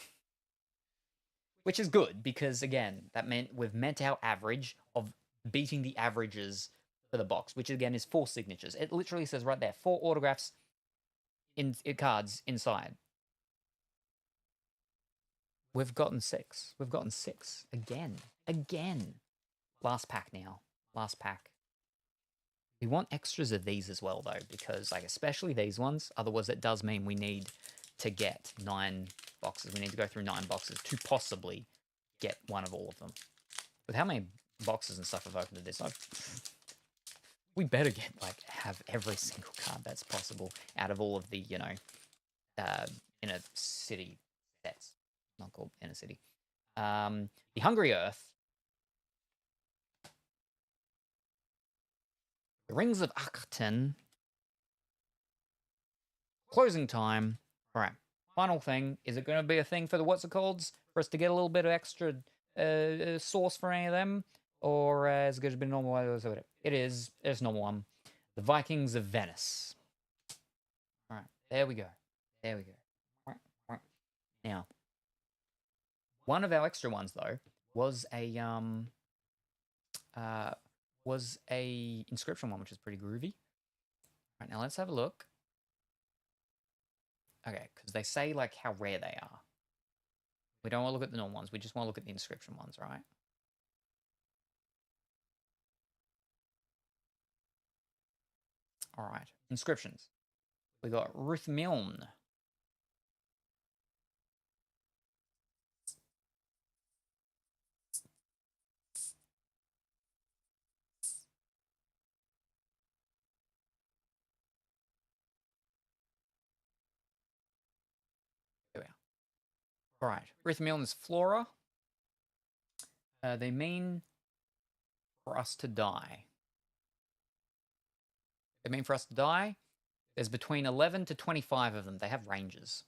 Which is good because, again, that meant we've met our average of beating the averages for the box, which again is 4 signatures. It literally says right there, 4 autographs in cards inside. We've gotten 6. We've gotten 6 again. Again. Last pack now. Last pack. We want extras of these as well, though, because, like, especially these ones. Otherwise, it does mean we need to get 9 boxes. We need to go through 9 boxes to possibly get one of all of them. With how many boxes and stuff I've opened to this, we better get, like, have every single card that's possible out of all of the, you know, inner city sets. Not called inner city. The Hungry Earth. The Rings of Akten. Closing time. All right. Final thing. Is it going to be a thing for the what's it called? For us to get a little bit of extra sauce for any of them? Or is it going to be normal? It is. It's normal one. The Vikings of Venice. All right. There we go. There we go. Now, one of our extra ones, though, was a inscription one, which is pretty groovy. All right, now let's have a look. Okay, because they say, like, how rare they are. We don't want to look at the normal ones. We just want to look at the inscription ones, right? All right, inscriptions. We got Ruth Milne. There we are. All right, Ruth Milne's Flora. They mean for us to die. They mean for us to die. There's between 11 to 25 of them. They have ranges.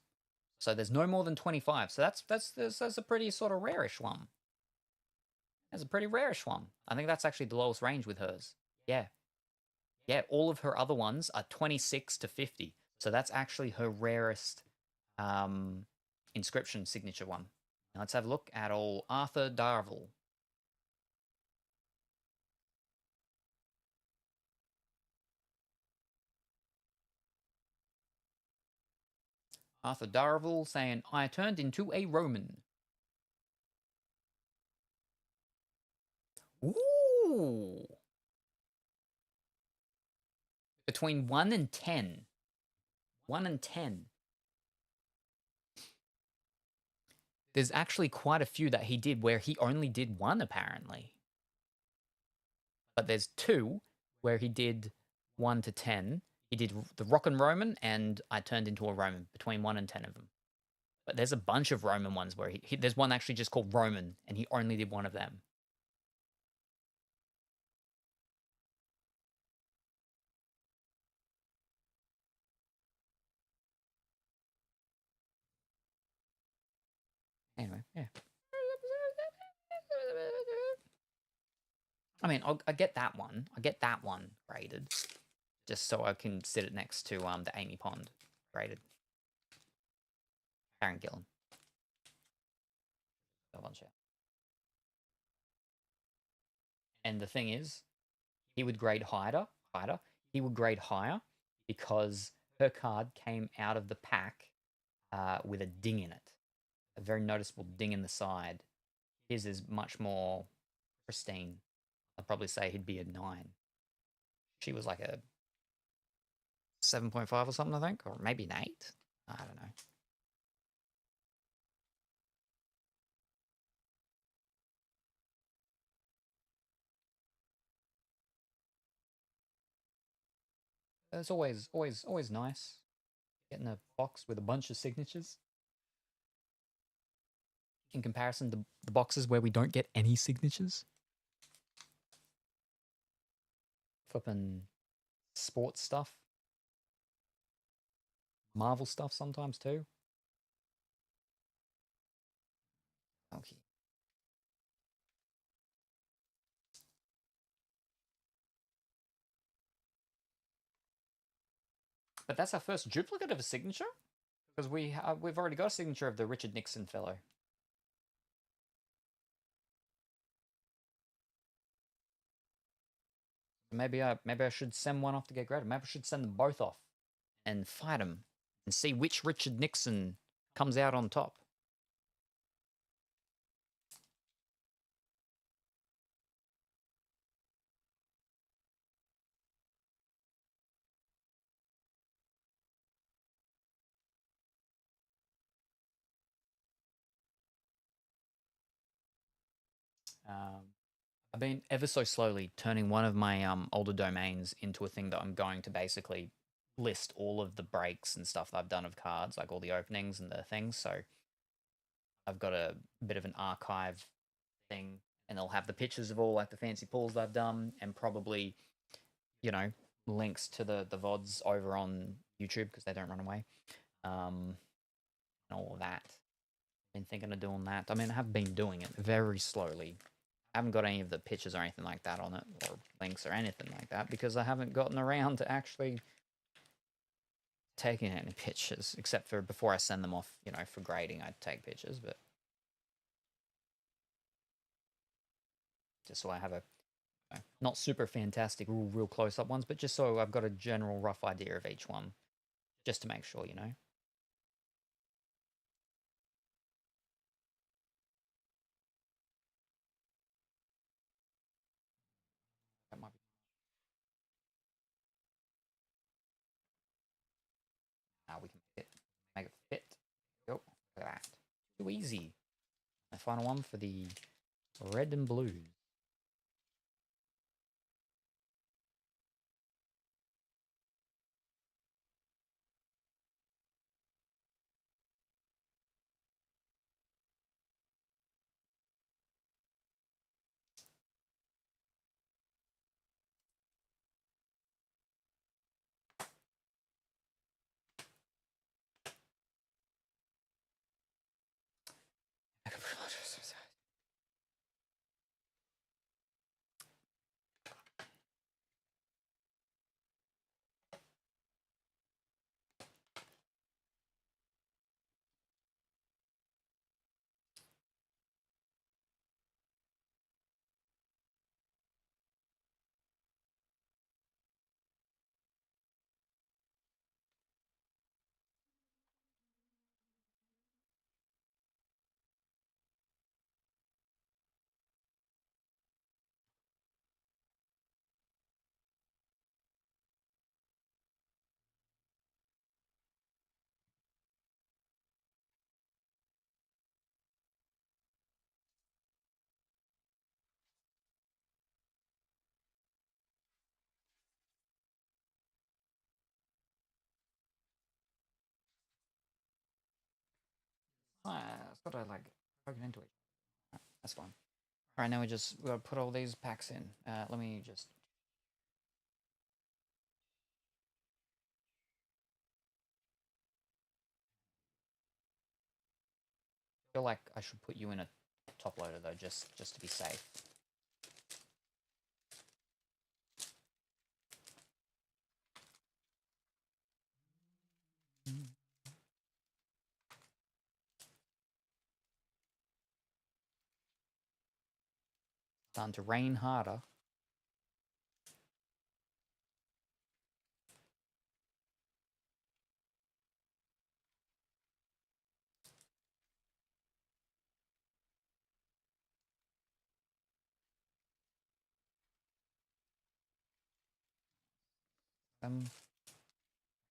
So there's no more than 25. So that's a pretty sort of rarish one. That's a pretty rarish one. I think that's actually the lowest range with hers. Yeah. Yeah, all of her other ones are 26 to 50. So that's actually her rarest inscription signature one. Now let's have a look at all Arthur Darvill. Arthur Darvill saying, I turned into a Roman. Ooh. Between 1 and 10. 1 and 10. There's actually quite a few that he did where he only did 1, apparently. But there's 2 where he did 1 to 10. He did the Rock and Roman, and I turned into a Roman, between 1 and 10 of them. But there's a bunch of Roman ones where there's one actually just called Roman, and he only did 1 of them. Anyway, yeah. I mean, I get that one. I get that one graded, just so I can sit it next to the Amy Pond graded. Karen Gillan. And the thing is, he would grade higher. He would grade higher because her card came out of the pack with a ding in it, a very noticeable ding in the side. His is much more pristine. I'd probably say he'd be a 9. She was like a 7.5 or something, I think, or maybe an 8. I don't know. It's always nice getting a box with a bunch of signatures. in comparison to the boxes where we don't get any signatures. Flipping sports stuff. Marvel stuff sometimes too. Okay. But that's our first duplicate of a signature? Because we've already got a signature of the Richard Nixon fellow. Maybe I should send one off to get graded. Maybe I should send them both off and fight them and see which Richard Nixon comes out on top. I've been ever so slowly turning one of my older domains into a thing that I'm going to basically list all of the breaks and stuff that I've done of cards, like all the openings and the things. So I've got a bit of an archive thing, and they'll have the pictures of all like the fancy pulls that I've done, and probably, you know, links to the VODs over on YouTube because they don't run away, and all of that. Been thinking of doing that. I mean, I have been doing it very slowly. I haven't got any of the pictures or anything like that on it, or links or anything like that, because I haven't gotten around to actually taking any pictures, except for before I send them off, you know, for grading, I'd take pictures, but just so I have a, not super fantastic, real close-up ones, but just so I've got a general rough idea of each one, just to make sure, you know. That might be. Now we can make it fit. Go. Look at that. Too easy. My final one for the red and blues. I thought I like broken into it. That's fine. All right, now we gotta put all these packs in. Let me just. I feel like I should put you in a top loader though, just to be safe. Starting to rain harder.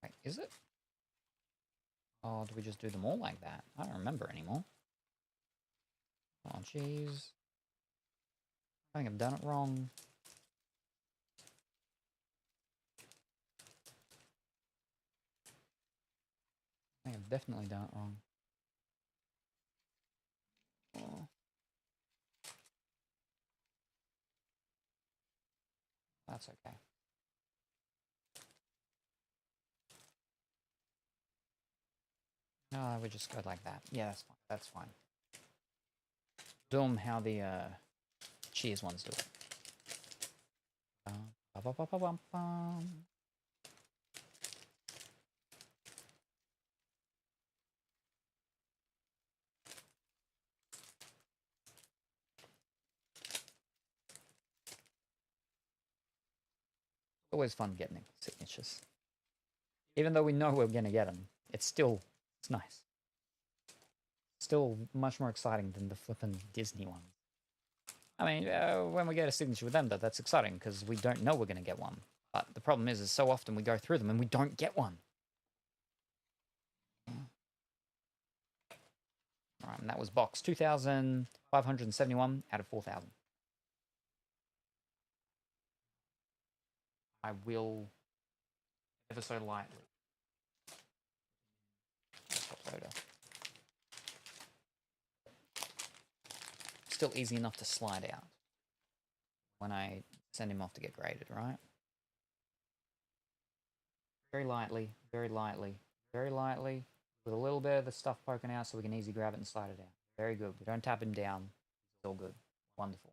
Wait, is it? Oh, do we just do them all like that? I don't remember anymore. Oh, jeez. I think I've done it wrong. I think I've definitely done it wrong. Oh, That's okay. No, we just go like that. Yeah, that's fine. That's fine. Do them how the cheers ones do it. Always fun getting signatures. Even though we know we're going to get them, it's nice. Still much more exciting than the flippin' Disney ones. I mean, when we get a signature with them, though, that's exciting because we don't know we're going to get one. But the problem is so often we go through them and we don't get one. All right, and that was box 2,571 out of 4,000. I will ever so lightly. Still easy enough to slide out when I send him off to get graded, right? Very lightly, very lightly, very lightly, with a little bit of the stuff poking out so we can easily grab it and slide it out. Very good. We don't tap him down. It's all good. Wonderful.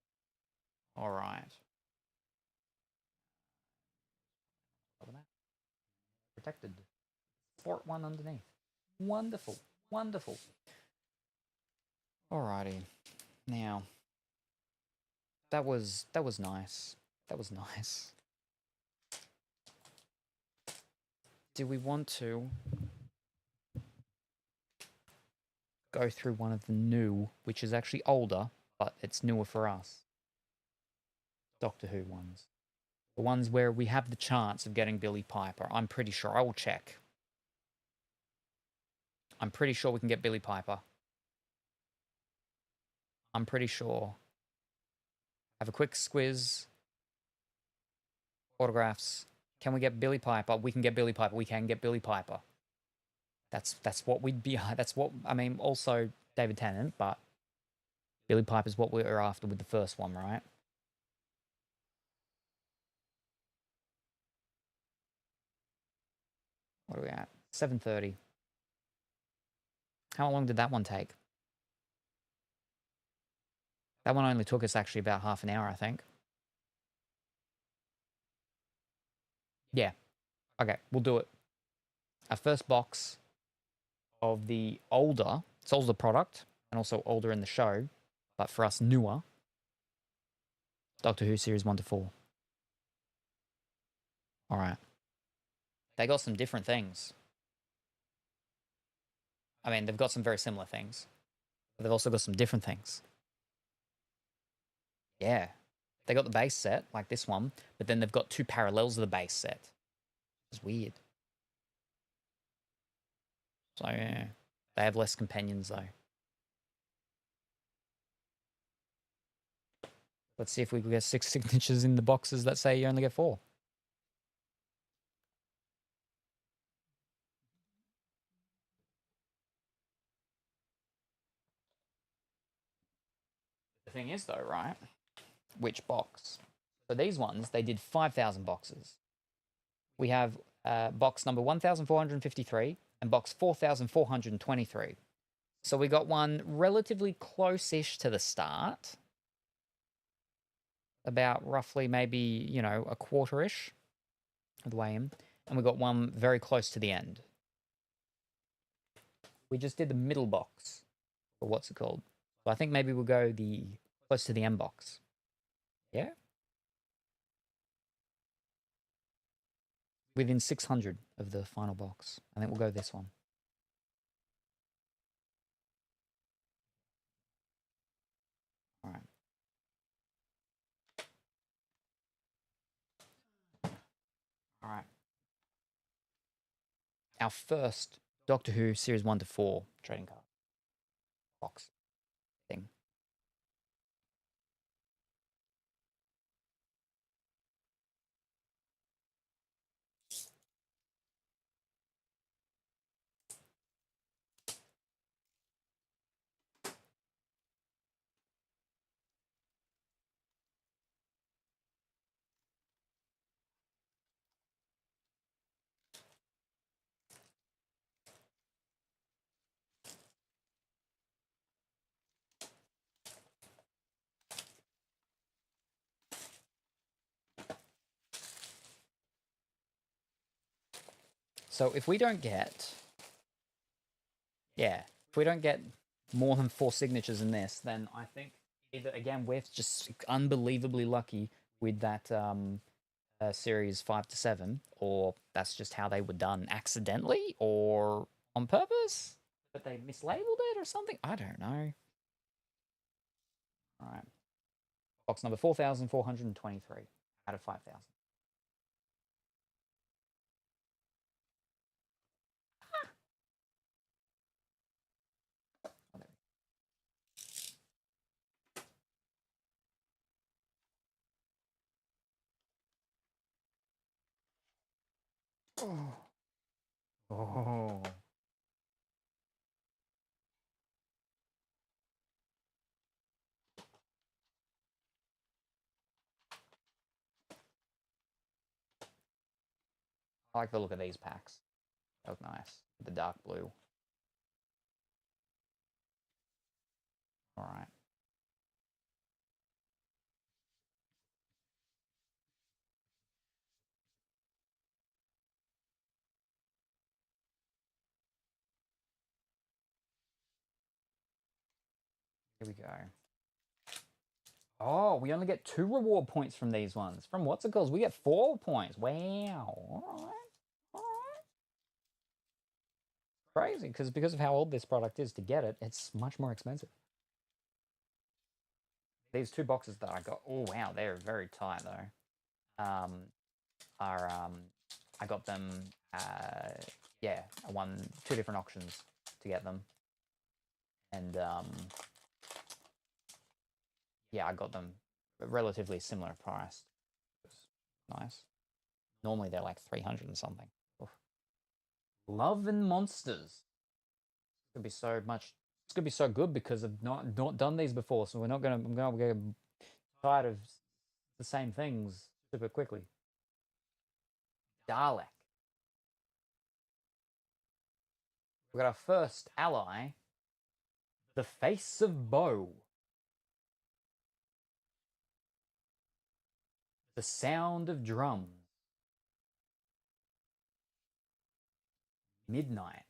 All right. Protected. Fort one underneath. Wonderful. Wonderful. Alrighty. Now, that was nice. That was nice. Do we want to go through one of the new, which is actually older, but it's newer for us? Doctor Who ones. The ones where we have the chance of getting Billy Piper. I'm pretty sure. I will check. I'm pretty sure we can get Billy Piper. I'm pretty sure. Have a quick squiz. Autographs. Can we get Billy Piper? We can get Billy Piper. We can get Billy Piper. That's what we'd be. That's what I mean. Also David Tennant, but Billy Piper's what we were after with the first one, right? What are we at? 7:30. How long did that one take? That one only took us actually about half an hour, I think. Yeah. Okay, we'll do it. Our first box of the older, it's older product and also older in the show, but for us newer, Doctor Who series 1 to 4. All right. They got some different things. I mean, they've got some very similar things, but they've also got some different things. Yeah. They got the base set, like this one, but then they've got two parallels of the base set. It's weird. So, yeah. They have less companions, though. Let's see if we can get 6 signatures in the boxes that say you only get 4. The thing is, though, right? Which box? So these ones, they did 5,000 boxes. We have box number 1,453 and box 4,423. So we got one relatively close-ish to the start. About roughly maybe, you know, a quarter-ish of the way in. And we got one very close to the end. We just did the middle box, or what's it called? So I think maybe we'll go the close to the end box. Yeah? Within 600 of the final box. I think we'll go this one. All right. All right. Our first Doctor Who Series 1 to 4 trading card box thing. So if we don't get... Yeah, if we don't get more than 4 signatures in this, then I think either, again, we're just unbelievably lucky with that series 5 to 7, or that's just how they were done accidentally or on purpose, but they mislabeled it or something. I don't know. All right. Box number 4,423 out of 5,000. Oh. Oh. I like the look of these packs. They look nice. The dark blue. All right. Here we go. Oh, we only get 2 reward points from these ones. From what's it called? We get 4 points. Wow. All right. All right. Crazy, because of how old this product is, to get it, it's much more expensive. These 2 boxes that I got, oh wow, they're very tight though. I got them, yeah, I won 2 different auctions to get them, and yeah, I got them relatively similar price. Nice. Normally they're like 300 and something. Oof. Love and Monsters. It's gonna be so much. It's gonna be so good because I've not done these before, so I'm gonna get tired of the same things super quickly. Dalek. We've got our first ally, the Face of Bo. The Sound of Drums. Midnight.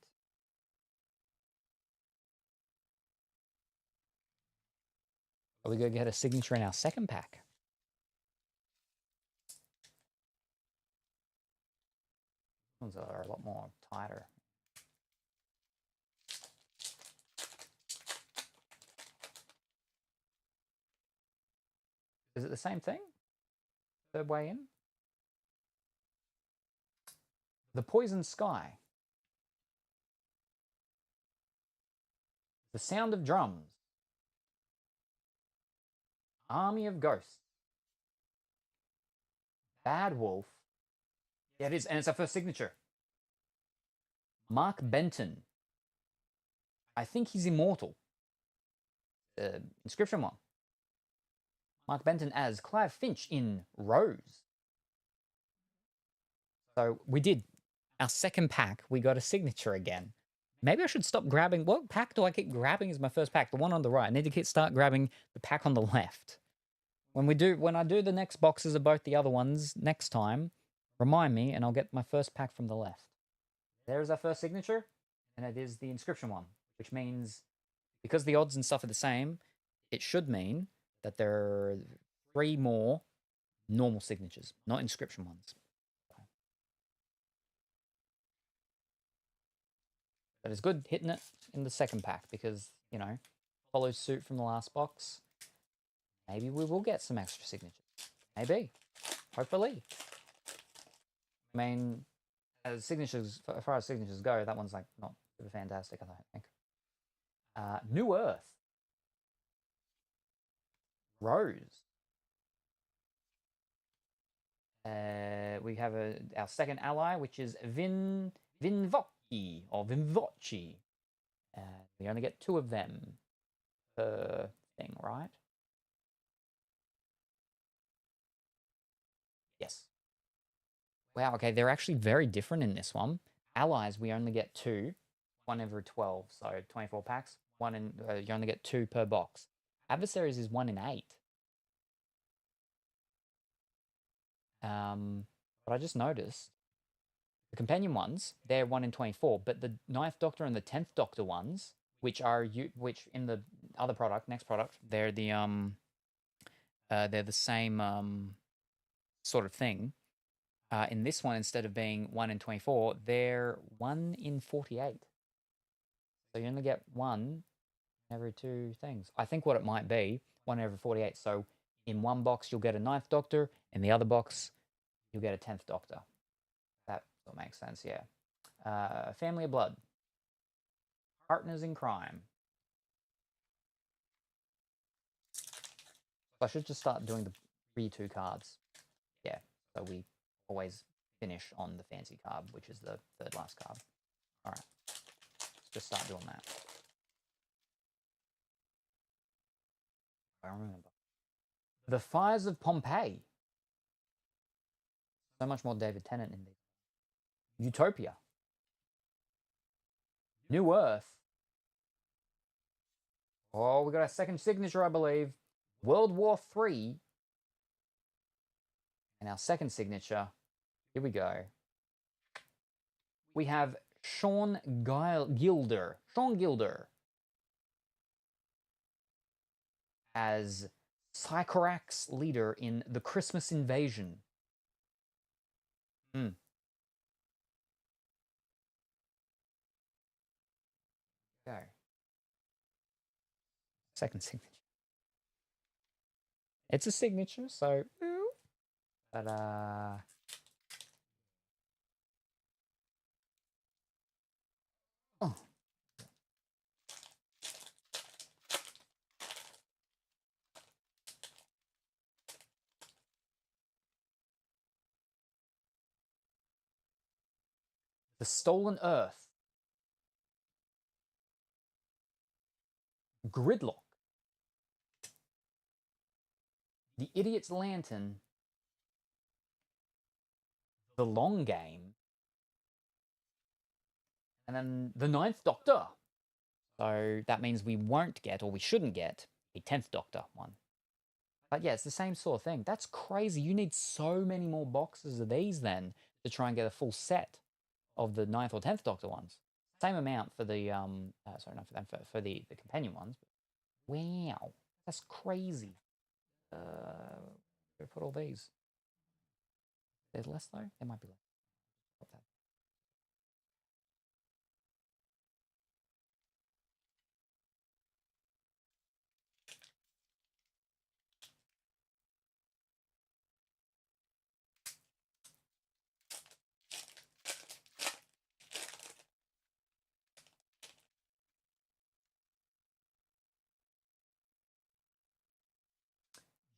Are we going to get a signature in our second pack? These ones are a lot more tighter. Is it the same thing? Third way in? The Poison Sky. The Sound of Drums. Army of Ghosts. Bad Wolf. Yeah, it is, and it's our first signature. Mark Benton. I think he's immortal. Inscription one. Mark Benton as Clive Finch in Rose. So we did our second pack. We got a signature again. Maybe I should stop grabbing. What pack do I keep grabbing as my first pack? The one on the right. I need to start grabbing the pack on the left. When I do the next boxes of both the other ones next time, remind me and I'll get my first pack from the left. There's our first signature, and it is the inscription one, which means because the odds and stuff are the same, it should mean that there are 3 more normal signatures, not inscription ones. But it's good hitting it in the second pack because, you know, follows suit from the last box. Maybe we will get some extra signatures. Maybe. Hopefully. I mean, as far as signatures go, that one's like not super fantastic, I don't think. New Earth. Rose. We have our second ally, which is Vinvoci or Vinvoci. We only get 2 of them per thing, right? Yes. Wow, okay, they're actually very different in this one. Allies, we only get 2, 1 every 12, so 24 packs. You only get 2 per box. Adversaries is 1 in 8. But I just noticed The companion ones, they're 1 in 24, but the 9th Doctor and the 10th Doctor ones, which in the other product, next product, they're the same sort of thing. In this one, instead of being 1 in 24, they're 1 in 48. So you only get one every 2 things. I think what it might be, 1 every 48. So in one box, you'll get a 9th Doctor. In the other box, you'll get a 10th Doctor. That makes sense, yeah. Family of Blood. Partners in Crime. I should just start doing the re-2 cards. Yeah, so we always finish on the fancy card, which is the 3rd last card. All right, let's just start doing that. I remember. The Fires of Pompeii. So much more David Tennant in these. Utopia. New Earth. Oh, we got our second signature, I believe. World War III. And our second signature, here we go. We have Sean Gilder. Sean Gilder. As Sycorax leader in the Christmas Invasion. Go. Second signature. It's a signature, so. But oh. The Stolen Earth. Gridlock. The Idiot's Lantern. The Long Game. And then the 9th Doctor. So that means we won't get, or we shouldn't get, a 10th Doctor one. But yeah, it's the same sort of thing. That's crazy. You need so many more boxes of these then to try and get a full set of the 9th or 10th Doctor ones. Same amount for the sorry, not for them, for the companion ones. Wow, that's crazy. Put all these. There's less though. There might be less. Put that.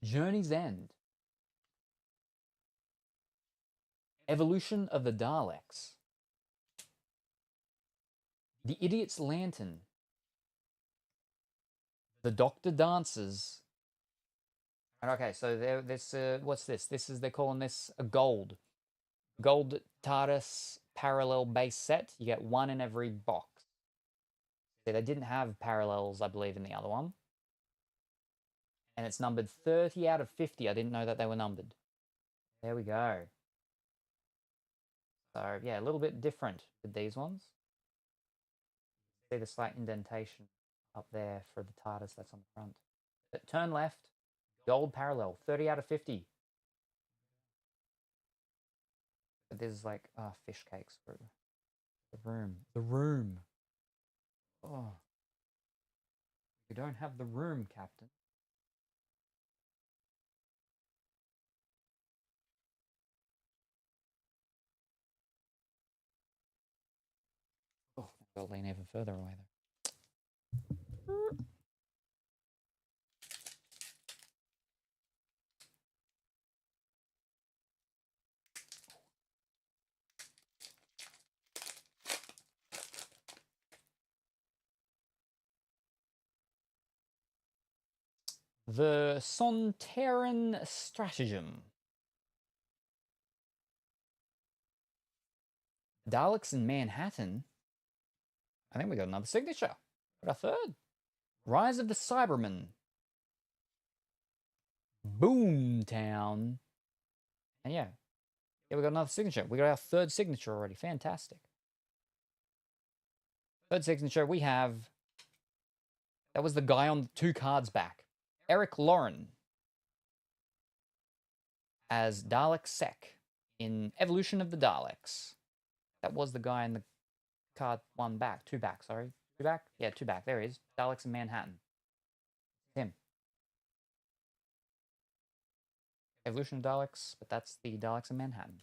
Journey's End. Evolution of the Daleks. The Idiot's Lantern. The Doctor Dances. Okay, so this what's this? They're calling this a gold TARDIS parallel base set. You get 1 in every box. See, they didn't have parallels, I believe, in the other one. And it's numbered 30 out of 50. I didn't know that they were numbered. There we go. So, yeah, a little bit different with these ones. See the slight indentation up there for the TARDIS that's on the front. But turn left, gold parallel, 30 out of 50. But there's like, fish cakes for the room. The room. Oh. You don't have the room, Captain. Oh, I'll lean even further away there. The Sontaran Stratagem. Daleks in Manhattan. I think we got another signature. Got a 3rd. Rise of the Cybermen. Boomtown. And yeah, Yeah, we got another signature. We got our third signature already. Fantastic. Third signature, we have... That was the guy on the 2 cards back. Eric Lauren as Dalek Sec in Evolution of the Daleks. That was the guy in the card 1 back. 2 back, sorry. 2 back? Yeah, 2 back. There he is. Daleks in Manhattan. Him. Evolution of Daleks, but that's the Daleks in Manhattan.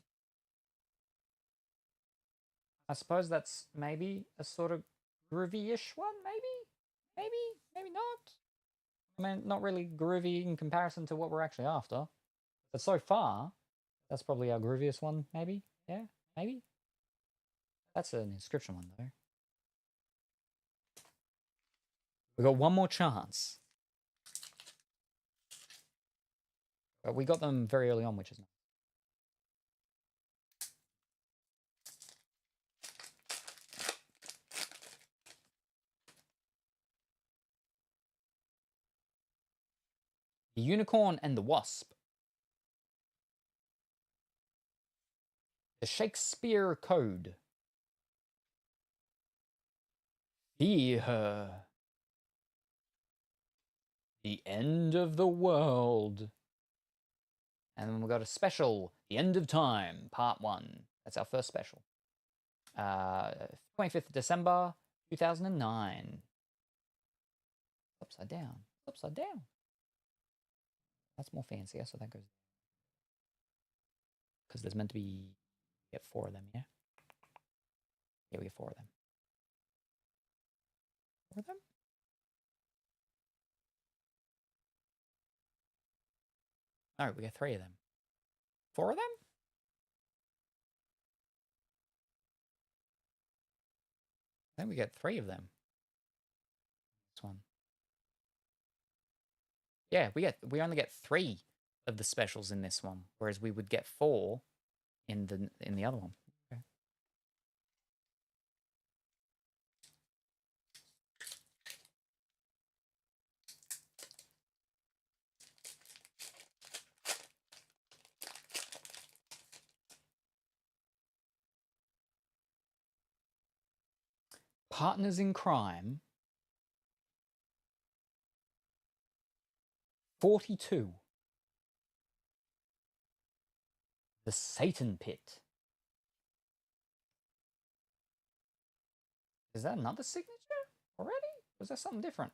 I suppose that's maybe a sort of groovy-ish one, maybe? Maybe not. I mean, not really groovy in comparison to what we're actually after. But so far, that's probably our grooviest one, maybe? Yeah, maybe? That's an inscription one, though. We got one more chance. But we got them very early on, which is nice. The Unicorn and the Wasp. The Shakespeare Code. Fear her. The End of the World. And then we've got a special, The End of Time, Part 1. That's our first special. 25th of December, 2009. Upside down. Upside down. That's more fancier, so that goes... Because there's meant to be... Get 4 of them, yeah? Yeah, we get 4 of them. 4 of them? No, we get 3 of them. 4 of them? I think we get 3 of them. This one. Yeah, we only get 3 of the specials in this one, whereas we would get 4 in the other one. Okay. Partners in Crime. 42. The Satan Pit. Is that another signature already? Or is that something different?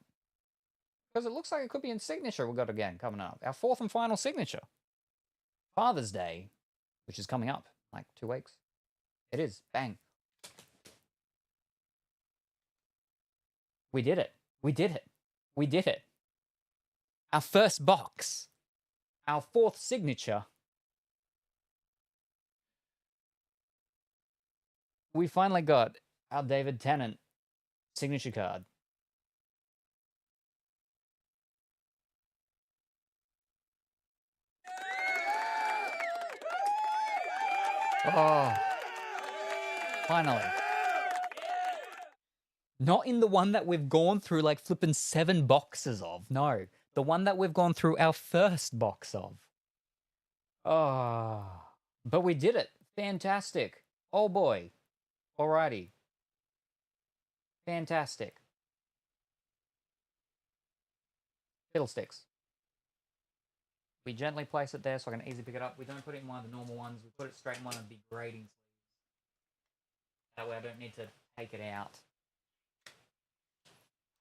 Because it looks like it could be in signature we've got again coming up. Our 4th and final signature. Father's Day, which is coming up like 2 weeks. It is. Bang. We did it. We did it. We did it. Our first box. Our 4th signature. We finally got our David Tennant signature card. Oh. Finally. Not in the one that we've gone through like flipping 7 boxes of. No. The one that we've gone through our first box of. Oh. But we did it. Fantastic. Oh boy. Alrighty. Fantastic. Fiddlesticks. We gently place it there so I can easily pick it up. We don't put it in one of the normal ones. We put it straight in one of the grading sleeves. That way I don't need to take it out.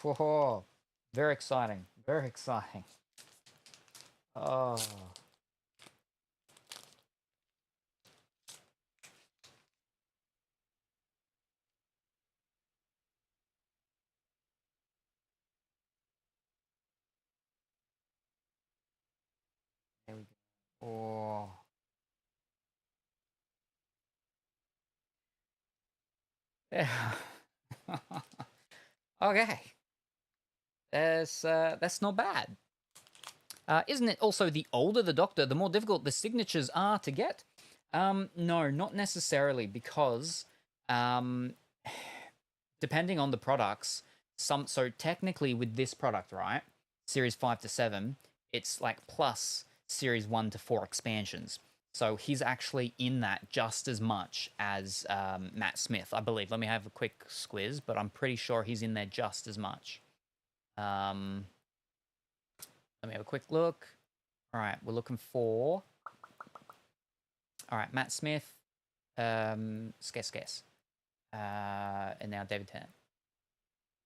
Whoa. Very exciting. Very exciting. Oh. There we go. Oh. Yeah. Okay. That's not bad. Isn't it also the older the Doctor, the more difficult the signatures are to get? No, not necessarily, because depending on the products, so technically with this product, right, series 5 to 7, it's like plus series 1 to 4 expansions. So he's actually in that just as much as Matt Smith, I believe. Let me have a quick squiz, but I'm pretty sure he's in there just as much. Let me have a quick look. All right, we're looking for... All right, Matt Smith, Skess. And now David Tennant.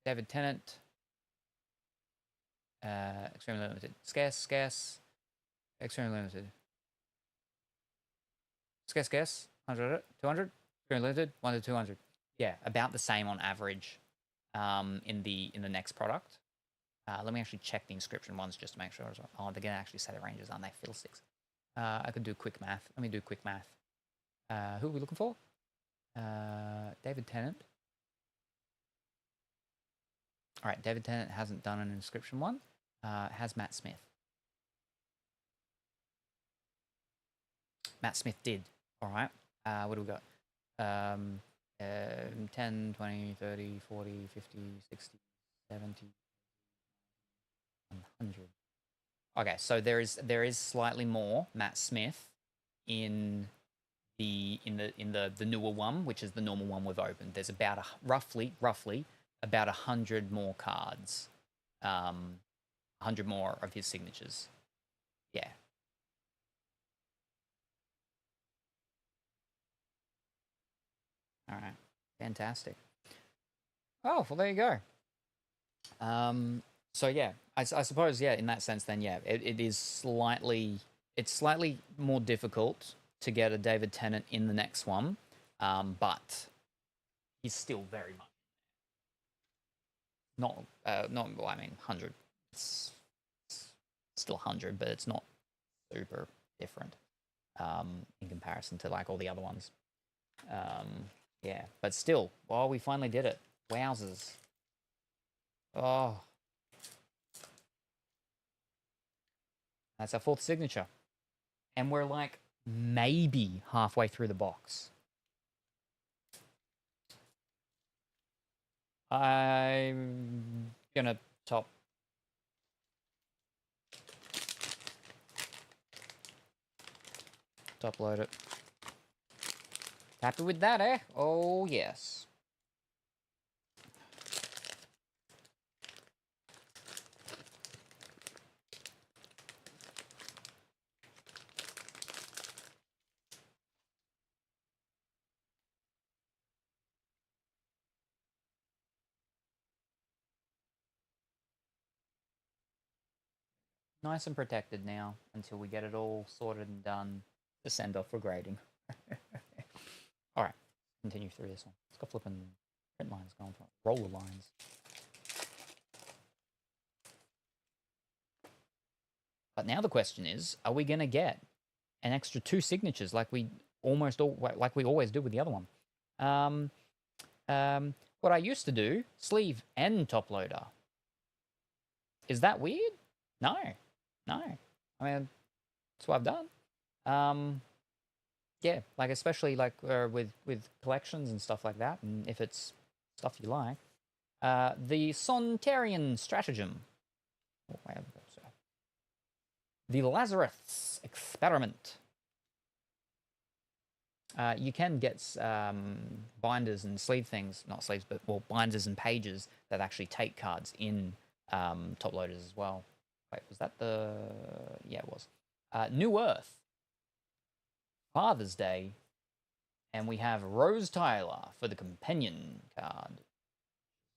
David Tennant, extremely limited. Skess, extremely limited. Skess, 100, 200, extremely limited, 1 to 200. Yeah, about the same on average in the next product. Let me actually check the inscription ones just to make sure as well. Oh, they're going to actually say the ranges, aren't they? Fiddlesticks. I could do quick math. Let me do quick math. Who are we looking for? David Tennant. All right, David Tennant hasn't done an inscription one. Has Matt Smith. Matt Smith did. All right. What do we got? 10, 20, 30, 40, 50, 60, 70, 100. Okay, so there is slightly more Matt Smith in the newer one, which is the normal one we've opened. There's about roughly about 100 more cards, 100 more of his signatures. Yeah. All right, fantastic. Oh, well, there you go. So yeah, I suppose, yeah, in that sense, then yeah, it is slightly more difficult to get a David Tennant in the next one, but he's still very much not well, I mean, 100. It's still 100, but it's not super different in comparison to like all the other ones. Yeah, but still, oh, we finally did it. Wowzers. Oh. That's our 4th signature. And we're like maybe halfway through the box. I'm gonna top load it. Happy with that, eh? Oh, yes. Nice and protected now until we get it all sorted and done to send off for grading. All right, continue through this one. It's got flipping print lines going through it. Roller lines. But now the question is, are we going to get an extra 2 signatures like we always do with the other one? What I used to do, sleeve and top loader. Is that weird? No. I mean, that's what I've done. Yeah, like especially like with collections and stuff like that, and if it's stuff you like. The Sontarian Stratagem. Oh, the Lazarus Experiment. You can get binders and sleeve things, not sleeves, but well, binders and pages that actually take cards in top loaders as well. Wait, was that the... Yeah, it was. New Earth. Father's Day. And we have Rose Tyler for the companion card.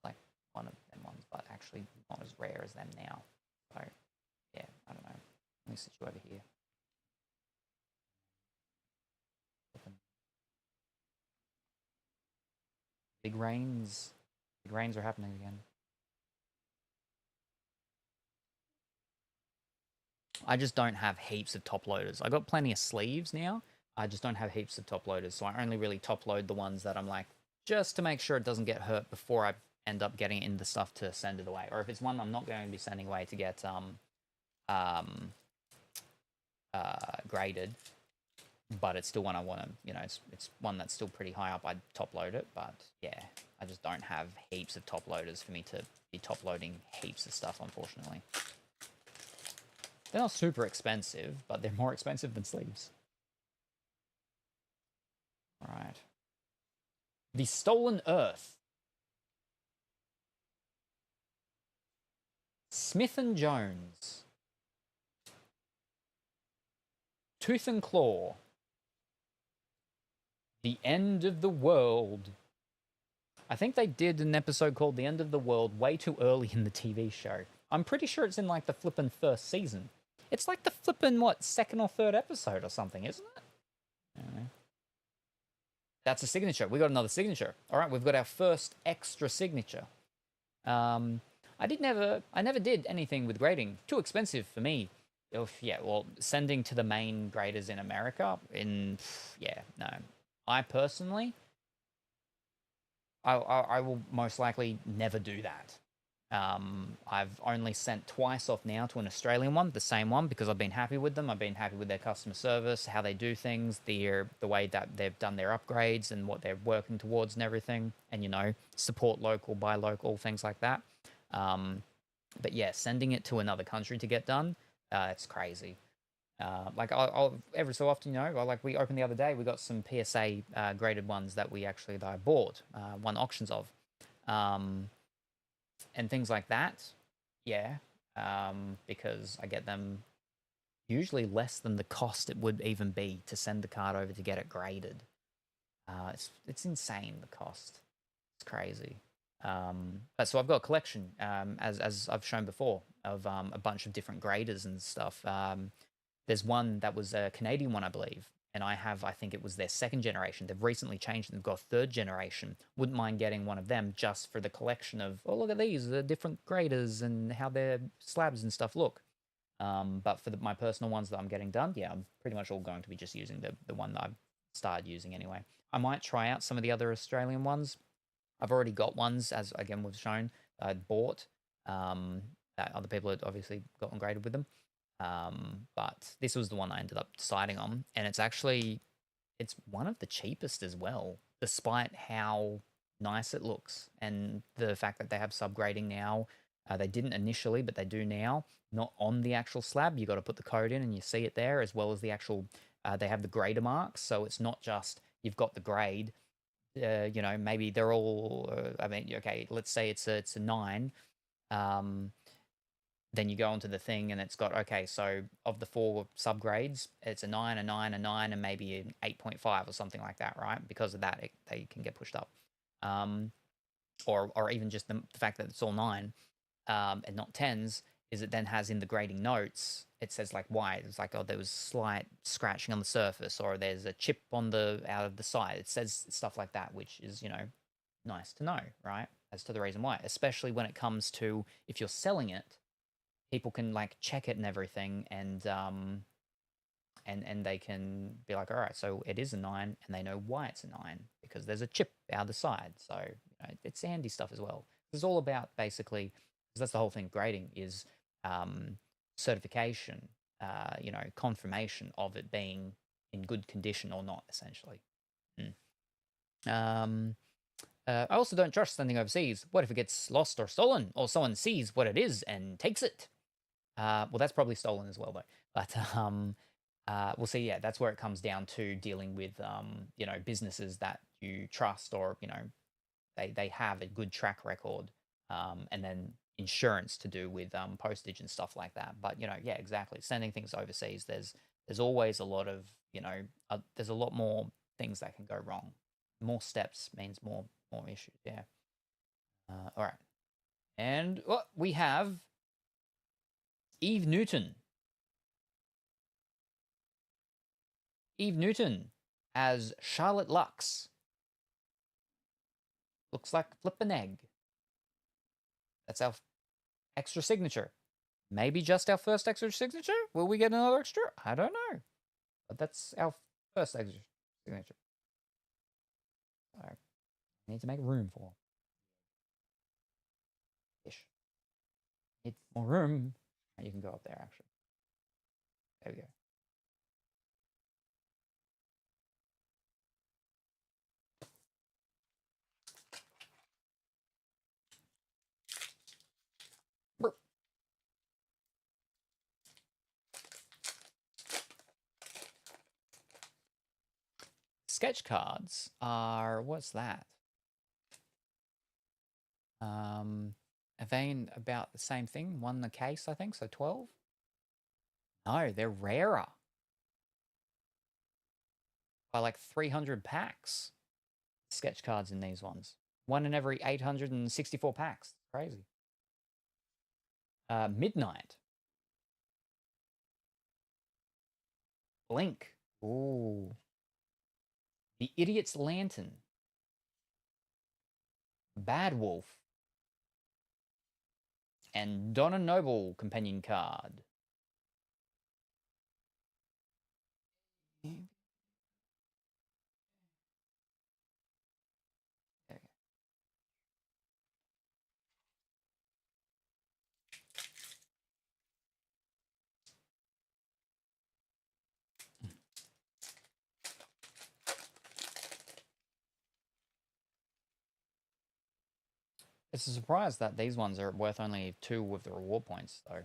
Like one of them ones, but actually not as rare as them now. So, yeah, I don't know. Let me sit you over here. Big rains. Big rains are happening again. I just don't have heaps of top loaders. I got plenty of sleeves now. I just don't have heaps of top loaders. So I only really top load the ones that I'm like, just to make sure it doesn't get hurt before I end up getting it in the stuff to send it away. Or if it's one I'm not going to be sending away to get graded, but it's still one I want to, you know, it's one that's still pretty high up, I'd top load it. But yeah, I just don't have heaps of top loaders for me to be top loading heaps of stuff, unfortunately. They're not super expensive, but they're more expensive than sleeves. All right. The Stolen Earth. Smith and Jones. Tooth and Claw. The End of the World. I think they did an episode called The End of the World way too early in the TV show. I'm pretty sure it's in like the flippin' first season. It's like the flippin' what, second or third episode or something, isn't it? I don't know. That's a signature. We got another signature. All right, we've got our first extra signature. I never did anything with grading. Too expensive for me. Yeah, well, sending to the main graders in America, yeah, no. I personally, I will most likely never do that. I've only sent twice off now to an Australian one, the same one, because I've been happy with them. I've been happy with their customer service, how they do things, the way that they've done their upgrades and what they're working towards and everything. And, support local, buy local, things like that. But yeah, sending it to another country to get done, it's crazy. Like I'll every so often, like we opened the other day, we got some PSA graded ones that I bought, won auctions of. And things like that, yeah, because I get them usually less than the cost it would even be to send the card over to get it graded. It's insane, the cost. It's crazy. But so I've got a collection, as I've shown before, of a bunch of different graders and stuff. There's one that was a Canadian one, I believe, and I think it was their second generation. They've recently changed and they've got a third generation. Wouldn't mind getting one of them just for the collection of, oh, look at these, the different graders and how their slabs and stuff look. But for my personal ones that I'm getting done, yeah, I'm pretty much all going to be just using the one that I've started using anyway. I might try out some of the other Australian ones. I've already got ones, as again we've shown, I'd bought. That other people had obviously gotten graded with them. But this was the one I ended up deciding on, and it's one of the cheapest as well, despite how nice it looks and the fact that they have subgrading now. They didn't initially, but they do now. Not on the actual slab. You got to put the code in, and you see it there, as well as the actual. They have the grader marks, so it's not just you've got the grade. Maybe they're all. Okay, let's say it's a 9. Then you go onto the thing and it's got, okay, so of the 4 subgrades, it's a 9, a 9, a 9, and maybe an 8.5 or something like that, right? Because of that, they can get pushed up. Or even just the fact that it's all 9 and not 10s, is it then has in the grading notes, it says like why. It's like, oh, there was slight scratching on the surface, or there's a chip out of the side. It says stuff like that, which is, nice to know, right? As to the reason why, especially when it comes to if you're selling it, people can like check it and everything, and they can be like, all right, so it is a 9, and they know why it's a 9 because there's a chip out the side. So it's handy stuff as well. It's all about basically, because that's the whole thing. Grading is certification, confirmation of it being in good condition or not, essentially. I also don't trust sending overseas. What if it gets lost or stolen, or someone sees what it is and takes it? Well, that's probably stolen as well, though. But we'll see. Yeah, that's where it comes down to dealing with, businesses that you trust, or they have a good track record, and then insurance to do with postage and stuff like that. But yeah, exactly. Sending things overseas, there's always a lot of there's a lot more things that can go wrong. More steps means more issues. Yeah. All right, and what we have. Eve Newton. Eve Newton as Charlotte Lux. Looks like flippin' egg. That's our extra signature. Maybe just our first extra signature? Will we get another extra? I don't know. But that's our first extra signature. All right. I need to make room for fish. Need more room. You can go up there, actually. There we go. sketch cards are, what's that? Again, about the same thing. One a case, I think, so 12. No, they're rarer. By like 300 packs. Sketch cards in these ones. One in every 864 packs. Crazy. Midnight. Blink. Ooh. The Idiot's Lantern. Bad Wolf. And Donna Noble companion card. It's a surprise that these ones are worth only 2 with the reward points, though.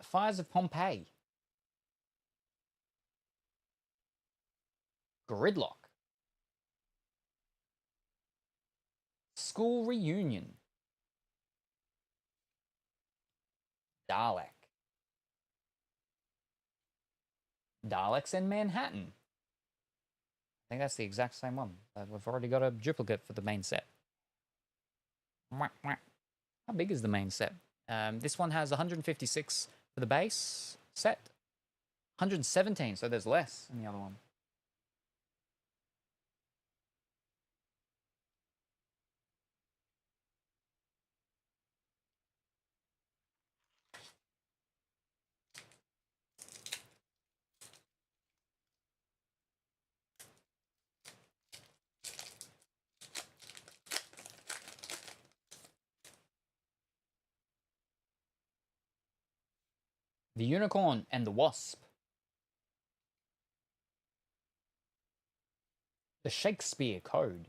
Fires of Pompeii. Gridlock. School Reunion. Dalek. Daleks in Manhattan. I think that's the exact same one. We've already got a duplicate for the main set. How big is the main set? This one has 156 for the base set. 117, so there's less in the other one. The Unicorn and the Wasp. The Shakespeare Code.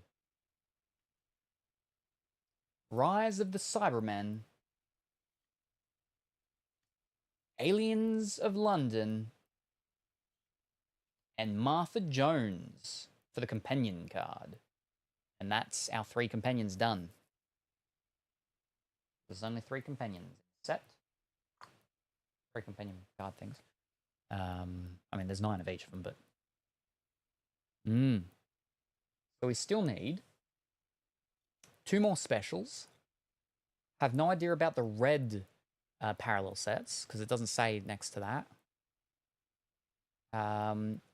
Rise of the Cybermen. Aliens of London. And Martha Jones for the companion card. And that's our 3 companions done. There's only 3 companions set. 3 companion card things. I mean, there's 9 of each of them, but... So we still need 2 more specials. Have no idea about the red parallel sets, because it doesn't say next to that.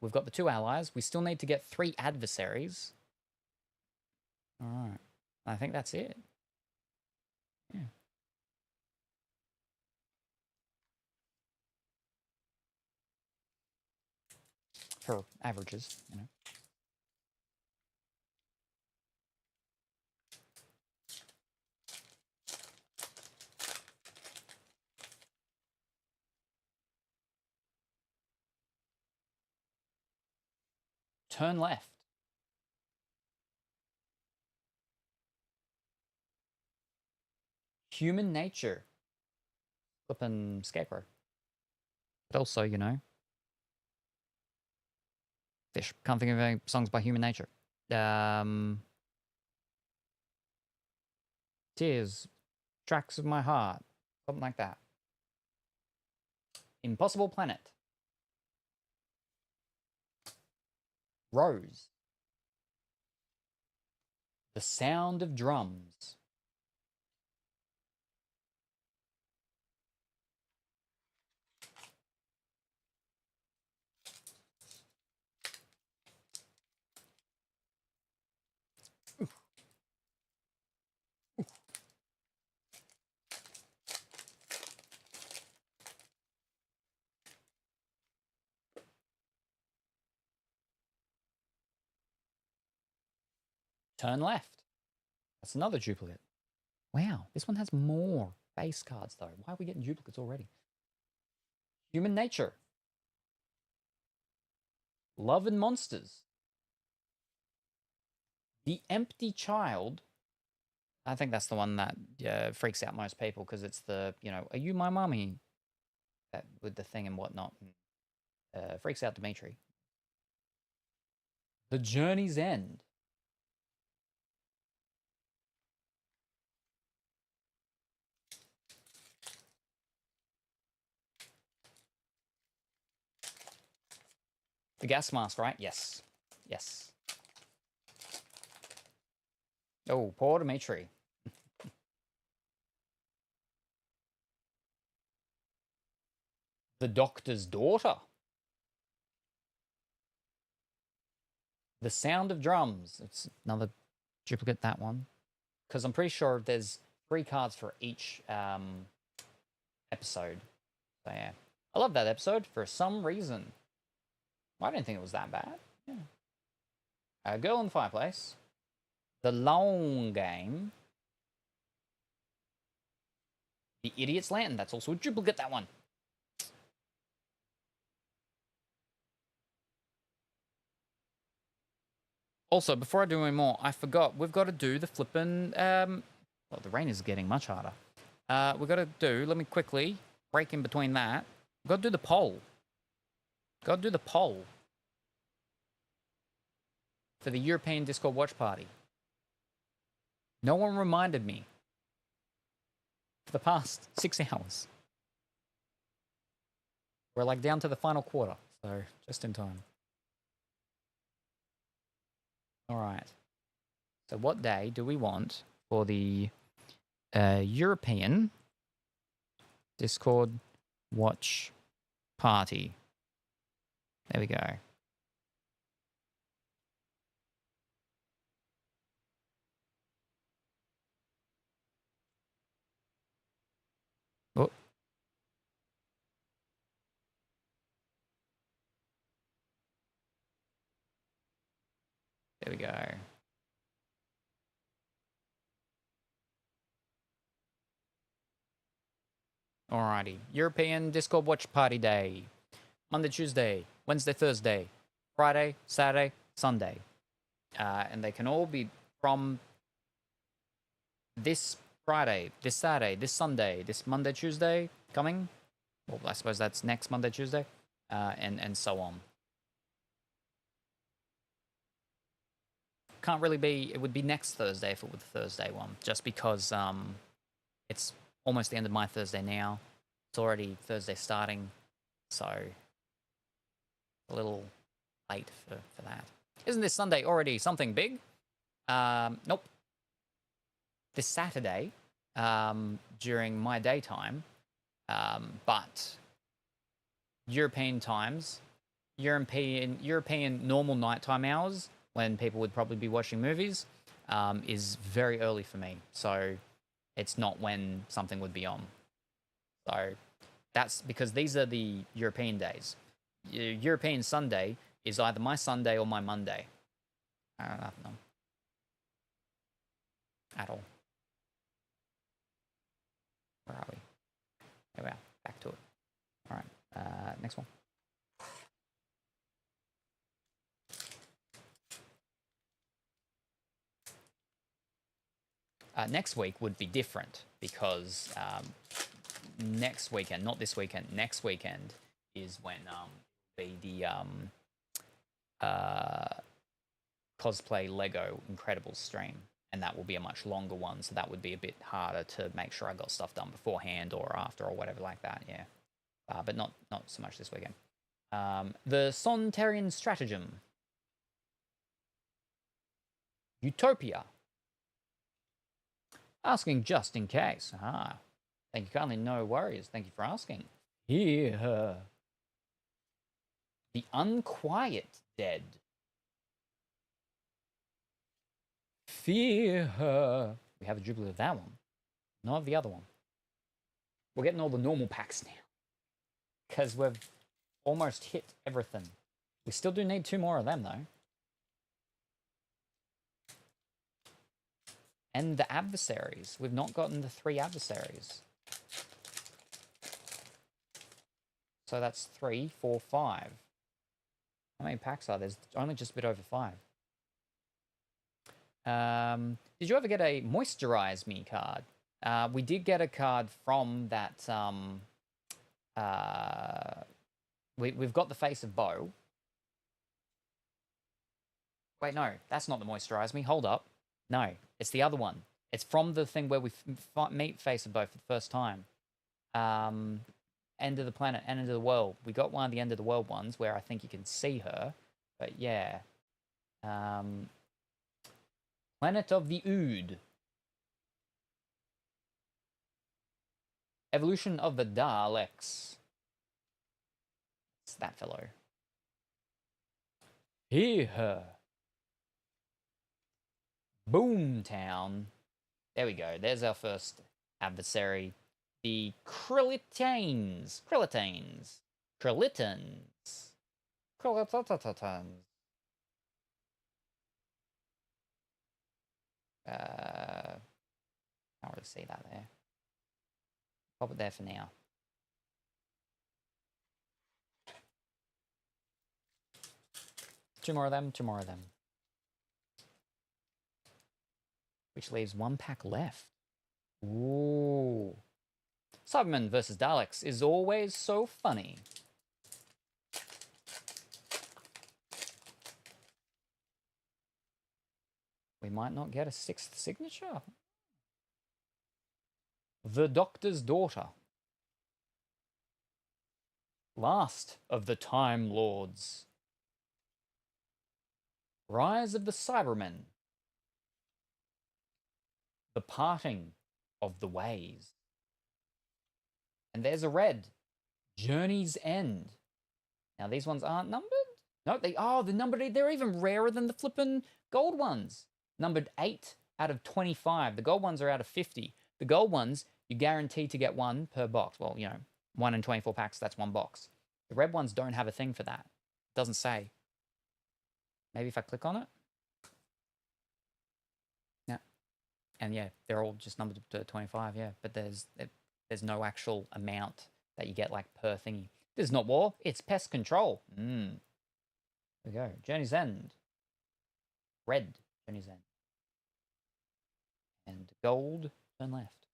We've got the 2 allies. We still need to get 3 adversaries. Alright. I think that's it. Yeah. For averages, you know. Turn left. Human Nature. Flippin' Scarecrow. But also, you know, fish. Can't think of any songs by Human Nature. Tears. Tracks of My Heart. Something like that. Impossible Planet. Rose. The Sound of Drums. Turn left. That's another duplicate. Wow, this one has more base cards, though. Why are we getting duplicates already? Human Nature. Love and Monsters. The Empty Child. I think that's the one that freaks out most people, because it's the, you know, are you my mommy? That, with the thing and whatnot. Freaks out Dimitri. The Journey's End. The gas mask, right? Yes. Yes. Oh, poor Dimitri. The Doctor's Daughter. The Sound of Drums. It's another duplicate, that one. Because I'm pretty sure there's 3 cards for each episode. So, yeah. I love that episode for some reason. I didn't think it was that bad. Yeah. Girl in the Fireplace. The Long Game. The Idiot's Lantern. That's also a duplicate, that one. Also, before I do any more, I forgot. We've got to do the flippin'... well, the rain is getting much harder. We've got to do... Let me quickly break in between that. We've got to do the poll. Got to do the poll. For the European Discord watch party. No one reminded me. For the past 6 hours. We're like down to the final quarter. So, just in time. Alright. So what day do we want for the European Discord watch party? There we go. Oh. There we go. Alrighty. European Discord watch party day. Monday, Tuesday, Wednesday, Thursday, Friday, Saturday, Sunday. And they can all be from this Friday, this Saturday, this Sunday, this Monday, Tuesday coming. Well, I suppose that's next Monday, Tuesday, and so on. Can't really be. It would be next Thursday if it were the Thursday one, just because it's almost the end of my Thursday now. It's already Thursday starting, so a little late for that. Isn't this Sunday already something big? Nope. This Saturday, during my daytime, but European times, European normal nighttime hours, when people would probably be watching movies, is very early for me. So it's not when something would be on. So that's because these are the European days. European Sunday is either my Sunday or my Monday. I don't know. At all. Where are we? There we are. Back to it. All right. Next one. Next week would be different because next weekend, not this weekend, next weekend is when be the cosplay Lego Incredibles stream, and that will be a much longer one, so that would be a bit harder to make sure I got stuff done beforehand or after or whatever like that. Yeah, but not so much this weekend. The Sonitarian Stratagem, Utopia. Asking just in case. Ah, thank you kindly. No worries. Thank you for asking. Here. The Unquiet Dead. Fear her. We have a duplicate of that one. Not the other one. We're getting all the normal packs now. Because we've almost hit everything. We still do need 2 more of them, though. And the adversaries. We've not gotten the 3 adversaries. So that's 3, 4, 5. How many packs are there? There's only just a bit over 5. Did you ever get a Moisturize Me card? We did get a card from that... we've got the face of Bo. Wait, no, that's not the Moisturize Me. Hold up. No, it's the other one. It's from the thing where we meet Face of Both for the first time. End of the Planet, End of the World. We got one of the End of the World ones where I think you can see her. But yeah. Planet of the Ood. Evolution of the Daleks. It's that fellow. Hear her. Boomtown. There we go. There's our first adversary. The Krillitanes. Krillitans. Krillitans. Krillitans. Can't really see that there. Pop it there for now. Two more of them, two more of them. Which leaves one pack left. Ooh. Cybermen versus Daleks is always so funny. We might not get a sixth signature. The Doctor's Daughter. Last of the Time Lords. Rise of the Cybermen. The Parting of the Ways. And there's a red. Journey's End. Now, these ones aren't numbered? No, they're numbered. They're even rarer than the flippin' gold ones. Numbered 8 out of 25. The gold ones are out of 50. The gold ones, you guarantee to get one per box. Well, 1 in 24 packs, that's one box. The red ones don't have a thing for that. It doesn't say. Maybe if I click on it. Yeah. And yeah, they're all just numbered to 25, yeah. But there's no actual amount that you get like per thingy. This is not war, it's pest control. There we go. Journey's End. Red, Journey's End. And gold, turn left.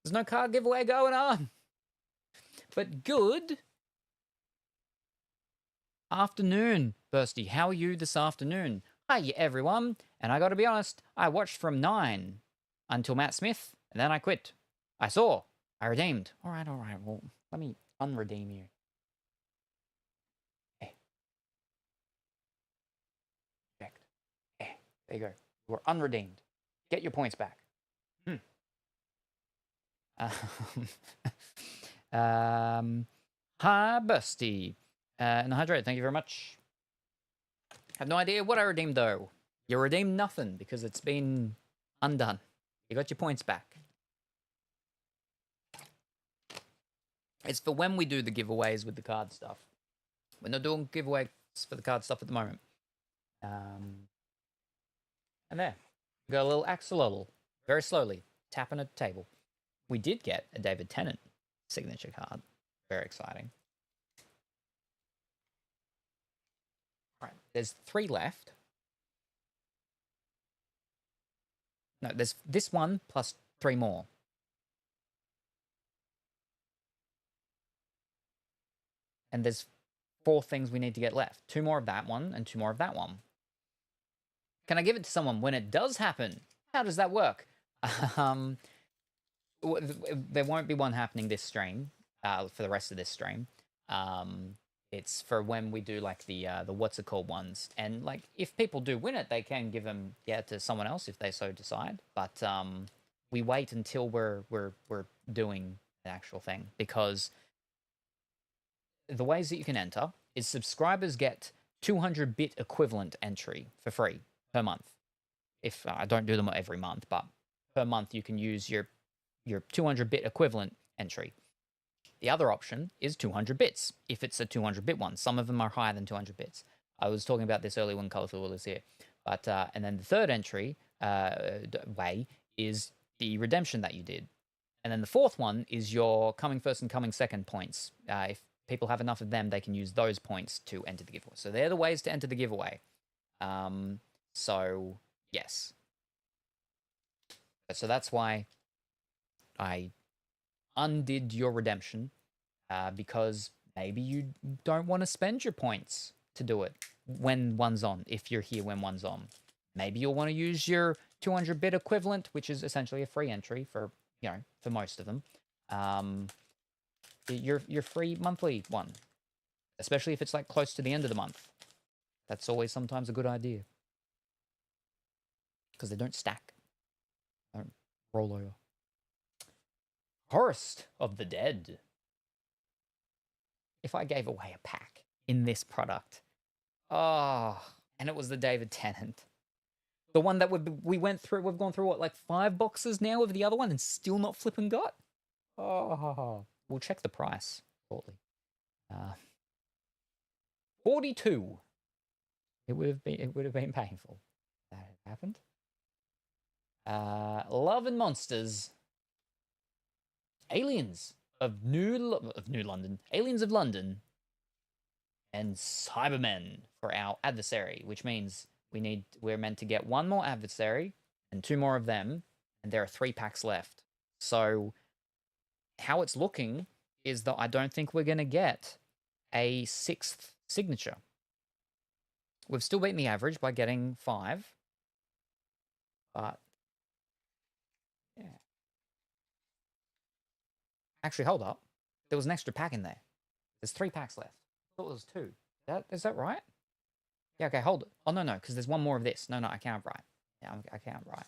There's no card giveaway going on. But good afternoon, Bursty. How are you this afternoon? Hi, everyone. And I got to be honest, I watched from 9 until Matt Smith, and then I quit. I redeemed. All right. Well, let me unredeem you. There you go. You are unredeemed. Get your points back. Hi, Busty. And Hydrate, thank you very much. Have no idea what I redeemed, though. You redeemed nothing because it's been undone. You got your points back. It's for when we do the giveaways with the card stuff. We're not doing giveaways for the card stuff at the moment. And there. We got a little axolotl. Very slowly. Tapping at the table. We did get a David Tennant signature card. Very exciting. All right. There's 3 left. No, there's this one plus 3 more. And there's 4 things we need to get left. 2 more of that one and 2 more of that one. Can I give it to someone when it does happen? How does that work? There won't be one happening this stream, for the rest of this stream. It's for when we do like the what's it called ones, and like if people do win it, they can give them to someone else if they so decide. But we wait until we're doing the actual thing, because the ways that you can enter is subscribers get 200 bit equivalent entry for free per month. If I don't do them every month, but per month you can use your 200 bit equivalent entry. The other option is 200 bits, if it's a 200 bit one. Some of them are higher than 200 bits. I was talking about this earlier when Colorful was here. But and then the third entry way is the redemption that you did. And then the fourth one is your coming first and coming second points. If people have enough of them, they can use those points to enter the giveaway. So they're the ways to enter the giveaway. So, yes. So that's why I undid your redemption, because Maybe you don't want to spend your points to do it when one's on, if you're here when one's on. Maybe you'll want to use your 200 bit equivalent, which is essentially a free entry for, for most of them. Your free monthly one, especially if it's like close to the end of the month. That's always sometimes a good idea because they don't stack. They don't roll over. Forest of the Dead. If I gave away a pack in this product, and it was the David Tennant, the one that we went through, we've gone through what, like 5 boxes now of the other one and still not flipping got? We'll check the price shortly. 42. It would have been painful if that had happened. Love and Monsters. Aliens of New London. Aliens of London. And Cybermen for our adversary, which means we're meant to get 1 more adversary and 2 more of them, and there are 3 packs left. So how it's looking is that I don't think we're going to get a 6th signature. We've still beaten the average by getting 5. But, yeah. Actually, hold up. There was an extra pack in there. There's 3 packs left. I thought it was 2. Is that right? Yeah, okay, hold it. Oh, no, because there's 1 more of this. No, I can't right. Yeah, I can't right.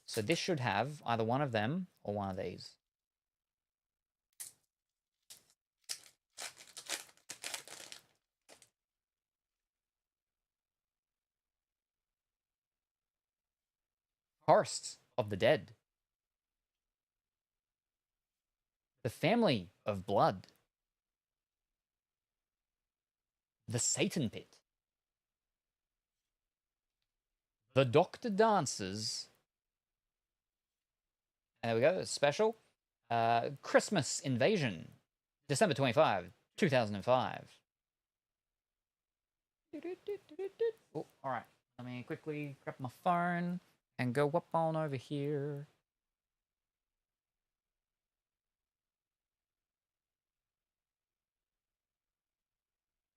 So this should have either one of them or one of these. Forests of the Dead. The Family of Blood. The Satan Pit. The Doctor Dances. And there we go, special. Christmas Invasion. December 25, 2005. Oh, all right. Let me quickly grab my phone and go up on over here.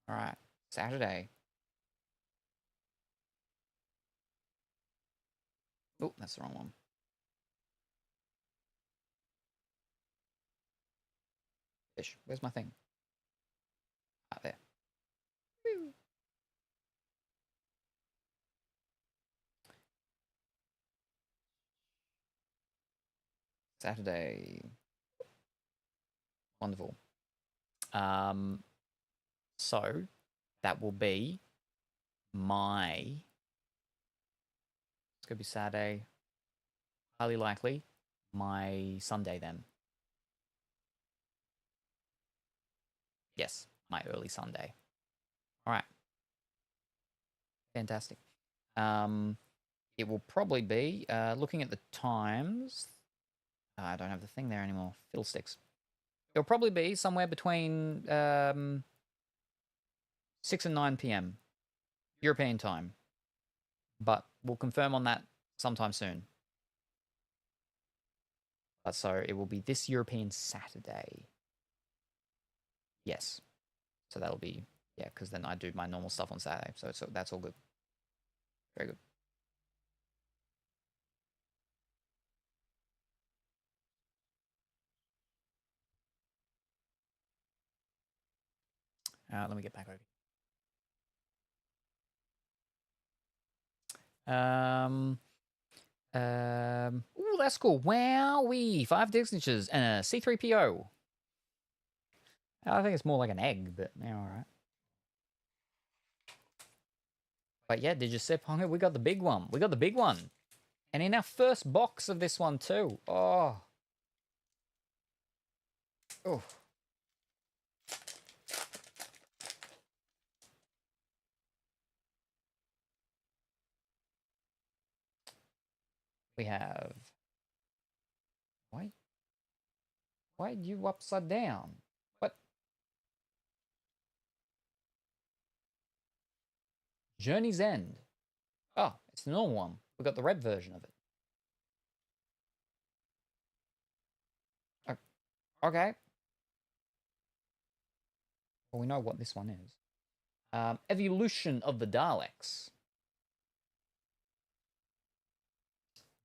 All right, Saturday. Oh, that's the wrong one. Fish, where's my thing? Ah, there. Woo. Saturday. Wonderful. So that will be my. It's gonna be Saturday. Highly likely my Sunday then. Yes, my early Sunday. All right. Fantastic. It will probably be looking at the times. I don't have the thing there anymore. Fiddlesticks. It'll probably be somewhere between 6 and 9 p.m. European time. But we'll confirm on that sometime soon. But so it will be this European Saturday. Yes. So that'll be, yeah, because then I do my normal stuff on Saturday. So that's all good. Very good. Let me get back over. Oh, that's cool. Wowee. 5 signatures and a C3PO. I think it's more like an egg, but yeah, all right. But yeah, did you sip on it? We got the big one. We got the big one. And in our first box of this one too. Oh. Oh. We have. Why are you upside down? What? Journey's End. Oh, it's the normal one. We got the red version of it. Okay. Well, we know what this one is. Evolution of the Daleks.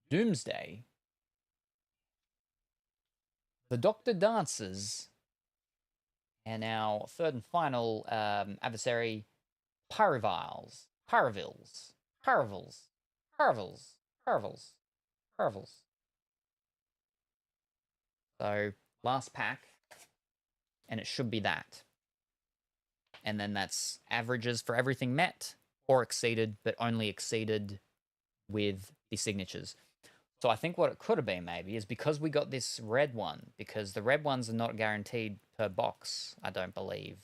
Doomsday. The Doctor Dances. And our third and final adversary, Paravils. Paravils. Paravils. Paravils. Paravils. Paravils. So, last pack. And it should be that. And then that's averages for everything met or exceeded, but only exceeded with the signatures. So I think what it could have been maybe is because we got this red one, because the red ones are not guaranteed per box, I don't believe.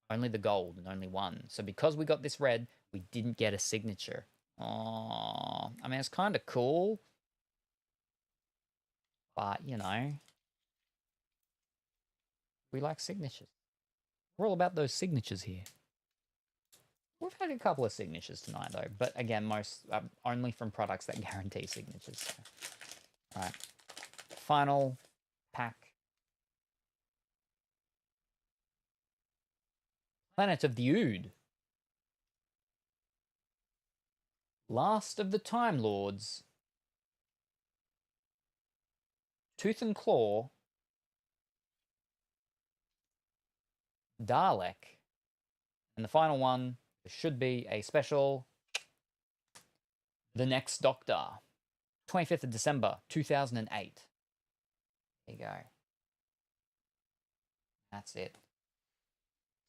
Only the gold and only one. So because we got this red, we didn't get a signature. Oh, I mean, it's kind of cool. But, you know, we like signatures. We're all about those signatures here. We've had a couple of signatures tonight, though. But again, most only from products that guarantee signatures. So. All right. Final pack. Planet of the Ood. Last of the Time Lords. Tooth and Claw. Dalek. And the final one should be a special. The Next Doctor. 25th of December, 2008. There you go. That's it.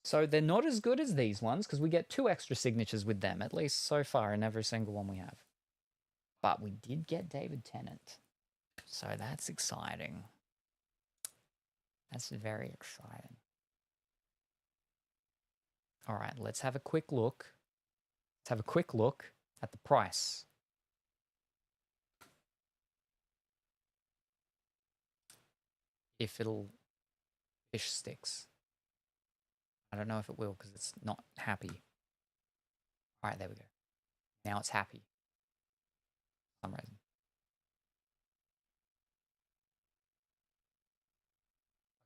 So they're not as good as these ones because we get 2 extra signatures with them, at least so far in every single one we have. But we did get David Tennant. So that's exciting. That's very exciting. All right, let's have a quick look. Let's have a quick look at the price. If it'll fish sticks. I don't know if it will because it's not happy. All right, there we go. Now it's happy. For some reason.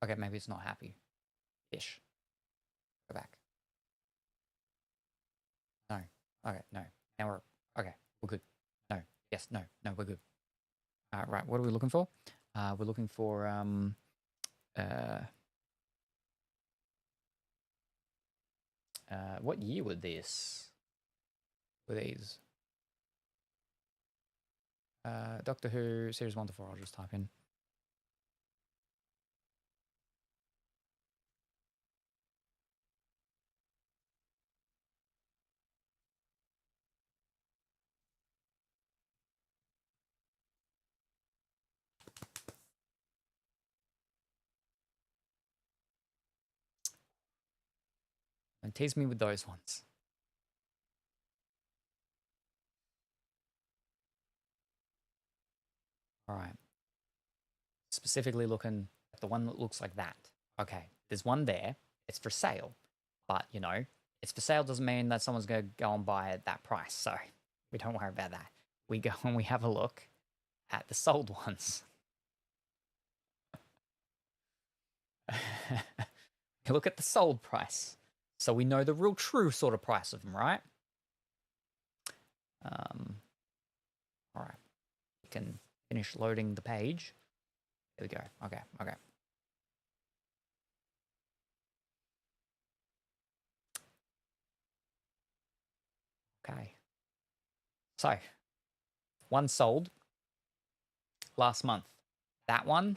Okay, maybe it's not happy. Fish. Go back. No. Okay, no. Now we're... Okay, we're good. No. Yes, no. No, we're good. Right, what are we looking for? We're looking for... what year were these? Doctor Who, Series 1 to 4, I'll just type in. And tease me with those ones. All right. Specifically looking at the one that looks like that. Okay, there's one there. It's for sale. But, you know, it's for sale doesn't mean that someone's going to go and buy it at that price. So we don't worry about that. We go and we have a look at the sold ones. You look at the sold price. So we know the real true sort of price of them, right? All right. We can finish loading the page. There we go. Okay, okay. Okay. So, one sold last month. That one,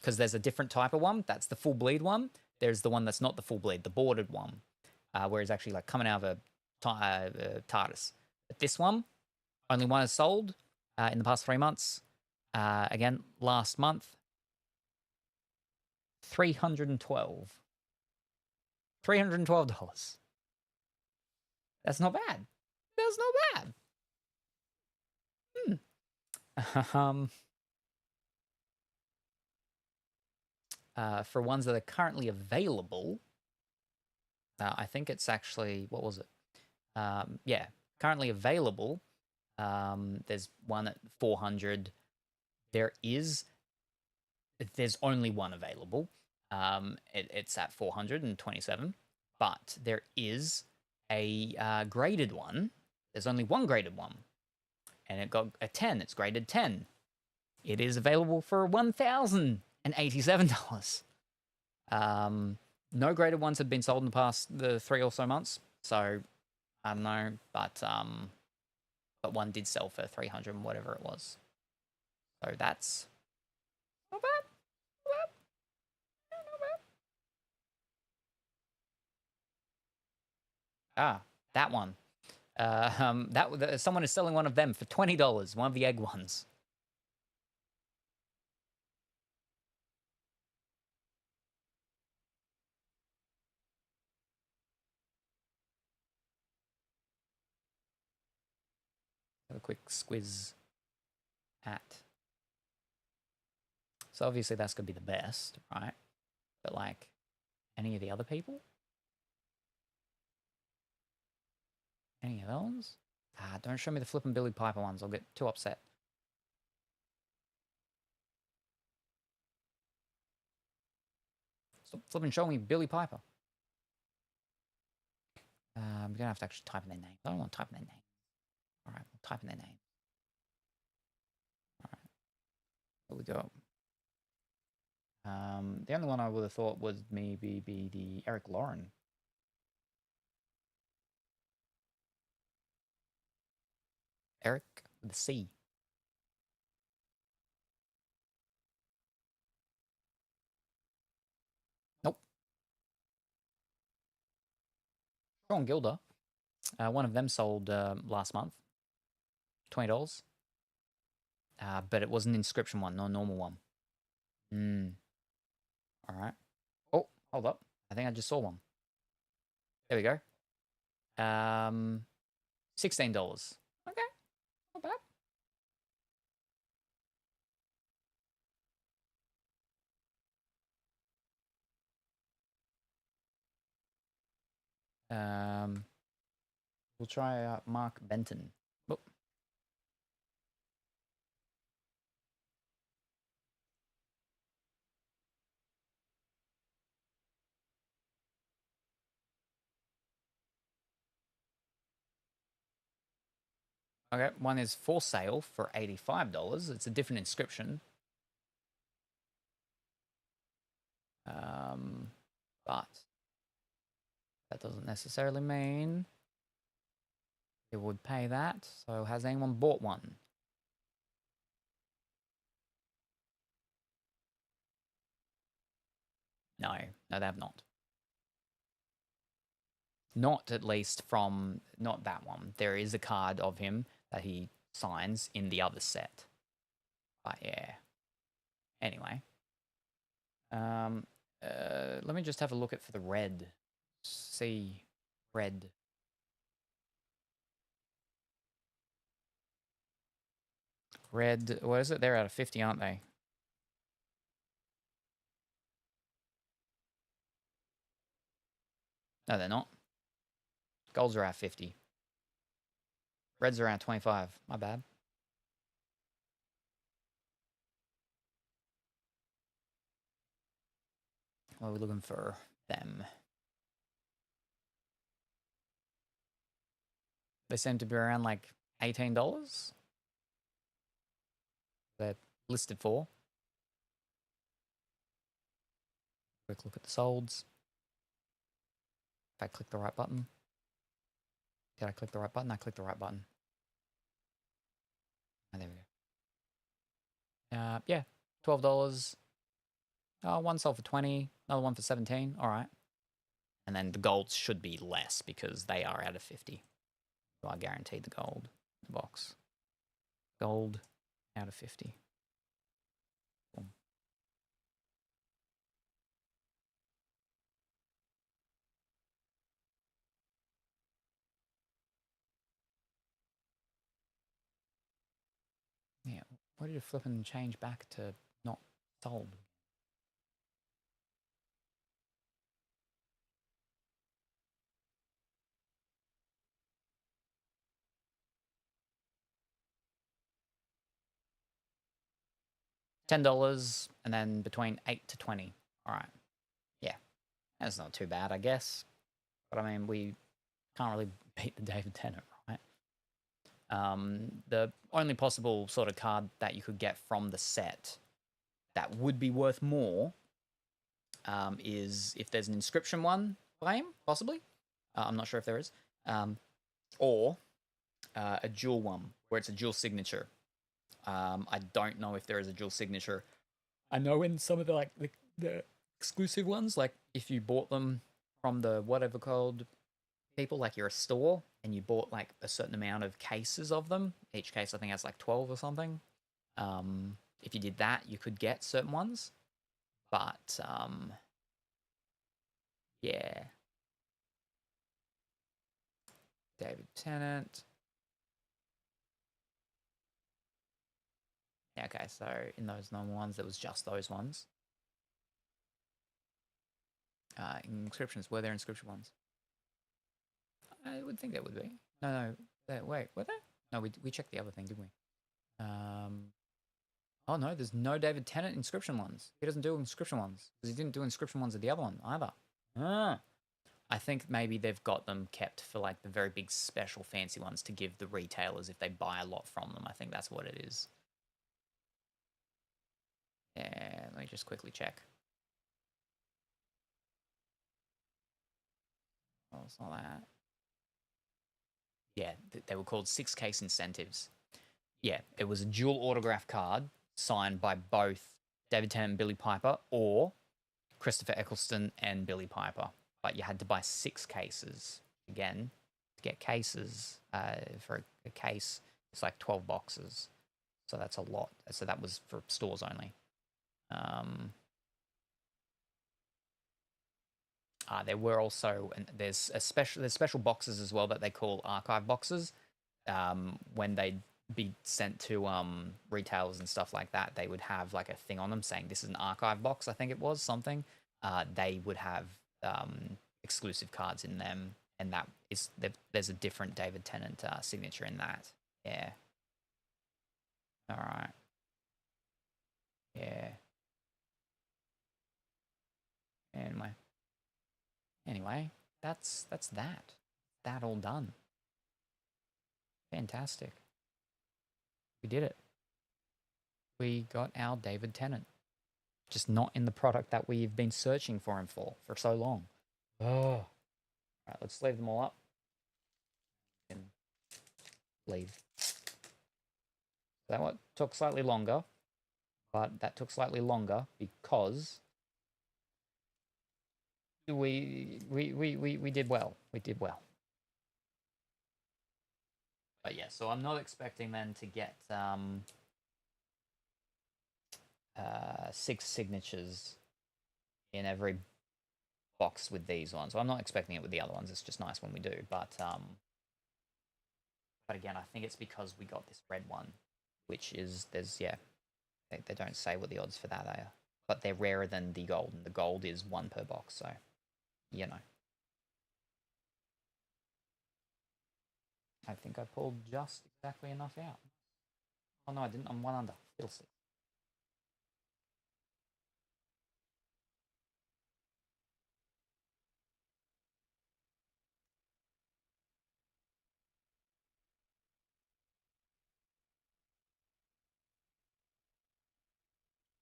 because there's a different type of one. That's the full bleed one. There's the one that's not the full bleed, the boarded one, where it's actually like coming out of a TARDIS. But this one, only one is sold in the past 3 months. Again, last month, 312. $312. That's not bad. That's not bad. For ones that are currently available, I think it's actually, what was it? Yeah, currently available. There's one at 400. There's only one available. It's at 427. but there is a graded one. There's only one graded one, and it got a 10. It's graded 10. It is available for $1,087. No graded ones have been sold in the past 3 or so months, so I don't know, but one did sell for 300 and whatever it was. So that's not bad. Ah, that one. Someone is selling one of them for $20. One of the egg ones. Have a quick squiz at. So obviously that's gonna be the best, right? But like, any of the other people? Any of those? Ah, don't show me the flippin' Billy Piper ones. I'll get too upset. Stop flipping showing me Billy Piper. I'm gonna have to actually type in their name. I don't want to type in their name. All right, we'll type in their name. All right, here we go. The only one I would have thought would maybe be the Eric Lauren. Eric with a C. Nope. Sean Gilder. One of them sold last month. $20. But it was an inscription one, not a normal one. All right. Oh, hold up. I think I just saw one. There we go. $16. Okay, not bad. We'll try Mark Benton. Oh. Okay, one is for sale for $85. It's a different inscription. But that doesn't necessarily mean it would pay that. So has anyone bought one? No, no, they have not. Not at least from, not that one. There is a card of him that he signs in the other set. But yeah. Anyway. Let me just have a look at for the red. See, red. Red, what is it? They're out of 50, aren't they? No, they're not. Golds are at 50. Reds are around 25. My bad. What are we looking for them? They seem to be around like $18. They're listed for. Quick look at the solds. If I click the right button. Did I click the right button? I clicked the right button. Oh, there we go. Yeah, $12. One sold for 20, another one for 17. All right. And then the golds should be less because they are out of 50. So I guarantee the gold in the box. Gold out of 50. Boom. Yeah, what did it flip and change back to not sold? $10 and then between 8 to 20. All right. Yeah, that's not too bad, I guess. But I mean, we can't really beat the David Tennant, right? The only possible sort of card that you could get from the set that would be worth more is if there's an inscription one claim, possibly. I'm not sure if there is. Or a dual one where it's a dual signature. I don't know if there is a dual signature. I know in some of the exclusive ones, like if you bought them from the whatever called people, like you're a store and you bought like a certain amount of cases of them. Each case I think has like 12 or something. If you did that, you could get certain ones. But yeah. David Tennant. Yeah, okay, so in those normal ones, there was just those ones. Inscriptions, were there inscription ones? I would think there would be. No, wait, were there? No, we checked the other thing, didn't we? Oh no, there's no David Tennant inscription ones. He doesn't do inscription ones because he didn't do inscription ones at the other one either. I think maybe they've got them kept for like the very big special fancy ones to give the retailers if they buy a lot from them. I think that's what it is. Yeah, let me just quickly check. Oh, it's not that. Yeah, they were called 6-case incentives. Yeah, it was a dual autograph card signed by both David Tennant and Billy Piper or Christopher Eccleston and Billy Piper. But you had to buy 6 cases. Again, to get cases for a case, it's like 12 boxes. So that's a lot. So that was for stores only. There were also, and there's special boxes as well that they call archive boxes. When they'd be sent to retailers and stuff like that, they would have like a thing on them saying this is an archive box. I think it was something. They would have exclusive cards in them, and that is there's a different David Tennant signature in that. Yeah. All right. Yeah. Anyway, that's that. That all done. Fantastic. We did it. We got our David Tennant. Just not in the product that we've been searching for him for so long. Oh. All right, let's leave them all up. And leave. That one took slightly longer, but that took slightly longer because we did well. We did well. But yeah, so I'm not expecting then to get 6 signatures in every box with these ones. So I'm not expecting it with the other ones. It's just nice when we do. But again, I think it's because we got this red one, which is they don't say what the odds for that are, but they're rarer than the gold, and the gold is 1 per box. So you know, I think I pulled just exactly enough out. Oh no, I didn't. I'm 1 under. Fiddlestick.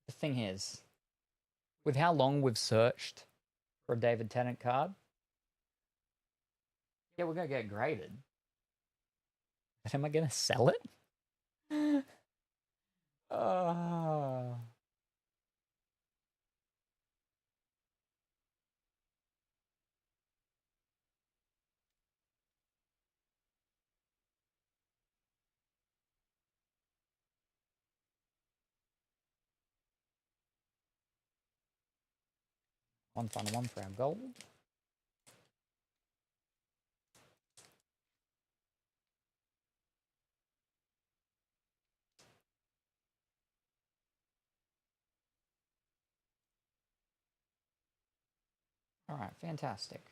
The thing is, with how long we've searched for a David Tennant card, yeah, we're gonna get graded. But am I gonna sell it? Oh. One final one for our gold. All right, fantastic.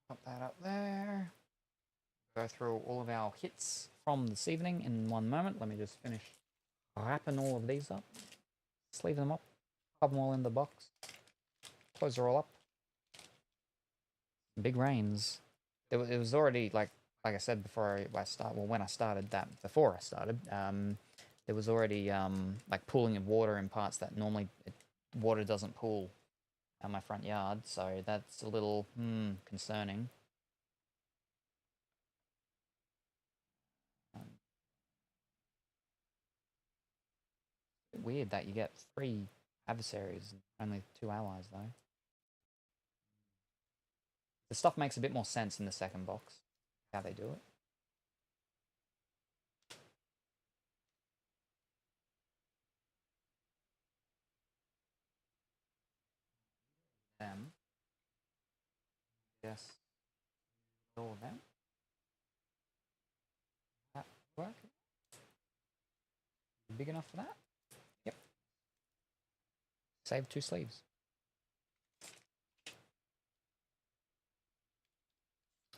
Put that up there. go through all of our hits from this evening in one moment. Let me just finish wrapping all of these up. Sleeve them up. Pop them all in the box. Close her all up. Big rains. It was already like I said before I start. Well, when I started that, before I started, there was already like pooling of water in parts that normally water doesn't pool out my front yard. So that's a little concerning. Weird that you get 3 adversaries and only 2 allies though. The stuff makes a bit more sense in the second box, how they do it. Them. Yes. All of them. That work? Big enough for that? Yep. Save 2 sleeves.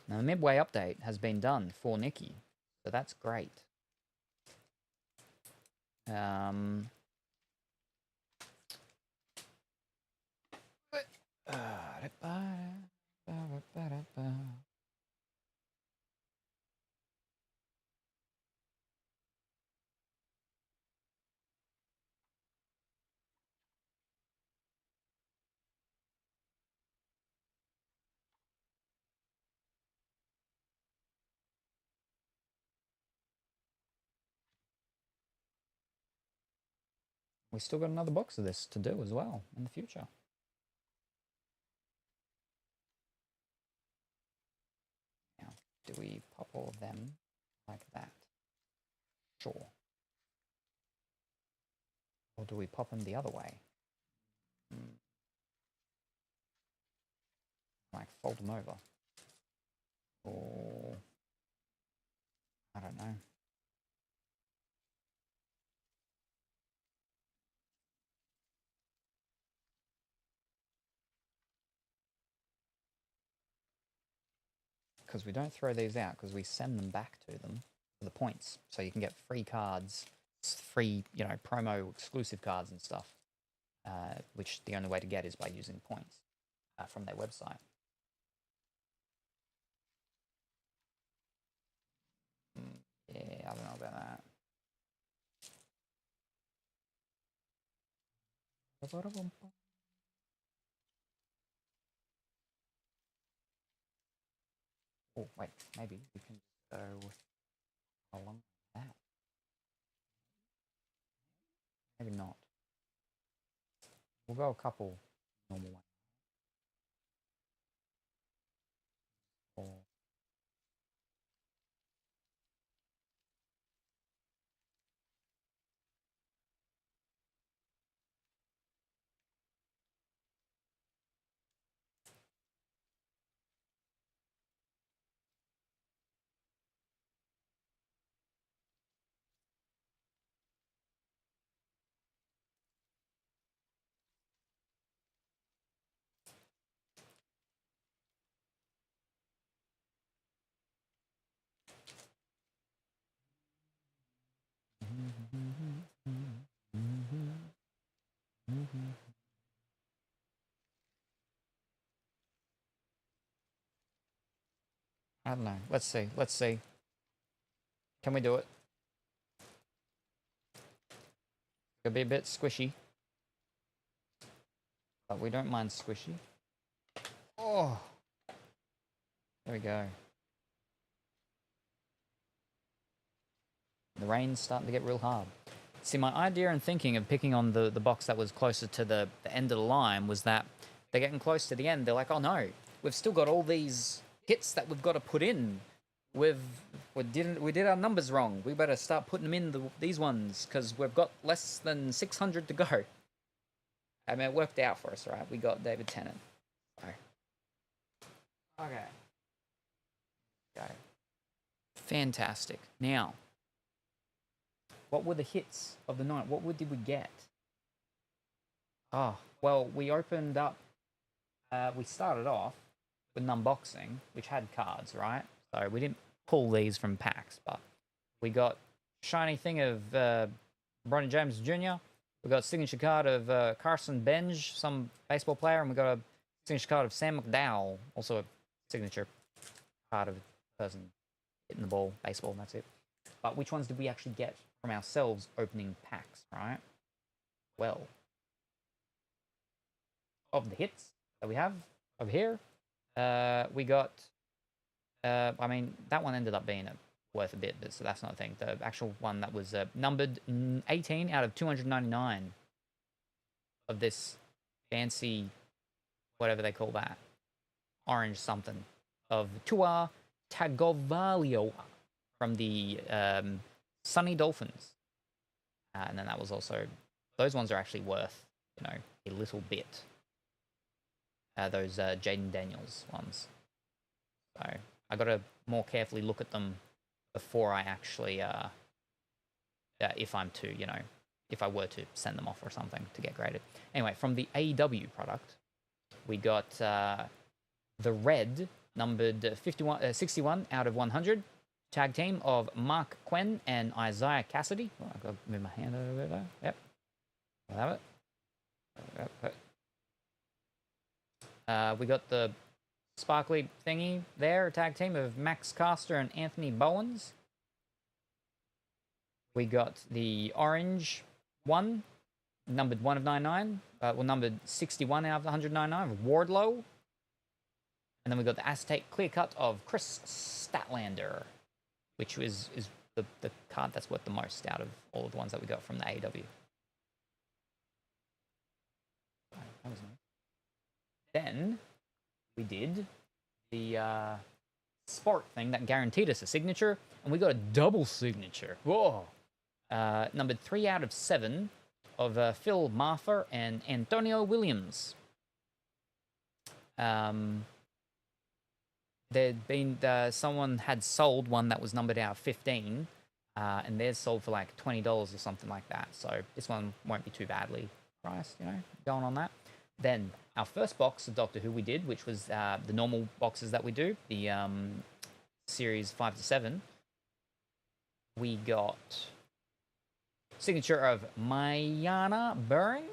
Now the midway update has been done for Nikki, so that's great. We still got another box of this to do as well in the future. Now, do we pop all of them like that? Sure. Or do we pop them the other way? Like fold them over? Or I don't know. Because we don't throw these out, because we send them back to them for the points. So you can get free cards, free, you know, promo exclusive cards and stuff, which the only way to get is by using points from their website. Yeah, I don't know about that. Oh, wait, maybe we can go along that. Maybe not. We'll go a couple normal ones. Or I don't know. Let's see. Let's see. Can we do it? It'll be a bit squishy. But we don't mind squishy. Oh! There we go. The rain's starting to get real hard. See, my idea and thinking of picking on the box that was closer to the end of the line was that they're getting close to the end. They're like, oh no, we've still got all these hits that we've got to put in. We did our numbers wrong. We better start putting them in these ones because we've got less than 600 to go. I mean, it worked out for us, right? We got David Tennant. Sorry. Okay. Go. Fantastic. Now, what were the hits of the night? What did we get? Oh, well, we opened up. We started off with an unboxing, which had cards, right? So we didn't pull these from packs. But we got shiny thing of Bronny James Jr. We got signature card of Carson Benj, some baseball player, and we got a signature card of Sam McDowell, also a signature card of a person hitting the ball, baseball, and that's it. But which ones did we actually get from ourselves opening packs, right? Well, of the hits that we have over here, we got, I mean, that one ended up being worth a bit, but so that's not a thing. The actual one that was numbered 18 out of 299 of this fancy, whatever they call that, orange something, of Tua Tagovailoa from the Sunny Dolphins. And then that was also, those ones are actually worth, you know, a little bit. Those Jaden Daniels ones. So I got to more carefully look at them before I actually, if I'm to, you know, if I were to send them off or something to get graded. Anyway, from the AEW product, we got the red, numbered 61 out of 100, tag team of Mark Quinn and Isaiah Cassidy. Oh, I've got to move my hand over there. Yep. I'll have it. We got the sparkly thingy there, a tag team of Max Caster and Anthony Bowens. We got the orange one, numbered 1 of 99. Well, numbered 61 out of 199 of Wardlow. And then we got the Aztec clear cut of Chris Statlander, which is the card that's worth the most out of all of the ones that we got from the AEW. That was nice. Then we did the sport thing that guaranteed us a signature, and we got a double signature. Whoa! Numbered 3 out of 7 of Phil Martha and Antonio Williams. There'd been someone had sold one that was numbered out of 15, and theirs sold for like $20 or something like that. So this one won't be too badly priced, you know, going on that. Then our first box of Doctor Who we did, which was the normal boxes that we do, the series 5 to 7. We got signature of Mayana Buring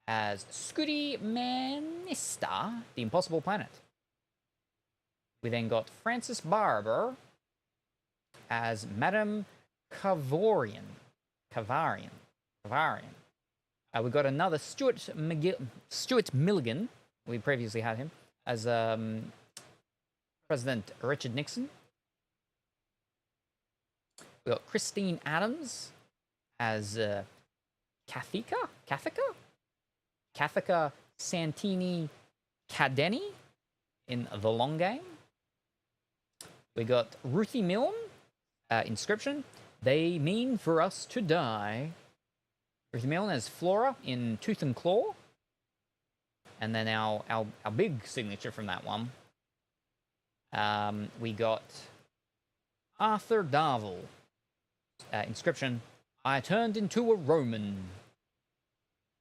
as Scooty Manista, the Impossible Planet. We then got Frances Barber as Madame Kavarian. We got another Stuart Milligan. We previously had him as President Richard Nixon. We got Christine Adams as Kathika Santini Cadeni in The Long Game. We got Ruthie Milne, Inscription. They mean for us to die. Ruthie Milne as Flora in Tooth and Claw. And then our big signature from that one. We got Arthur Darvill, Inscription. I turned into a Roman.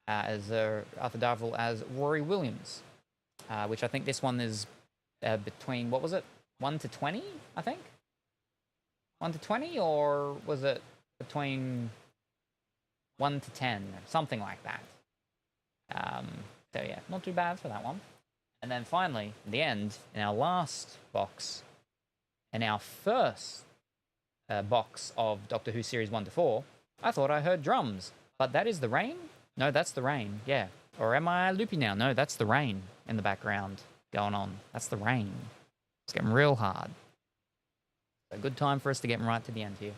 As Arthur Darvill as Rory Williams. Which I think this one is between, what was it? 1 to 20, I think? 1 to 20, or was it between 1 to 10? Something like that. So yeah, not too bad for that one. And then finally, in the end, in our last box, in our first box of Doctor Who Series 1 to 4, I thought I heard drums. But that is the rain? No, that's the rain, yeah. Or am I loopy now? No, that's the rain in the background going on. That's the rain. It's getting real hard. A good time for us to get right to the end here.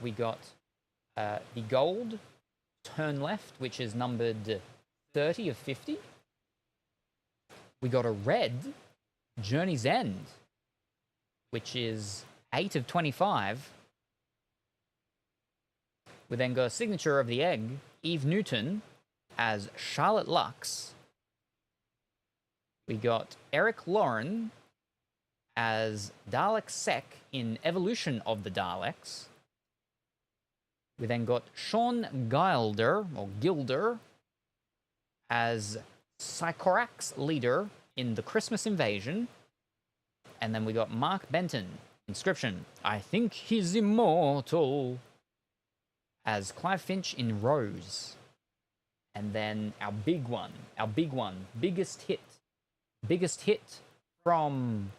We got the gold turn left, which is numbered 30 of 50. We got a red Journey's End, which is 8 of 25. We then got a signature of the egg, Eve Newton, as Charlotte Lux. We got Eric Lauren as Dalek Sec in Evolution of the Daleks. We then got Sean Gilder as Sycorax Leader in The Christmas Invasion. And then we got Mark Benton Inscription. I think he's immortal. As Clive Finch in Rose. And then our big one, biggest hit from,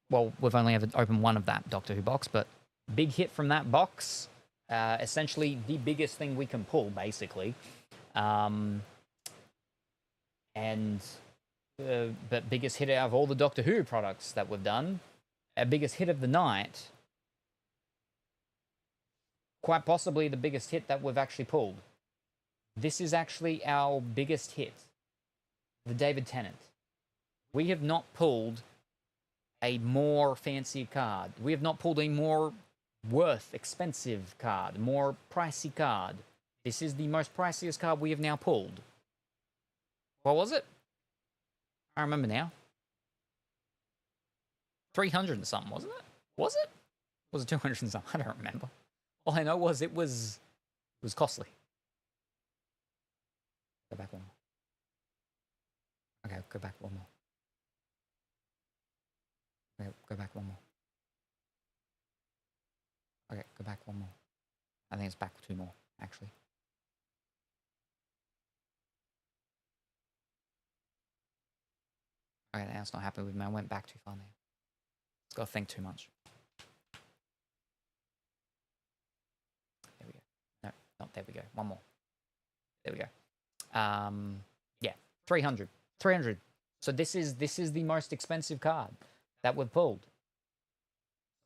well, we've only ever opened one of that Doctor Who box, but big hit from that box, essentially the biggest thing we can pull, basically. But biggest hit out of all the Doctor Who products that we've done, our biggest hit of the night, quite possibly the biggest hit that we've actually pulled. This is actually our biggest hit, the David Tennant. We have not pulled a more fancy card. We have not pulled a more expensive card, more pricey card. This is the most priciest card we have now pulled. What was it? I remember now. 300 and something, wasn't it? Was it? Was it 200 and something? I don't remember. All I know was it was costly. Go back one more. Okay, go back one more. Okay, go back one more. Okay, go back one more. I think it's back two more, actually. Okay, now it's not happening with me. I went back too far now. It's got to think too much. There we go. No, there we go. One more. There we go. Yeah, 300. 300. So this is the most expensive card that we've pulled.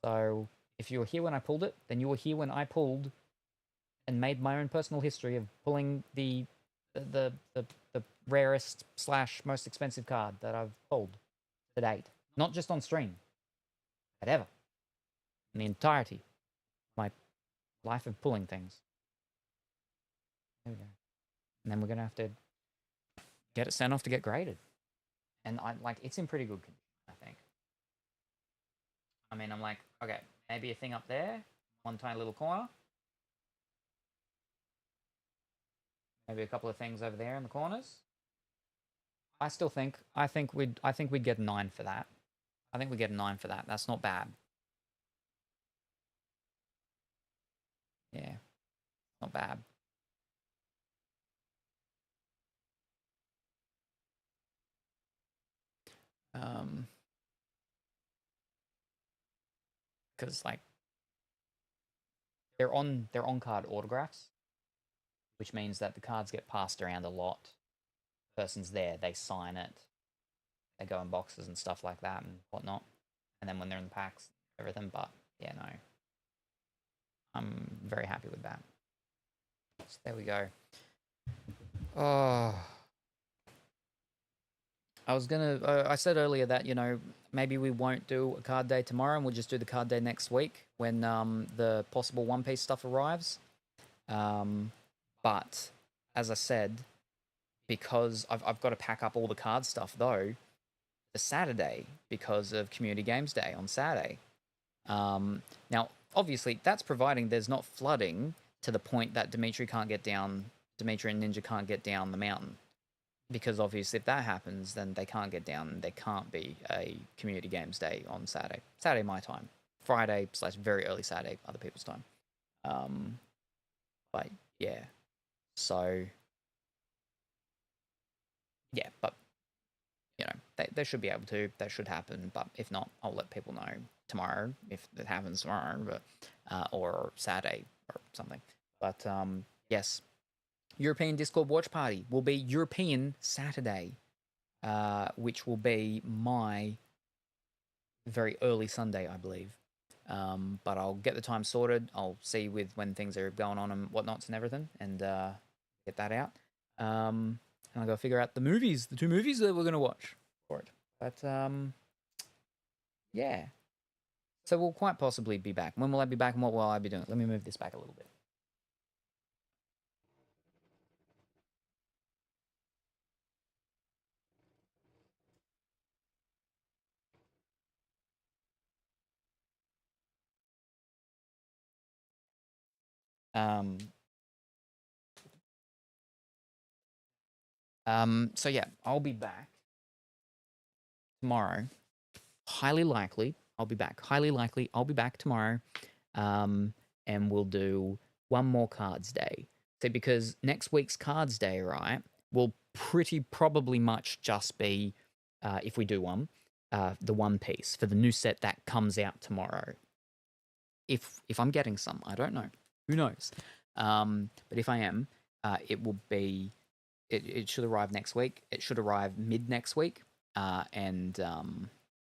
So if you were here when I pulled it, then you were here when I pulled and made my own personal history of pulling the rarest / most expensive card that I've pulled to date. Not just on stream, but ever. In the entirety of my life of pulling things. There we go. And then we're going to have to get it sent off to get graded. And it's in pretty good condition, I think. I mean, I'm like, okay, maybe a thing up there, one tiny little corner. Maybe a couple of things over there in the corners. I think we'd get a 9 for that. I think we get a 9 for that. That's not bad. Yeah, not bad. Because they're on card autographs, which means that the cards get passed around a lot. The person's there, they sign it, they go in boxes and stuff like that and whatnot. And then when they're in the packs, everything. But yeah, no, I'm very happy with that. So there we go. Oh, I said earlier that, maybe we won't do a card day tomorrow and we'll just do the card day next week when the possible One Piece stuff arrives. But as I said, because I've got to pack up all the card stuff though, the Saturday because of Community Games Day on Saturday. Now, obviously, that's providing there's not flooding to the point that Dimitri and Ninja can't get down the mountain. Because obviously if that happens, then they can't get down and there can't be a Community Games Day on Saturday. Saturday my time. Friday / very early Saturday other people's time. But yeah. So yeah, but they should be able to. That should happen. But if not, I'll let people know tomorrow if it happens tomorrow, but or Saturday or something. But yes. European Discord watch party will be European Saturday, which will be my very early Sunday, I believe. But I'll get the time sorted. I'll see with when things are going on and whatnots and everything, and get that out. And I got to figure out the 2 movies that we're going to watch for it. But yeah. So we'll quite possibly be back. When will I be back and what will I be doing? Let me move this back a little bit. So yeah, I'll be back tomorrow. Highly likely, I'll be back. Highly likely, I'll be back tomorrow. And we'll do one more cards day. So because next week's cards day, right, will pretty probably much just be, if we do one, the One Piece for the new set that comes out tomorrow. If I'm getting some, I don't know. Who knows? But if I am, it will be. It should arrive next week. It should arrive mid next week. And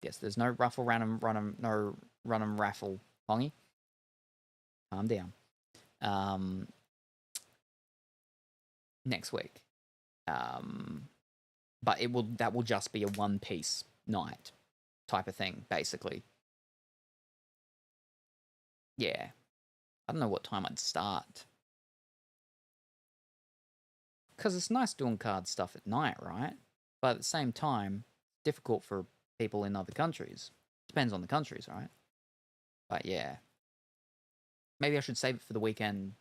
yes, there's no raffle, no run 'em raffle, Pongy. Calm down. Next week. But that will just be a One Piece night type of thing, basically. Yeah. I don't know what time I'd start. Because it's nice doing card stuff at night, right? But at the same time, it's difficult for people in other countries. Depends on the countries, right? But yeah. Maybe I should save it for the weekend.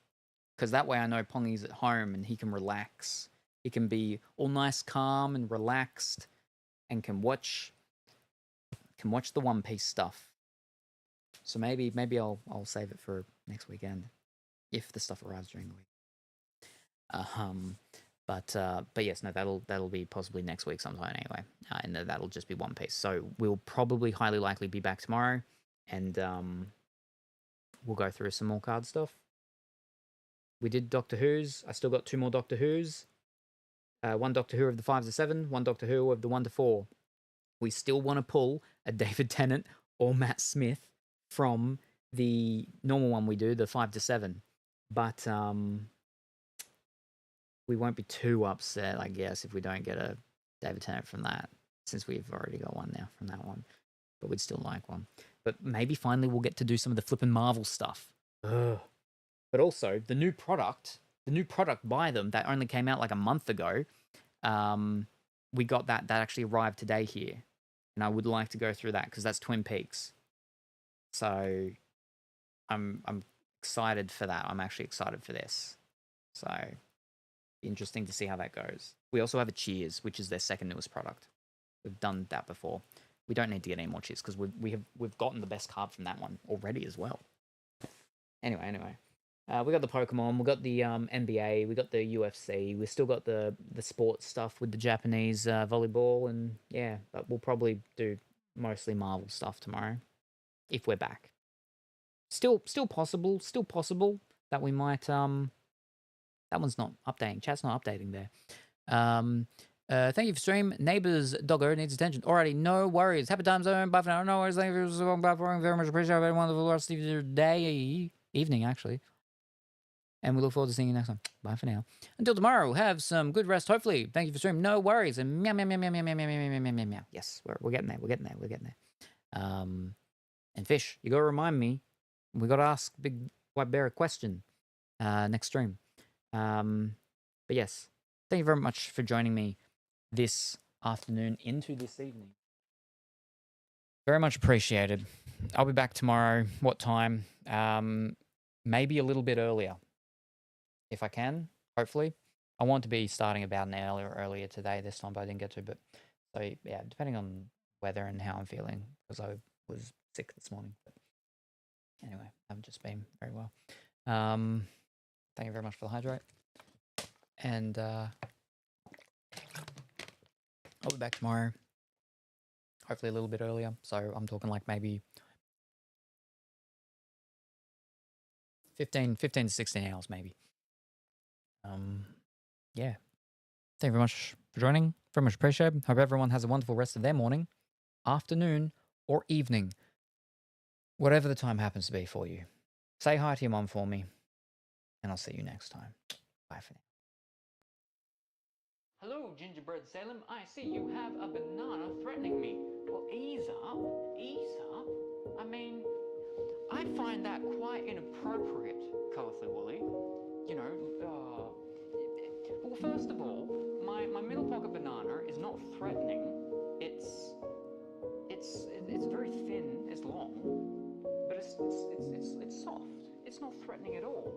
Because that way I know Pongy's at home and he can relax. He can be all nice, calm, and relaxed. And can watch the One Piece stuff. So maybe I'll save it for next weekend. If the stuff arrives during the week. But yes, no, that'll be possibly next week sometime anyway, and that'll just be One Piece. So we'll probably highly likely be back tomorrow, and we'll go through some more card stuff. We did Doctor Who's. I still got 2 more Doctor Who's. One Doctor Who of the 5 to 7, one Doctor Who of the 1 to 4. We still want to pull a David Tennant or Matt Smith from the normal one we do, the 5 to 7, but we won't be too upset, I guess, if we don't get a David Tennant from that, since we've already got one now from that one. But we'd still like one. But maybe finally we'll get to do some of the flippin' Marvel stuff. Ugh. But also, the new product by them that only came out like a month ago, we got that actually arrived today here. And I would like to go through that because that's Twin Peaks. So I'm excited for that. I'm actually excited for this. So interesting to see how that goes. We also have a Cheers, which is their second newest product. We've done that before. We don't need to get any more Cheers because we've gotten the best card from that one already as well. Anyway, we got the Pokemon, we got the NBA, we got the UFC, we still got the sports stuff with the Japanese volleyball, and yeah, but we'll probably do mostly Marvel stuff tomorrow if we're back. Still possible that we might that one's not updating. Chat's not updating there. Thank you for stream. Neighbor's doggo needs attention. Alrighty, no worries. Happy time zone. Bye for now. No worries. Thank you for very much appreciate it. Wonderful rest of your day, evening actually. And we look forward to seeing you next time. Bye for now. Until tomorrow, have some good rest. Hopefully, thank you for stream. No worries. And meow meow meow meow meow meow meow meow meow meow meow. Yes, we're getting there. We're getting there. And Fish, you gotta remind me. We gotta ask Big White Bear a question next stream. But yes, thank you very much for joining me this afternoon into this evening. Very much appreciated. I'll be back tomorrow. What time? Maybe a little bit earlier, if I can. Hopefully, I want to be starting about an hour earlier today. This time, but I didn't get to. But so yeah, depending on weather and how I'm feeling, because I was sick this morning. But anyway, I've just been very well. Thank you very much for the hydrate. And I'll be back tomorrow. Hopefully a little bit earlier. So I'm talking like maybe 15 to 16 hours maybe. Yeah. Thank you very much for joining. Very much appreciated. Hope everyone has a wonderful rest of their morning, afternoon, or evening. Whatever the time happens to be for you. Say hi to your mom for me. And I'll see you next time. Bye for now. Hello, Gingerbread Salem. I see you have a banana threatening me. Well, ease up. Ease up. I mean, I find that quite inappropriate, Colorfully Woolly. You know, well, first of all, my middle pocket banana is not threatening. It's very thin. It's long, but it's soft. It's not threatening at all.